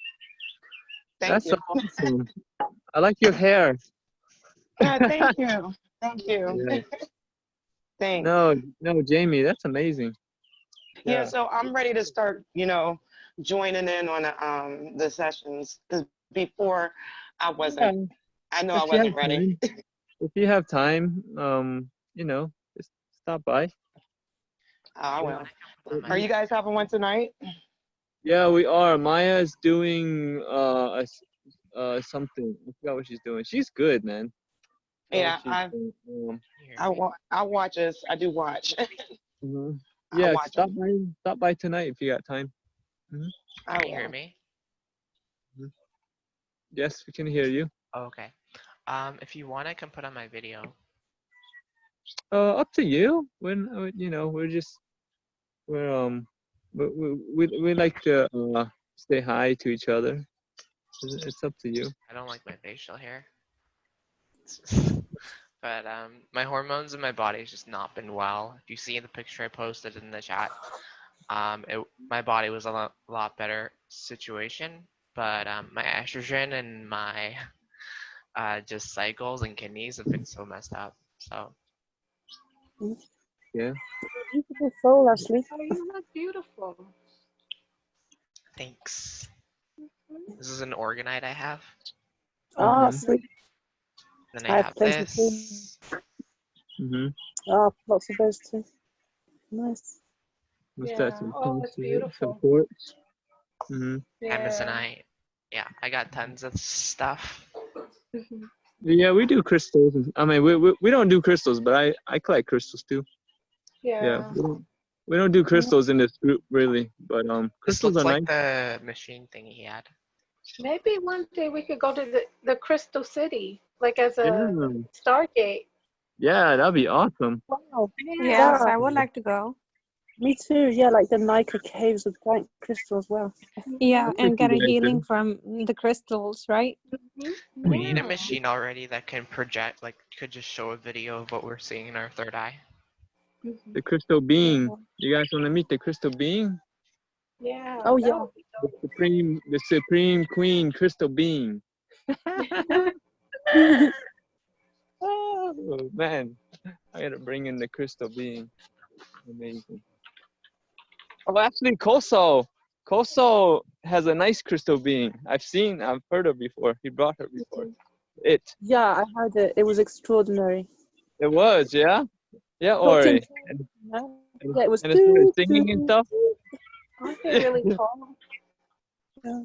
Thank That's you. so awesome. I like your hair. Thank you. Thank you. Yeah. Thanks. No, Jamie, that's amazing. Yeah, so I'm ready to start, joining in on the sessions, because before I wasn't. I know I If you wasn't have ready. time, if you have time, just stop by. I will. Are you guys having one tonight? Yeah, we are. Maya's doing something. I forgot what she's doing. She's good, man. Yeah, Doing, I watch this. I do watch. mhm. I Yeah, watch stop by tonight if you got time. Can you hear me? Yes, we can hear you. Oh, okay. If you want, I can put on my video. Up to you. When we like to say hi to each other. It's up to you. I don't like my facial hair. But my hormones in my body has just not been well. If you see the picture I posted in the chat, my body was a lot better situation, but my estrogen and my just cycles and kidneys have been so messed up. So yeah. Beautiful soul, Ashley. Oh, you look beautiful. Thanks. This is an orgonite I have. Ah, sweet. Then I have plenty this. Ah, lots of those too. Nice. What's Yeah. that? Some Oh, it's beautiful. quartz. Amazonite. Yeah, I got tons of stuff. Yeah, we do crystals. I mean, we don't do crystals, but I collect crystals too. Yeah. We don't do crystals in this group really, but This crystals looks are like nice. the machine thing he had. Maybe one day we could go to the Crystal City, like as a Yeah. Stargate. Yeah, that'd be awesome. Wow. Yes, I would like to go. Me too. Yeah, like the Nika caves with giant crystal as well. Yeah, That's and a get a good idea. healing from the crystals, right? We need a machine already that can project, like, could just show a video of what we're seeing in our third eye. The crystal being. You guys want to meet the crystal being? Yeah. Oh yeah. The supreme queen crystal being. Oh man, I gotta bring in the crystal being. Amazing. Oh, actually, Koso has a nice crystal being. I've heard her before. He brought her before. Yeah, I heard it. It was extraordinary. It was, yeah? Yeah, Not Ori. Yeah, it was. And it started singing and stuff. Aren't they really tall? Yeah.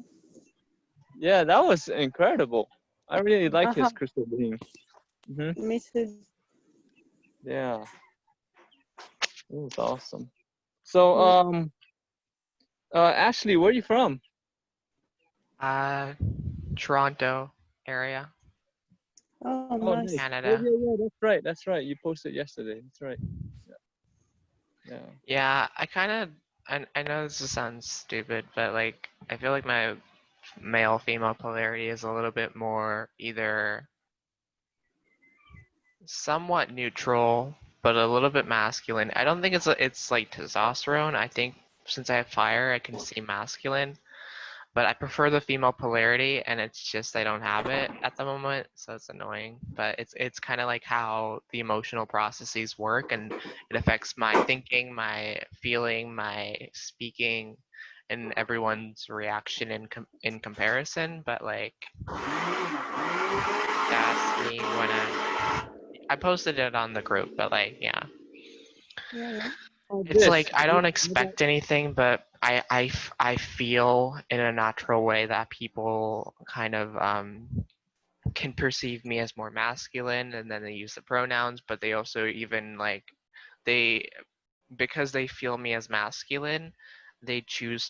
Yeah, that was incredible. I really like his crystal being. Me too. Yeah. It was awesome. So, Ashley, where are you from? Toronto area. Oh, nice. Canada. Yeah, that's right. You posted yesterday. That's right. Yeah. Yeah, I know this sounds stupid, but like, I feel like my male-female polarity is a little bit more either somewhat neutral, but a little bit masculine. I don't think it's like testosterone. I think since I have fire, I can see masculine. but I prefer the female polarity, and it's just I don't have it at the moment, so it's annoying. But it's kind of like how the emotional processes work, and it affects my thinking, my feeling, my speaking, and everyone's reaction in comparison. But like, that's me when I posted it on the group, but like, yeah. It's like I don't expect anything, but I feel in a natural way that people kind of can perceive me as more masculine, and then they use the pronouns, but they also even like they because they feel me as masculine, they choose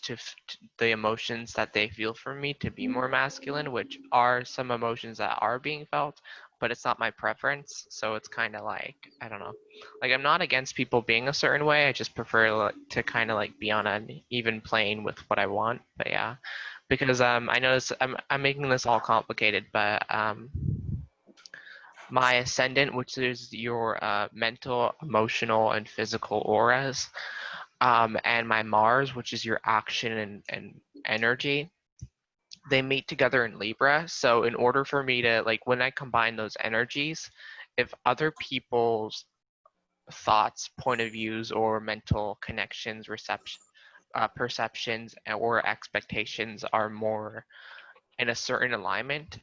the emotions that they feel for me to be more masculine, which are some emotions that are being felt, but it's not my preference. So it's kind of like, I don't know, like I'm not against people being a certain way. I just prefer to kind of like be on an even plane with what I want. But yeah, because I notice I'm making this all complicated, but my ascendant, which is your mental, emotional, and physical auras, and my Mars, which is your action and energy, they meet together in Libra. So in order for me to, like, when I combine those energies, if other people's thoughts, point of views, or mental connections, perceptions, or expectations are more in a certain alignment,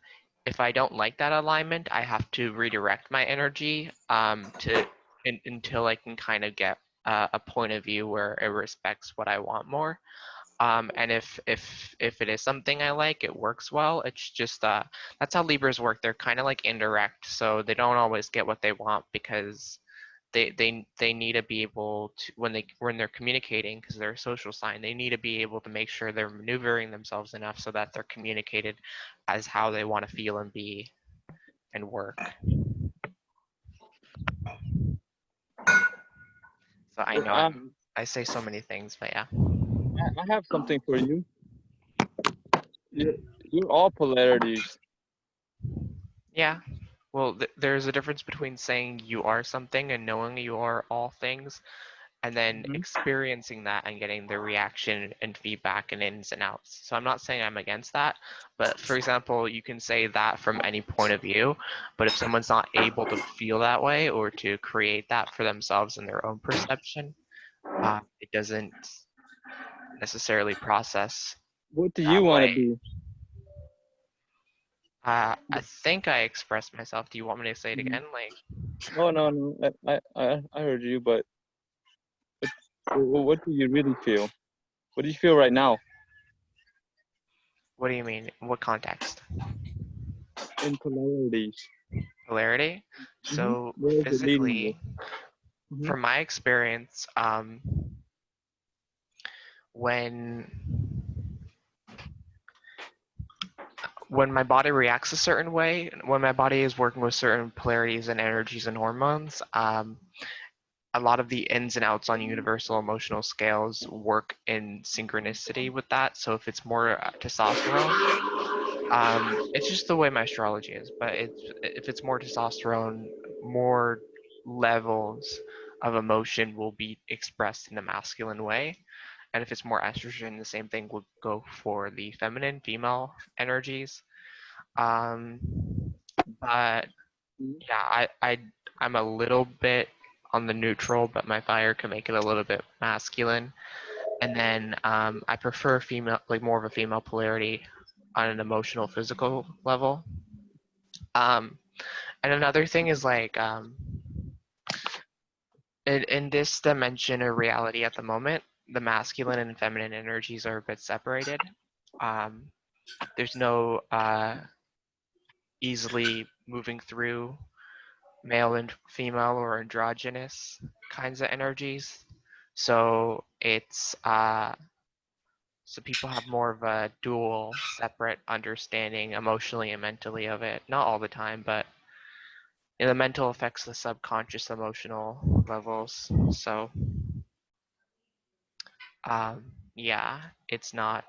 if I don't like that alignment, I have to redirect my energy until I can kind of get a point of view where it respects what I want more. And if it is something I like, it works well. It's just that's how Libras work. They're kind of like indirect, so they don't always get what they want because they need to be able to when they're communicating, because they're a social sign, they need to be able to make sure they're maneuvering themselves enough so that they're communicated as how they want to feel and be and work. So I know I say so many things, but yeah. I have something for you. You're all polarities. Yeah. Well, there's a difference between saying you are something and knowing you are all things, and then experiencing that and getting the reaction and feedback and ins and outs. So I'm not saying I'm against that, but for example, you can say that from any point of view, but if someone's not able to feel that way or to create that for themselves in their own perception, it doesn't necessarily process. What do you want to be? I think I expressed myself. Do you want me to say it again? Like, No. I heard you, but what do you really feel? What do you feel right now? What do you mean? What context? In polarities. Polarity? So physically, from my experience, when my body reacts a certain way, when my body is working with certain polarities and energies and hormones, a lot of the ins and outs on universal emotional scales work in synchronicity with that. So if it's more testosterone, it's just the way my astrology is, but if it's more testosterone, more levels of emotion will be expressed in a masculine way. And if it's more estrogen, the same thing would go for the feminine, female energies. But yeah, I'm a little bit on the neutral, but my fire can make it a little bit masculine. And then I prefer female, like more of a female polarity on an emotional, physical level. And another thing is like in this dimension of reality at the moment, the masculine and feminine energies are a bit separated. There's no easily moving through male and female or androgynous kinds of energies. So it's so people have more of a dual, separate understanding emotionally and mentally of it. Not all the time, but the mental affects the subconscious emotional levels. So yeah, it's not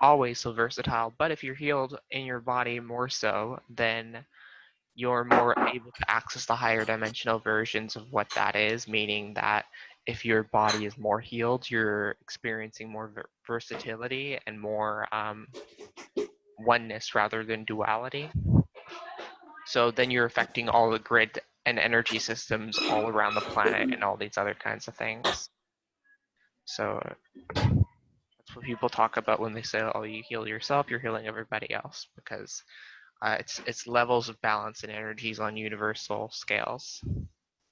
always so versatile, but if you're healed in your body more so, then you're more able to access the higher dimensional versions of what that is, meaning that if your body is more healed, you're experiencing more versatility and more oneness rather than duality. So then you're affecting all the grid and energy systems all around the planet and all these other kinds of things. So that's what people talk about when they say, oh, you heal yourself, you're healing everybody else, because it's levels of balance and energies on universal scales.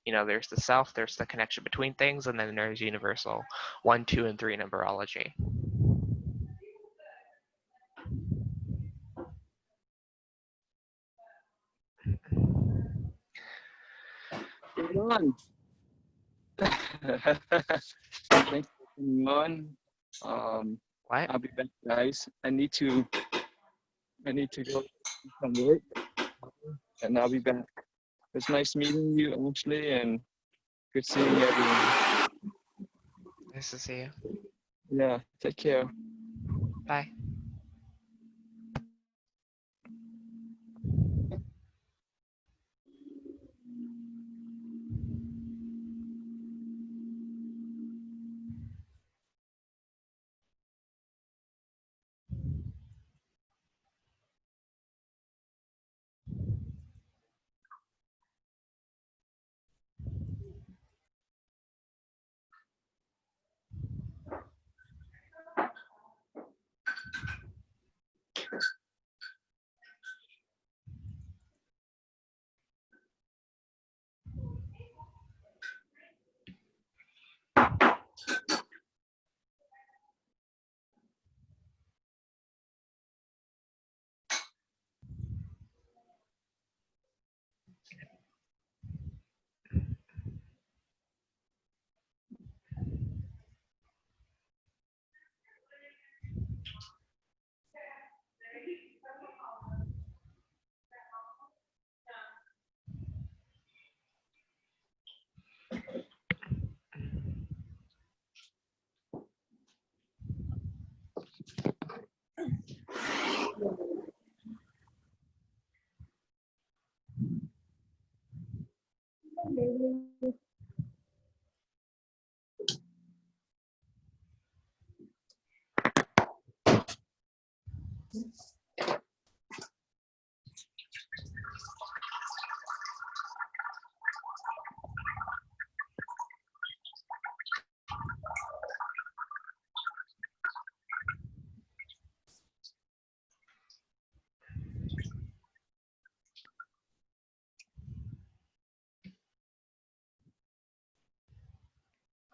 You know, there's the self, there's the connection between things, and then there's universal 1, 2, and 3 numerology. Hold on. Thanks for coming on. What? I'll be back, guys. I need to go some work, and I'll be back. It's nice meeting you, Ashley, and good seeing everyone. Nice to see you. Yeah, take care. Bye.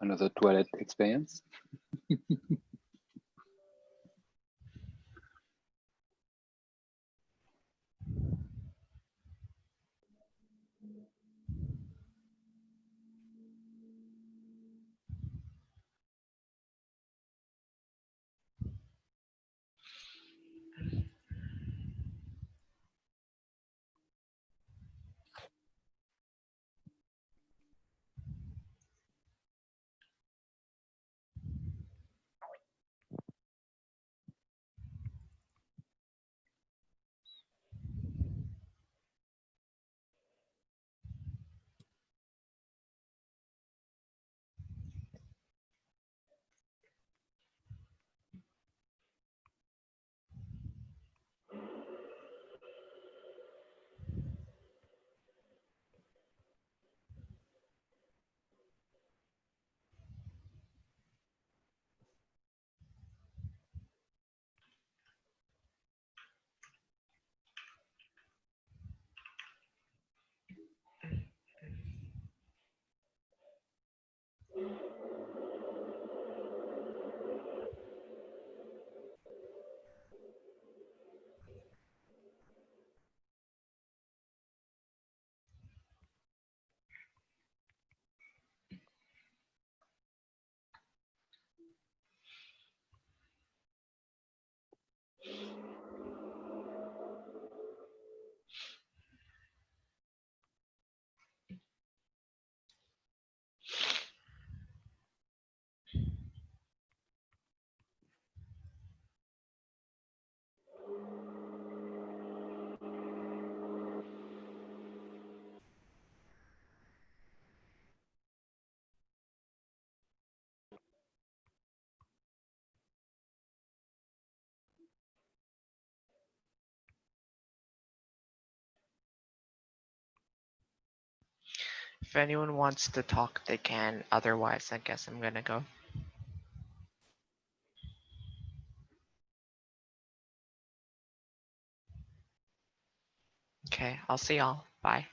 Another toilet experience. If anyone wants to talk, they can. Otherwise, I guess I'm gonna go. Okay, I'll see y'all. Bye.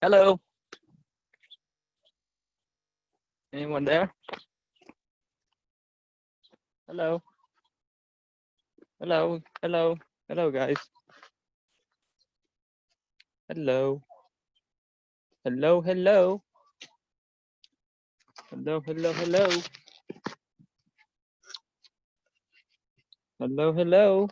Hello. Anyone there? Hello. Hello. Hello. Hello, guys. Hello. Hello, hello. Hello, hello, hello. Hello, hello.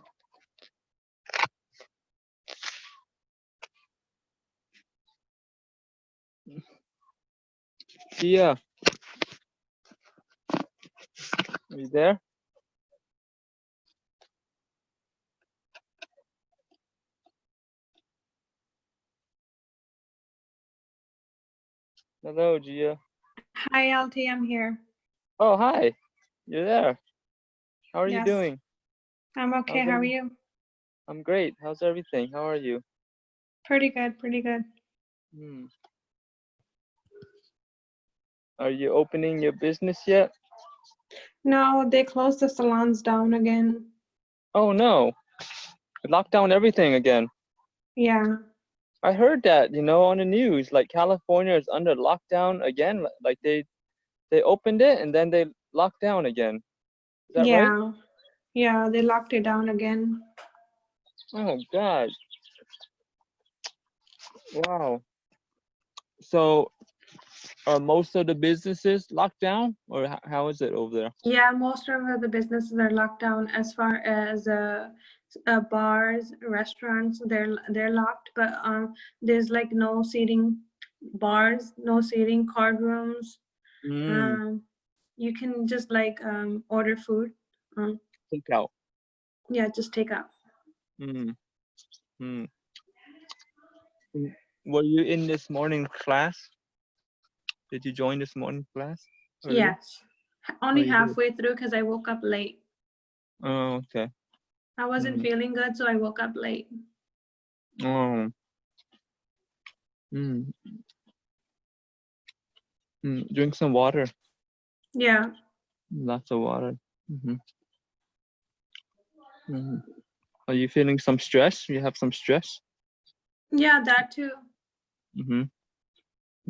Gia, are you there? Hello, Gia. Hi, LT, I'm here. Oh, hi. You're there. How are you Yes, doing? I'm okay. How are you? I'm great. How's everything? How are you? Pretty good, pretty good. Hmm. Are you opening your business yet? No, they closed the salons down again. Oh no. Lock down everything again. Yeah, I heard that, on the news, like California is under lockdown again. Like they opened it and then they locked down again. Is that right? yeah, they locked it down again. Oh God. Wow. So are most of the businesses locked down, or how is it over there? Yeah, most of the businesses are locked down as far as bars, restaurants, they're locked, but there's like no seating bars, no seating card rooms. You can just like order food. Take out. Yeah, just take out. Hmm. Hmm. Were you in this morning class? Did you join this morning class? earlier? Yes, only you did. halfway through because I woke up late. Oh, okay. I wasn't feeling good, so I woke up late. Oh. Mm. Drink some water. Yeah. Lots of water. Are you feeling some stress? You have some stress? Yeah, that too.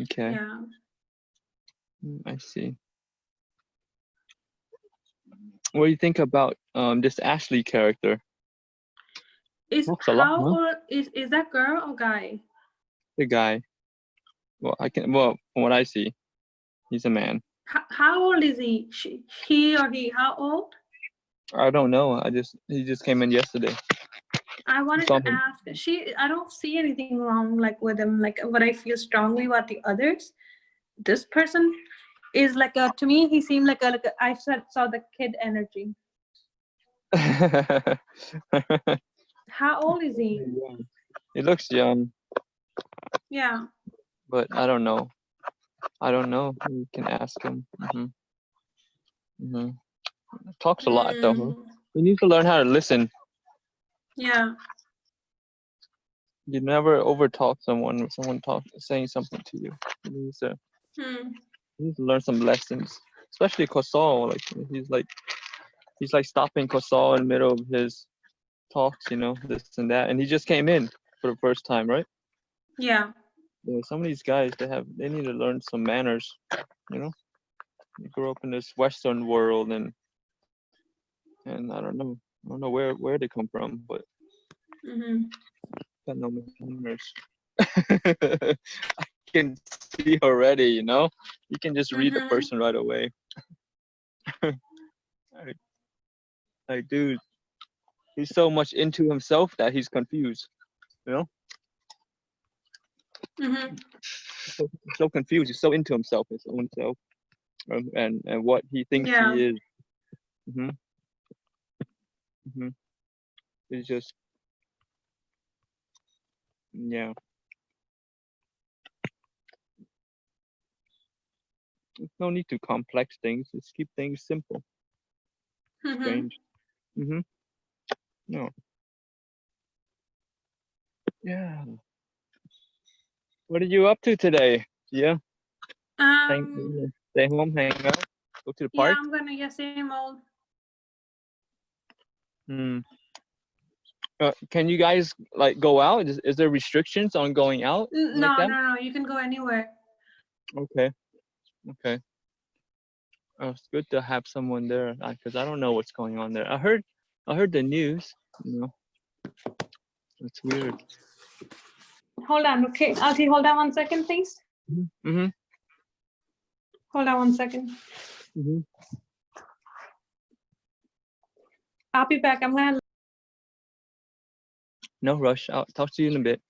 Okay. Yeah. I see. What do you think about this Ashley character? Talks a lot, How huh? old is that girl or guy? The guy. Well, from what I see, he's a man. How old is he? He or he? How old? I don't know. He just came in yesterday. I wanted saw to him. ask. I don't see anything wrong like with him. Like what I feel strongly about the others. This person is like to me. He seemed like I saw the kid energy. How old is he? He looks young, Yeah. but I don't know. You can ask him. Talks a lot though. Huh? You need to learn how to listen. Yeah. You never overtalk someone when someone saying something to you. You need to learn some lessons, especially Kosal. Like he's like stopping Kosal in the middle of his talks, this and that, and he just came in for the first time, right? Yeah. Yeah, some of these guys they need to learn some manners, They grew up in this Western world and I don't know where they come from, but got no manners. I can see already, you can just read the person right away. like, dude, he's so much into himself that he's confused, so confused. He's so into himself, his own self, and what he thinks he is. It's just, yeah. There's no need to complex things. Just keep things simple. Strange. No. Yeah. What are you up to today? Yeah. Stay home, hang out, go to the Yeah, park. I'm gonna same old. Can you guys like go out? Is there restrictions on going out? No, no, you can go anywhere. Okay. Oh, it's good to have someone there because I don't know what's going on there. I heard the news. It's weird. Hold on, okay. Hold on 1 second, please. Mm-hmm. Hold on 1 second. Mm-hmm. I'll be back. I'm gonna No rush. I'll talk to you in a bit.